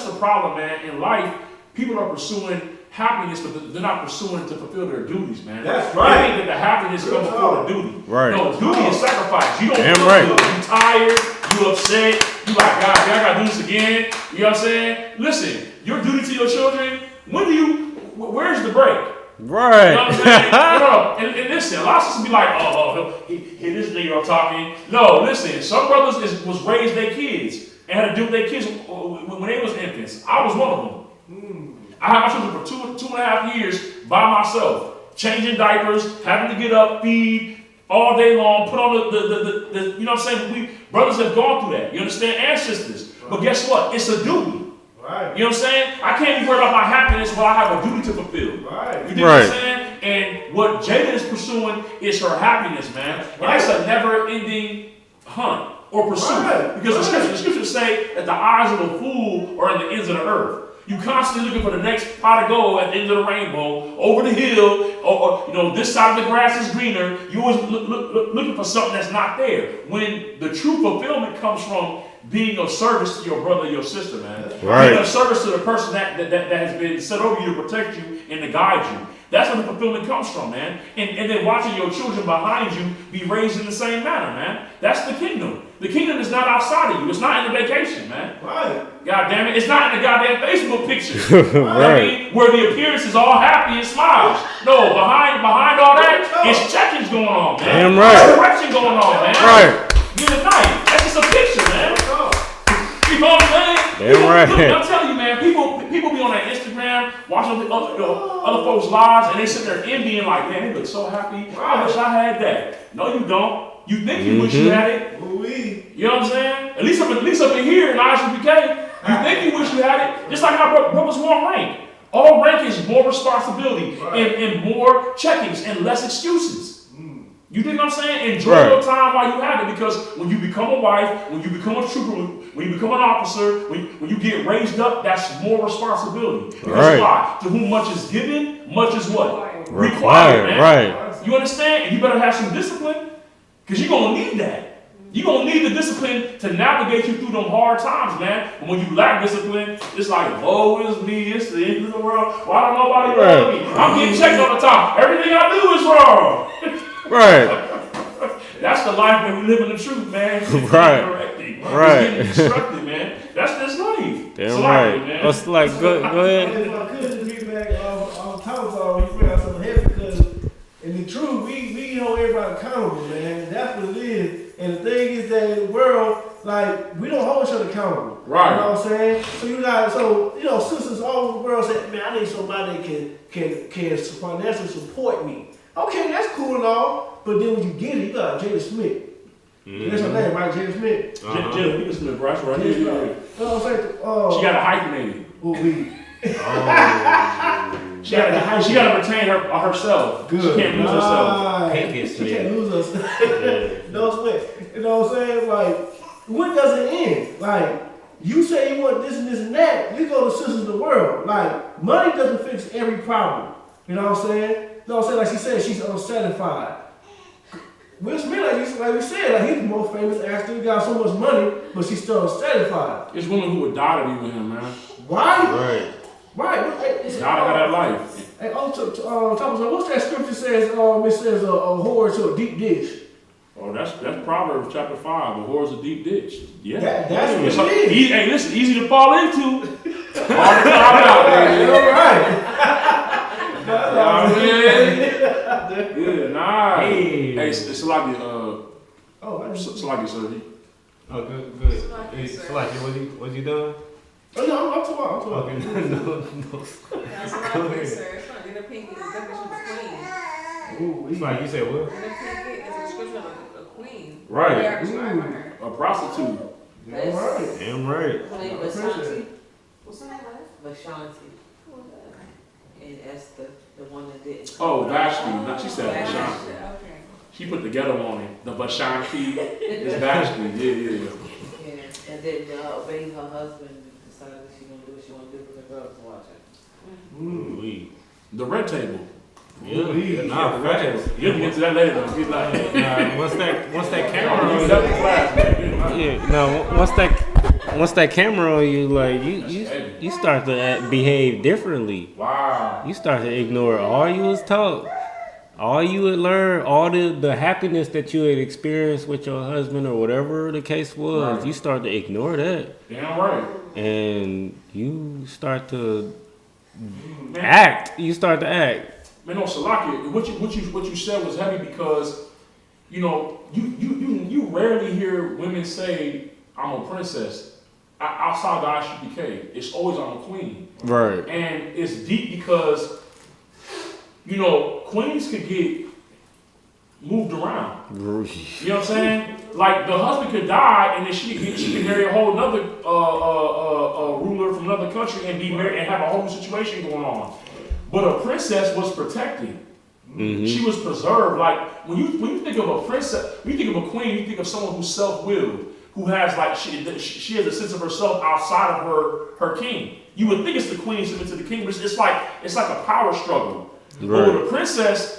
Speaker 8: the problem, man. In life, people are pursuing happiness, but they're not pursuing to fulfill their duties, man. That's right. They think that the happiness comes before the duty. Right. No, duty is sacrifice. You don't feel good. You tired, you upset, you like, God, I gotta do this again. You know what I'm saying? Listen, your duty to your children, where's the break? Right. You know what I'm saying? And listen, a lot of sisters be like, hear this nigga talking. No, listen, some brothers was raised their kids and had to do with their kids when they was infants. I was one of them. I had my children for two and a half years by myself, changing diapers, having to get up, feed all day long, put on the you know what I'm saying? We brothers have gone through that. You understand? And sisters. But guess what? It's a duty. Right. You know what I'm saying? I can't be worried about my happiness while I have a duty to fulfill. Right. You dig what I'm saying? And what Jada is pursuing is her happiness, man. And that's a never-ending hunt or pursuit. Right. Because the scriptures say that the eyes of a fool are in the ends of the earth. You constantly looking for the next pot of gold at the end of the rainbow, over the hill, or this side of the grass is greener. You always looking for something that's not there. When the true fulfillment comes from being of service to your brother or your sister, man. Right. Being of service to the person that has been set over you to protect you and to guide you. That's where the fulfillment comes from, man. And then watching your children behind you be raised in the same manner, man. That's the kingdom. The kingdom is not outside of you. It's not in the vacation, man. Right. God damn it. It's not in the goddamn Facebook picture. Right. I mean, where the appearance is all happy and smiles. No, behind all that, it's checkings going on, man.
Speaker 7: Damn right.
Speaker 8: There's correction going on, man.
Speaker 7: Right.
Speaker 8: Get a knife. That's just a picture, man. You know what I'm saying?
Speaker 7: Damn right.
Speaker 8: Look, I'm telling you, man, people be on that Instagram, watching other folks' lives, and they sit there envying like, man, they look so happy. I wish I had that. No, you don't. You think you wish you had it. You know what I'm saying? At least up in here in Isupk, you think you wish you had it. Just like how brothers want rank. All rank is more responsibility and more checkings and less excuses. You think what I'm saying? Enjoy your time while you have it, because when you become a wife, when you become a trooper, when you become an officer, when you get raised up, that's more responsibility. Because why? To whom much is given, much is what? Required, man. Right. You understand? And you better have some discipline, because you're going to need that. You're going to need the discipline to navigate you through them hard times, man. But when you lack discipline, it's like, woe is me, it's the end of the world. Why don't nobody love me? I'm getting checked all the time. Everything I do is wrong.
Speaker 7: Right.
Speaker 8: That's the life that we live in the truth, man.
Speaker 7: Right. Right.
Speaker 8: It's getting destructive, man. That's this life.
Speaker 7: Damn right. Man. It's like, go ahead.
Speaker 9: If I could just get back on top of you bring out something heavy because in the truth, we hold everybody accountable, man. That's what it is. And the thing is that in the world, like, we don't hold each other accountable.
Speaker 8: Right.
Speaker 9: You know what I'm saying? So sisters all over the world say, man, I need somebody that can financially support me. Okay, that's cool and all, but then when you get it, you got Jada Smith. That's her name, right? Jada Smith.
Speaker 8: Jada Smith, right? Right.
Speaker 9: Yeah. You know what I'm saying?
Speaker 8: She got to hyphenate it. She got to retain herself.
Speaker 9: Good.
Speaker 8: She can't lose herself.
Speaker 9: She can't lose herself. You know what I'm saying? Like, what does it end? Like, you say you want this and this and that, you go to Sisters of the World. Like, money doesn't fix every problem. You know what I'm saying? You know what I'm saying? Like she said, she's unsatisfied. Will Smith, like we said, like he's the most famous actor. He got so much money, but she's still unsatisfied.
Speaker 8: There's women who would die to be with him, man.
Speaker 9: Why? Right.
Speaker 8: Gotta have that life.
Speaker 9: Hey, what's that scripture says? It says a whore to a deep ditch.
Speaker 8: Oh, that's Proverbs chapter 5. A whore's a deep ditch. Yeah,
Speaker 9: that's what it is.
Speaker 8: Hey, listen, easy to fall into. Hard to climb out, man.
Speaker 9: All right.
Speaker 8: Good, nice. Hey, it's like sir.
Speaker 7: Oh, good. Hey, Salaki, was you done?
Speaker 9: Oh, no, I'm talking.
Speaker 7: Okay, no.
Speaker 10: That's what I think, sir. It's not in the pink. It's the definition of a queen.
Speaker 7: Ooh, it's like you said, what?
Speaker 10: In the pink, it's a description of a queen.
Speaker 8: Right.
Speaker 10: They are describing her.
Speaker 8: A prostitute.
Speaker 7: Damn right.
Speaker 10: Vashanti. What's her name? Vashanti. And Esther, the one that didn't.
Speaker 8: Oh, Vashti. She said Vashanti.
Speaker 10: Okay.
Speaker 8: She put the ghetto on it. The Vashanti is Vashti.
Speaker 10: Yeah. And then obeying her husband. Decided that she gonna do what she want to do because her brother's watching.
Speaker 8: The red table.
Speaker 7: Yeah,
Speaker 8: the red table. You'll get to that later though. Get like,
Speaker 7: once that camera on
Speaker 8: you,
Speaker 7: once that camera on you, like you start to behave differently.
Speaker 8: Wow.
Speaker 7: You start to ignore all you was taught, all you would learn, all the happiness that you had experienced with your husband or whatever the case was. Right. You start to ignore that.
Speaker 8: Damn right.
Speaker 7: And you start to act. You start to act.
Speaker 8: Man, no, Salaki, what you said was heavy because, you rarely hear women say, I'm a princess. Outside the Isupk, it's always I'm a queen.
Speaker 7: Right.
Speaker 8: And it's deep because, queens could get moved around. You know what I'm saying? Like the husband could die and then she could marry a whole another ruler from another country and be married and have a whole new situation going on. But a princess was protected. Mm-hmm. She was preserved. Like when you think of a princess, when you think of a queen, you think of someone who's self-willed, who has like she has a sense of herself outside of her king. You would think it's the queen submit to the king, but it's like a power struggle. Right. But with a princess,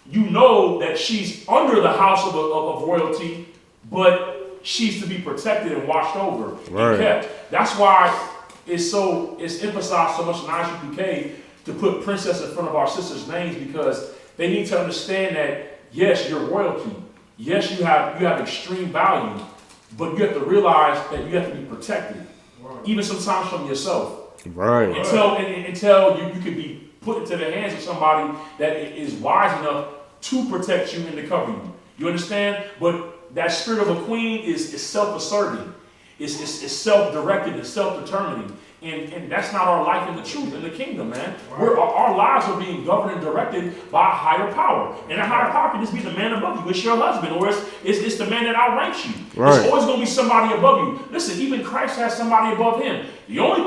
Speaker 8: you know that she's under the house of royalty, but she's to be protected and watched over and kept. That's why it's emphasized so much in Isupk to put princess in front of our sisters' names, because they need to understand that yes, you're royalty. Yes, you have extreme value, but you have to realize that you have to be protected, even sometimes from yourself.
Speaker 7: Right.
Speaker 8: Until you can be put into the hands of somebody that is wise enough to protect you and to cover you. You understand? But that spirit of a queen is self-asserting. It's self-directed. It's self-determining. And that's not our life in the truth, in the kingdom, man. Our lives are being governed and directed by a higher power. And that higher power can just be the man above you. It's your husband, or it's the man that outranks you. Right. There's always going to be somebody above you. Listen, even Christ has somebody above him. The only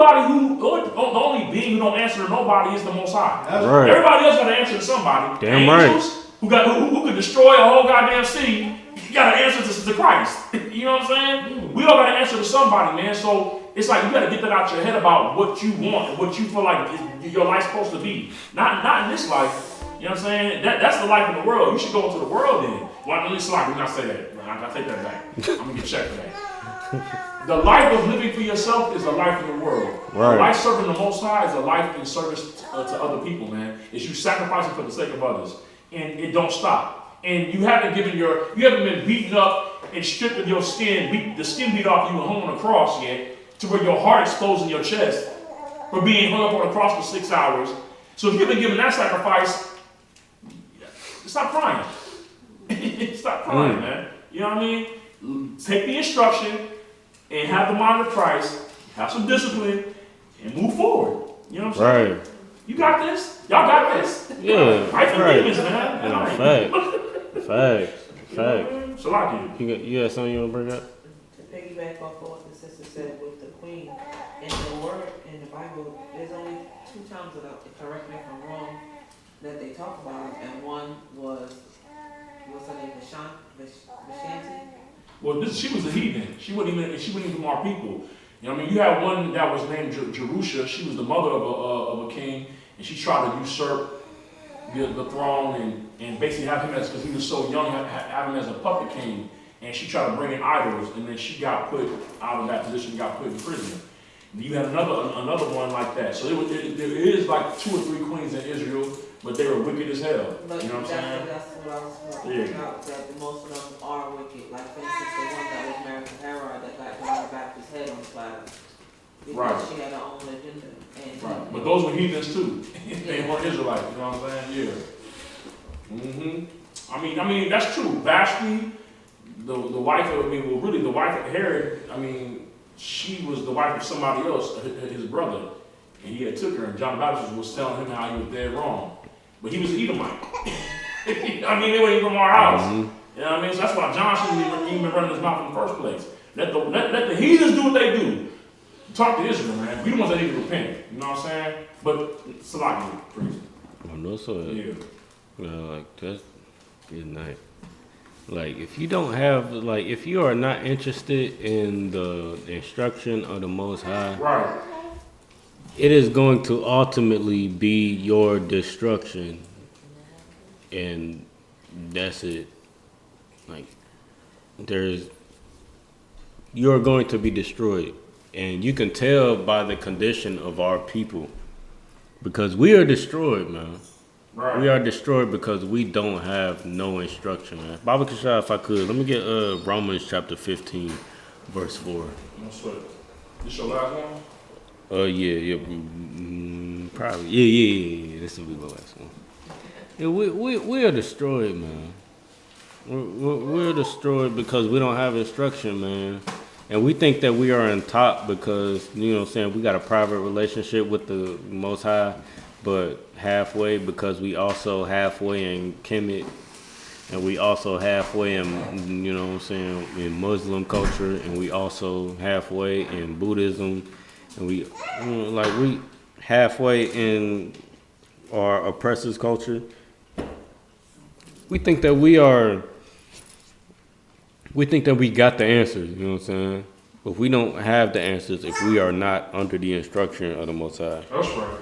Speaker 8: being who don't answer to nobody is the Most High. Right. Everybody else got to answer to somebody.
Speaker 7: Damn
Speaker 8: Angels,
Speaker 7: right.
Speaker 8: Who could destroy a whole goddamn city, you got to answer to Christ. You know what I'm saying? We all got to answer to somebody, man. So it's like you got to get that out your head about what you want and what you feel like your life's supposed to be. Not in this life. You know what I'm saying? That's the life of the world. You should go into the world then. Well, at least like, we're not saying that. I take that back. I'm gonna get checked for that. The life of living for yourself is a life in the world.
Speaker 7: Right.
Speaker 8: A life serving the Most High is a life in service to other people, man. It's you sacrificing for the sake of others, and it don't stop. And you haven't been beaten up and stripped of your skin, the skin beat off you and hung on a cross yet, to where your heart explodes in your chest for being hung up on a cross for 6 hours. So if you've been given that sacrifice, stop crying. Stop crying, man. You know what I mean? Take the instruction and have the mind of Christ, have some discipline, and move forward. You know what I'm saying?
Speaker 7: Right.
Speaker 8: You got this. Y'all got this.
Speaker 7: Yeah.
Speaker 8: Fight for
Speaker 7: Right.
Speaker 8: demons, man.
Speaker 7: Facts.
Speaker 8: So like
Speaker 7: you got something you want to bring up?
Speaker 10: To piggyback off of what the sister said with the queen, in the word, in the Bible, there's only 2 times that, correct me if I'm wrong, that they talk about it, and one was, what's her name, Vishanti?
Speaker 8: Well, she was a heathen. She wouldn't even from our people. You know what I mean? You had one that was named Jerusha. She was the mother of a king, and she tried to usurp the throne and basically have him because he was so young, have him as a puppet king. And she tried to bring in idols, and then she got put out of that position, got put in prison. And you had another one like that. So there is like 2 or 3 queens in Israel, but they were wicked as hell.
Speaker 10: But
Speaker 8: you know what I'm saying?
Speaker 10: That's what I was pointing out, that most of them are wicked. Like, for instance, the one that was married to Herod that got John the Baptist's head on the platter. Because
Speaker 8: Right.
Speaker 10: she had her own agenda. And
Speaker 8: Right. But those were heathens too. They weren't Israelites, you know what I'm saying? Yeah. I mean, that's true. Vashti, the wife of, the wife of Herod, she was the wife of somebody else, his brother. And he had took her, and John the Baptist was telling him how he was dead wrong. But he was an Edomite. They weren't even from our house. You know what I mean? So that's why John shouldn't even run his mouth in the first place. Let the heathens do what they do. Talk to Israel, man. We the ones that need to repent. You know what I'm saying? But Salaki, please.
Speaker 7: Oh, no, so
Speaker 8: Yeah.
Speaker 7: like that's good night. Like if you don't have if you are not interested in the instruction of the Most High,
Speaker 8: Right.
Speaker 7: it is going to ultimately be your destruction, and that's it. Like you're going to be destroyed. And you can tell by the condition of our people, because we are destroyed, man.
Speaker 8: Right.
Speaker 7: We are destroyed because we don't have no instruction, man. Baba Kashah, if I could, let me get Romans chapter 15, verse 4.
Speaker 8: No sweat. This your last one?
Speaker 7: Yeah, probably. Yeah. This will be the last one. Yeah, we are destroyed, man. We're destroyed because we don't have instruction, man. And we think that we are on top because, you know what I'm saying, we got a private relationship with the Most High, but halfway because we also halfway in Kemet, and we also halfway in, you know what I'm saying, in Muslim culture, and we also halfway in Buddhism, and we halfway in our oppressors' culture. We think that we got the answers, you know what I'm saying? But we don't have the answers if we are not under the instruction of the Most High.
Speaker 8: That's right.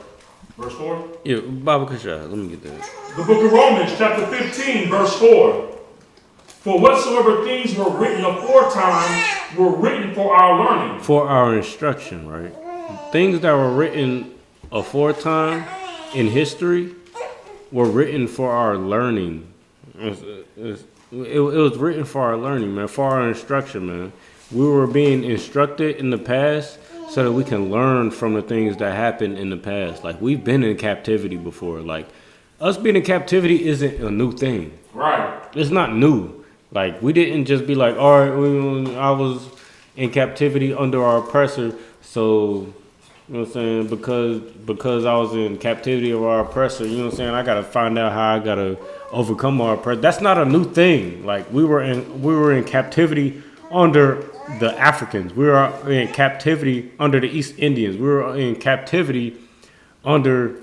Speaker 8: Verse 4?
Speaker 7: Yeah, Baba Kashah, let me get that.
Speaker 8: The book of Romans, chapter 15, verse 4. For whatsoever things were written aforetime were written for our learning.
Speaker 7: For our instruction, right? Things that were written aforetime in history were written for our learning. It was written for our learning, man, for our instruction, man. We were being instructed in the past so that we can learn from the things that happened in the past. Like, we've been in captivity before. Like, us being in captivity isn't a new thing.
Speaker 8: Right.
Speaker 7: It's not new. Like, we didn't just be like, all right, I was in captivity under our oppressor, so, you know what I'm saying, because I was in captivity of our oppressor, you know what I'm saying, I got to find out how I got to overcome our oppressor. That's not a new thing. Like, we were in captivity under the Africans. We were in captivity under the East Indians. We were in captivity under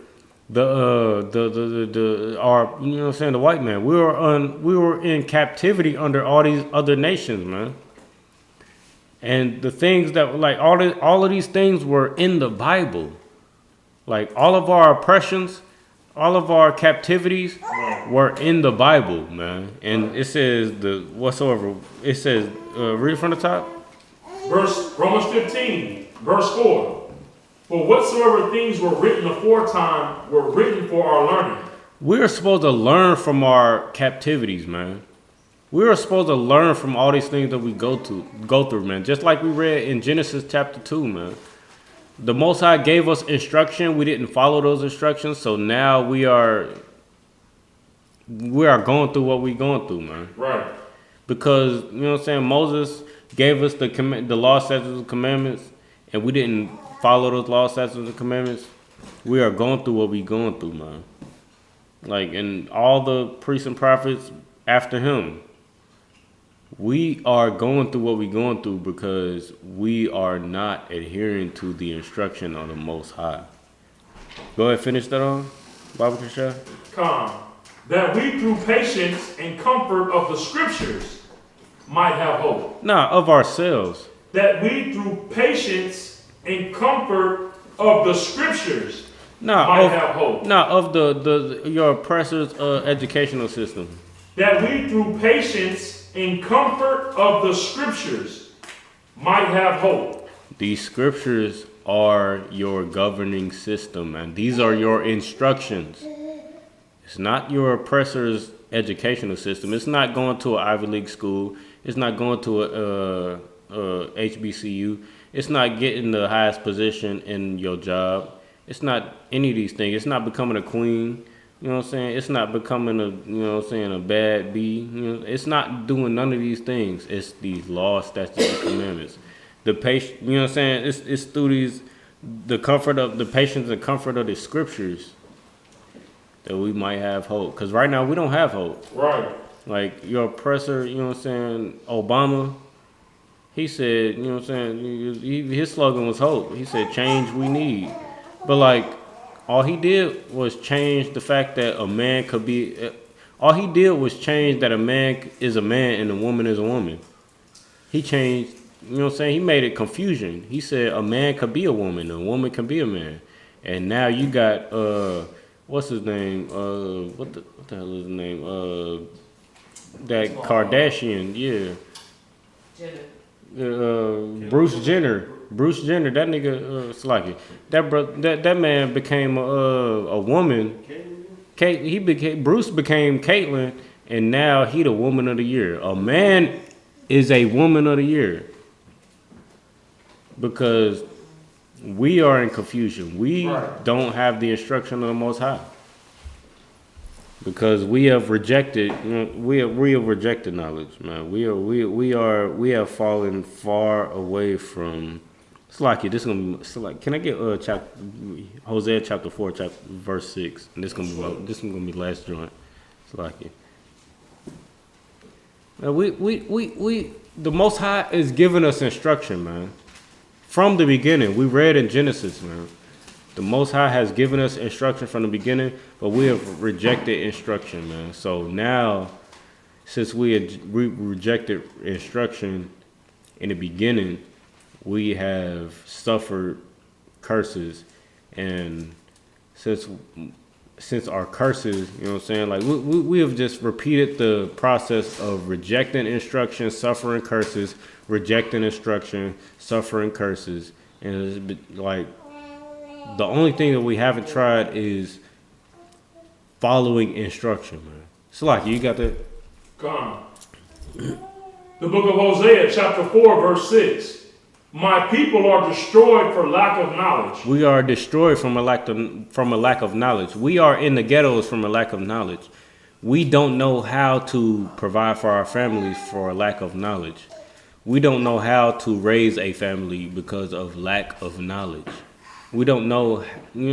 Speaker 7: our, you know what I'm saying, the white man. We were in captivity under all these other nations, man. And the things that, like, all of these things were in the Bible. Like, all of our oppressions, all of our captivities were in the Bible, man. And it says it says, read it from the top.
Speaker 8: Romans 15, verse 4. For whatsoever things were written aforetime were written for our learning.
Speaker 7: We are supposed to learn from our captivities, man. We are supposed to learn from all these things that we go through, man. Just like we read in Genesis chapter 2, man. The Most High gave us instruction. We didn't follow those instructions, so now we are going through what we're going through, man.
Speaker 8: Right.
Speaker 7: Because, you know what I'm saying, Moses gave us the law, statutes, and commandments, and we didn't follow those law, statutes, and commandments. We are going through what we're going through, man. Like, and all the priests and prophets after him. We are going through what we're going through because we are not adhering to the instruction of the Most High. Go ahead, finish that on, Baba Kasha.
Speaker 8: Come, that we through patience and comfort of the scriptures might have hope.
Speaker 7: Nah, of ourselves.
Speaker 8: That we through patience and comfort of the scriptures might have hope.
Speaker 7: Nah, of your oppressor's educational system.
Speaker 8: That we through patience in comfort of the scriptures might have hope.
Speaker 7: These scriptures are your governing system, and these are your instructions. It's not your oppressor's educational system. It's not going to an Ivy League school. It's not going to a HBCU. It's not getting the highest position in your job. It's not any of these things. It's not becoming a queen. You know what I'm saying? It's not becoming a bad bee. You know, it's not doing none of these things. It's these laws, statutes, and commandments. The patience, you know what I'm saying? It's through these, the comfort of the patience and comfort of the scriptures that we might have hope. Because right now we don't have hope.
Speaker 8: Right.
Speaker 7: Like your oppressor, you know what I'm saying? Obama, he said, you know what I'm saying? His slogan was hope. He said, change we need. But like, all he did was change the fact that a man could be. All he did was change that a man is a man and a woman is a woman. He changed, you know what I'm saying? He made it confusion. He said a man could be a woman, a woman can be a man. And now you got what's his name? What the hell is his name? That Kardashian, yeah. Bruce Jenner. Bruce Jenner, that nigga, that man became a woman. Bruce became Caitlyn, and now he the woman of the year. A man is a woman of the year because we are in confusion. We don't have the instruction of the Most High because we have rejected. We have rejected knowledge, man. We have fallen far away from. Slacky, this is gonna be like. Can I get Hosea chapter 4, verse 6? And this is gonna be the last joint. Slacky. We the Most High is giving us instruction, man. From the beginning, we read in Genesis, man. The Most High has given us instruction from the beginning, but we have rejected instruction, man. So now, since we rejected instruction in the beginning, we have suffered curses, and since our curses, you know what I'm saying, like we have just repeated the process of rejecting instruction, suffering curses, rejecting instruction, suffering curses, and it's like the only thing that we haven't tried is following instruction, man. Slacky, you got that?
Speaker 8: Come. The book of Hosea, chapter 4, verse 6. My people are destroyed for lack of knowledge.
Speaker 7: We are destroyed from a lack of knowledge. We are in the ghettos from a lack of knowledge. We don't know how to provide for our families for a lack of knowledge. We don't know how to raise a family because of lack of knowledge. We don't know, we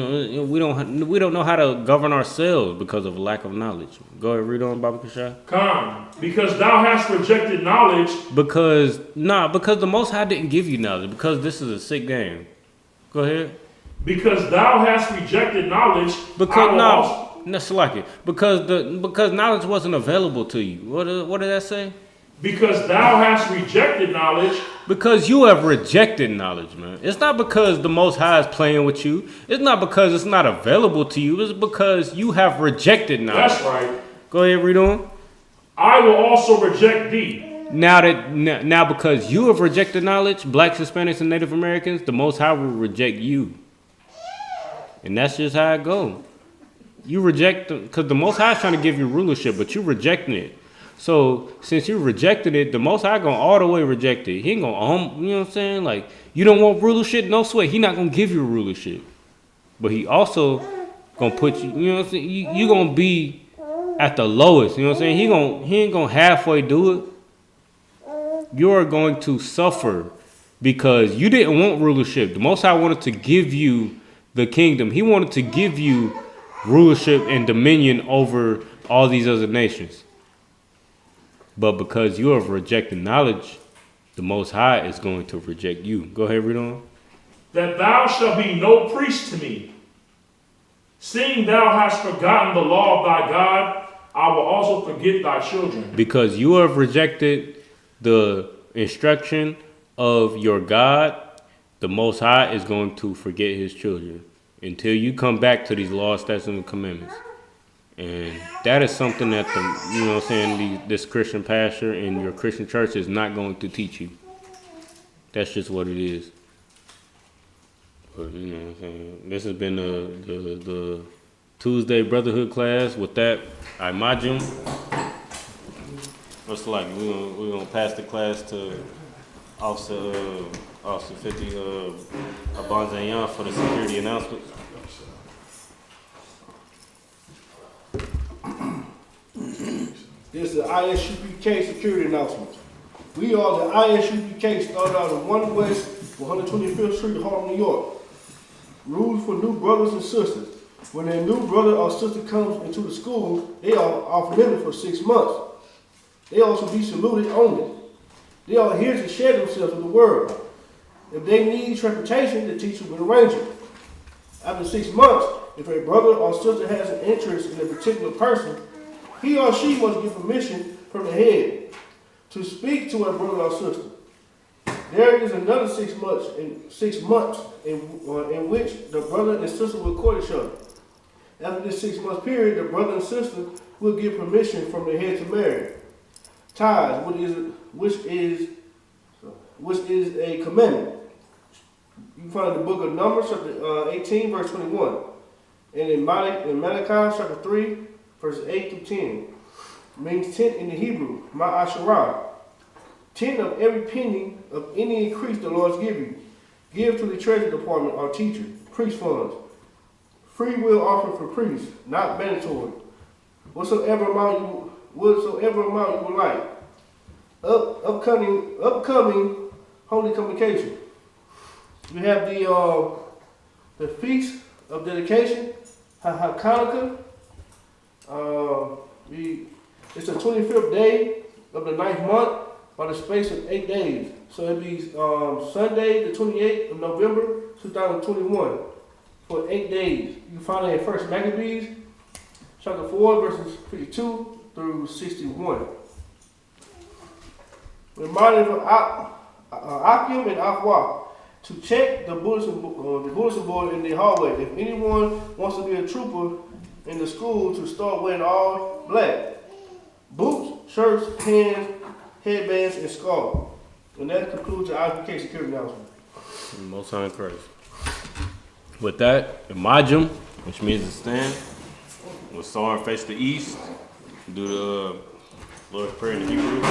Speaker 7: don't know how to govern ourselves because of lack of knowledge. Go ahead, read on, Baba Kasha.
Speaker 8: Come, because thou hast rejected knowledge.
Speaker 7: Because the Most High didn't give you knowledge. Because this is a sick game. Go ahead.
Speaker 8: Because thou hast rejected knowledge.
Speaker 7: Because knowledge wasn't available to you. What did that say?
Speaker 8: Because thou hast rejected knowledge.
Speaker 7: Because you have rejected knowledge, man. It's not because the Most High is playing with you. It's not because it's not available to you. It's because you have rejected knowledge.
Speaker 8: That's right.
Speaker 7: Go ahead, read on.
Speaker 8: I will also reject thee.
Speaker 7: Now because you have rejected knowledge, blacks, Hispanics, and Native Americans, the Most High will reject you. And that's just how it goes. You reject them, because the Most High is trying to give you rulership, but you rejecting it. So since you rejected it, the Most High gonna all the way reject it. He ain't gonna, you know what I'm saying? Like, you don't want rulership, no sweat. He not gonna give you rulership. But he also gonna put you, you know what I'm saying? You gonna be at the lowest, you know what I'm saying? He ain't gonna halfway do it. You're going to suffer because you didn't want rulership. The Most High wanted to give you the kingdom. He wanted to give you rulership and dominion over all these other nations. But because you have rejected knowledge, the Most High is going to reject you. Go ahead, read on.
Speaker 8: That thou shalt be no priest to me. Seeing thou hast forgotten the law of thy God, I will also forget thy children.
Speaker 7: Because you have rejected the instruction of your God, the Most High is going to forget his children until you come back to these laws, statutes, and commandments. And that is something that the, you know what I'm saying, this Christian pastor in your Christian church is not going to teach you. That's just what it is. But you know what I'm saying. This has been the Tuesday Brotherhood class. With that, I imagine. Looks like we're gonna pass the class to Officer 50 Abanzayan for the security announcement.
Speaker 9: This is the ISUPK security announcement. We are the ISUPK, started out on 1 West 125th Street, Harlem, New York. Rules for new brothers and sisters. When a new brother or sister comes into the school, they are off limit for 6 months. They also be saluted only. They are here to share themselves with the world. If they need transportation, the teacher will arrange it. After 6 months, if a brother or sister has an interest in a particular person, he or she must get permission from the head to speak to a brother or sister. There is another 6 months in which the brother and sister will court each other. After this 6 month period, the brother and sister will get permission from the head to marry. Ties, which is a commandment. You can find in the book of Numbers, chapter 18, verse 21. And in Malachi, chapter 3, verses 8 through 10. Means tent in the Hebrew, ma'asharah. 10 of every penny of any increase the Lord's give you. Give to the treasury department or teacher, priest funds. Free will offering for priests, not mandatory. Whatsoever amount you would like. Upcoming holy convocation. We have the feast of dedication, Hanukkah. It's the 25th day of the 9th month by the space of 8 days. So it'll be Sunday, the 28th of November, 2021, for 8 days. You can find it in 1 Maccabees, chapter 4, verses 52 through 61. Reminder for Akim and Afwa to check the bulletin board in the hallway. If anyone wants to be a trooper in the school, to start wearing all black. Boots, shirts, pants, headbands, and scarf. And that concludes the IPK security announcement.
Speaker 7: Most High in Christ. With that, Imajim, which means to stand, with Sar face the east, do the Lord's Prayer in Hebrew.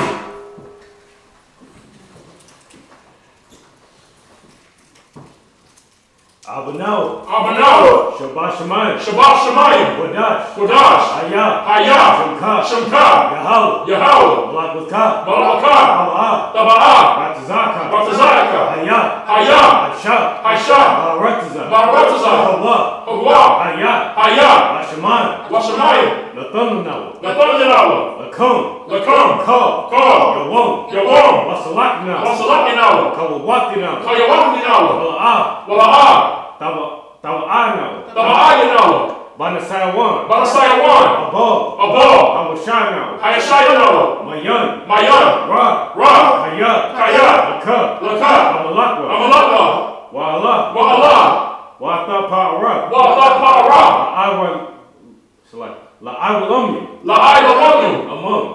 Speaker 7: Abano, Shabbat Shemayim, Kodash, Hayah, Shemka, Yahweh, Balakah, Taba'ah, Ratazaka, Hayah, Hasha, Baratazah, Hawah, Hayah, Washamayim, Lathananawa, Lakum, Kal, Yawam, Wasalakinawa, Kawawakinawa, Wala'ah, Taba'ayinawa,
Speaker 8: Banasayawan.
Speaker 7: Above. Awashana.
Speaker 8: Hayashayana.
Speaker 7: Mayan.
Speaker 8: Ra. Kaya. Laka. Amalakwa. Wa'ala.
Speaker 7: Wa'atha Pa'ara.
Speaker 8: La'aylamyu.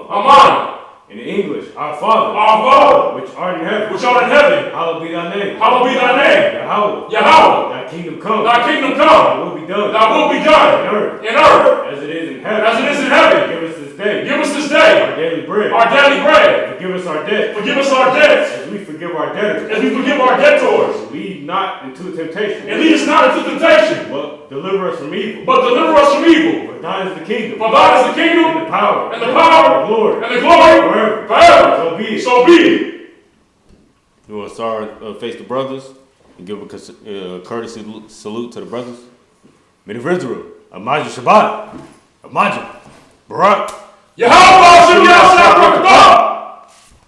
Speaker 8: Amon.
Speaker 7: In English, our Father, which art in heaven, hallowed be thy name. Yahweh. Thy kingdom come. Thy will be done.
Speaker 8: In earth.
Speaker 7: As it is in heaven. Give us this day. Our daily bread. Forgive us our debts. As we forgive our debtors. Lead not into temptation. But deliver us from evil. For thine is the kingdom. And the power. And the glory. Forever. So be it. You want to start face the brothers and give a courtesy salute to the brothers. Men of Israel, Amajah Shabbat, Amajah, Barak, Yahweh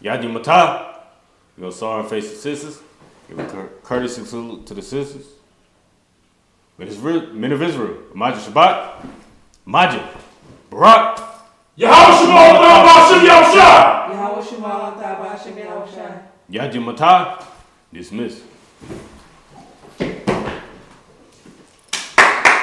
Speaker 7: Yadi Matah. We're going to start face the sisters. Give a courtesy salute to the sisters. Men of Israel, Amajah Shabbat, Amajah, Barak, Yadi Matah. Dismiss.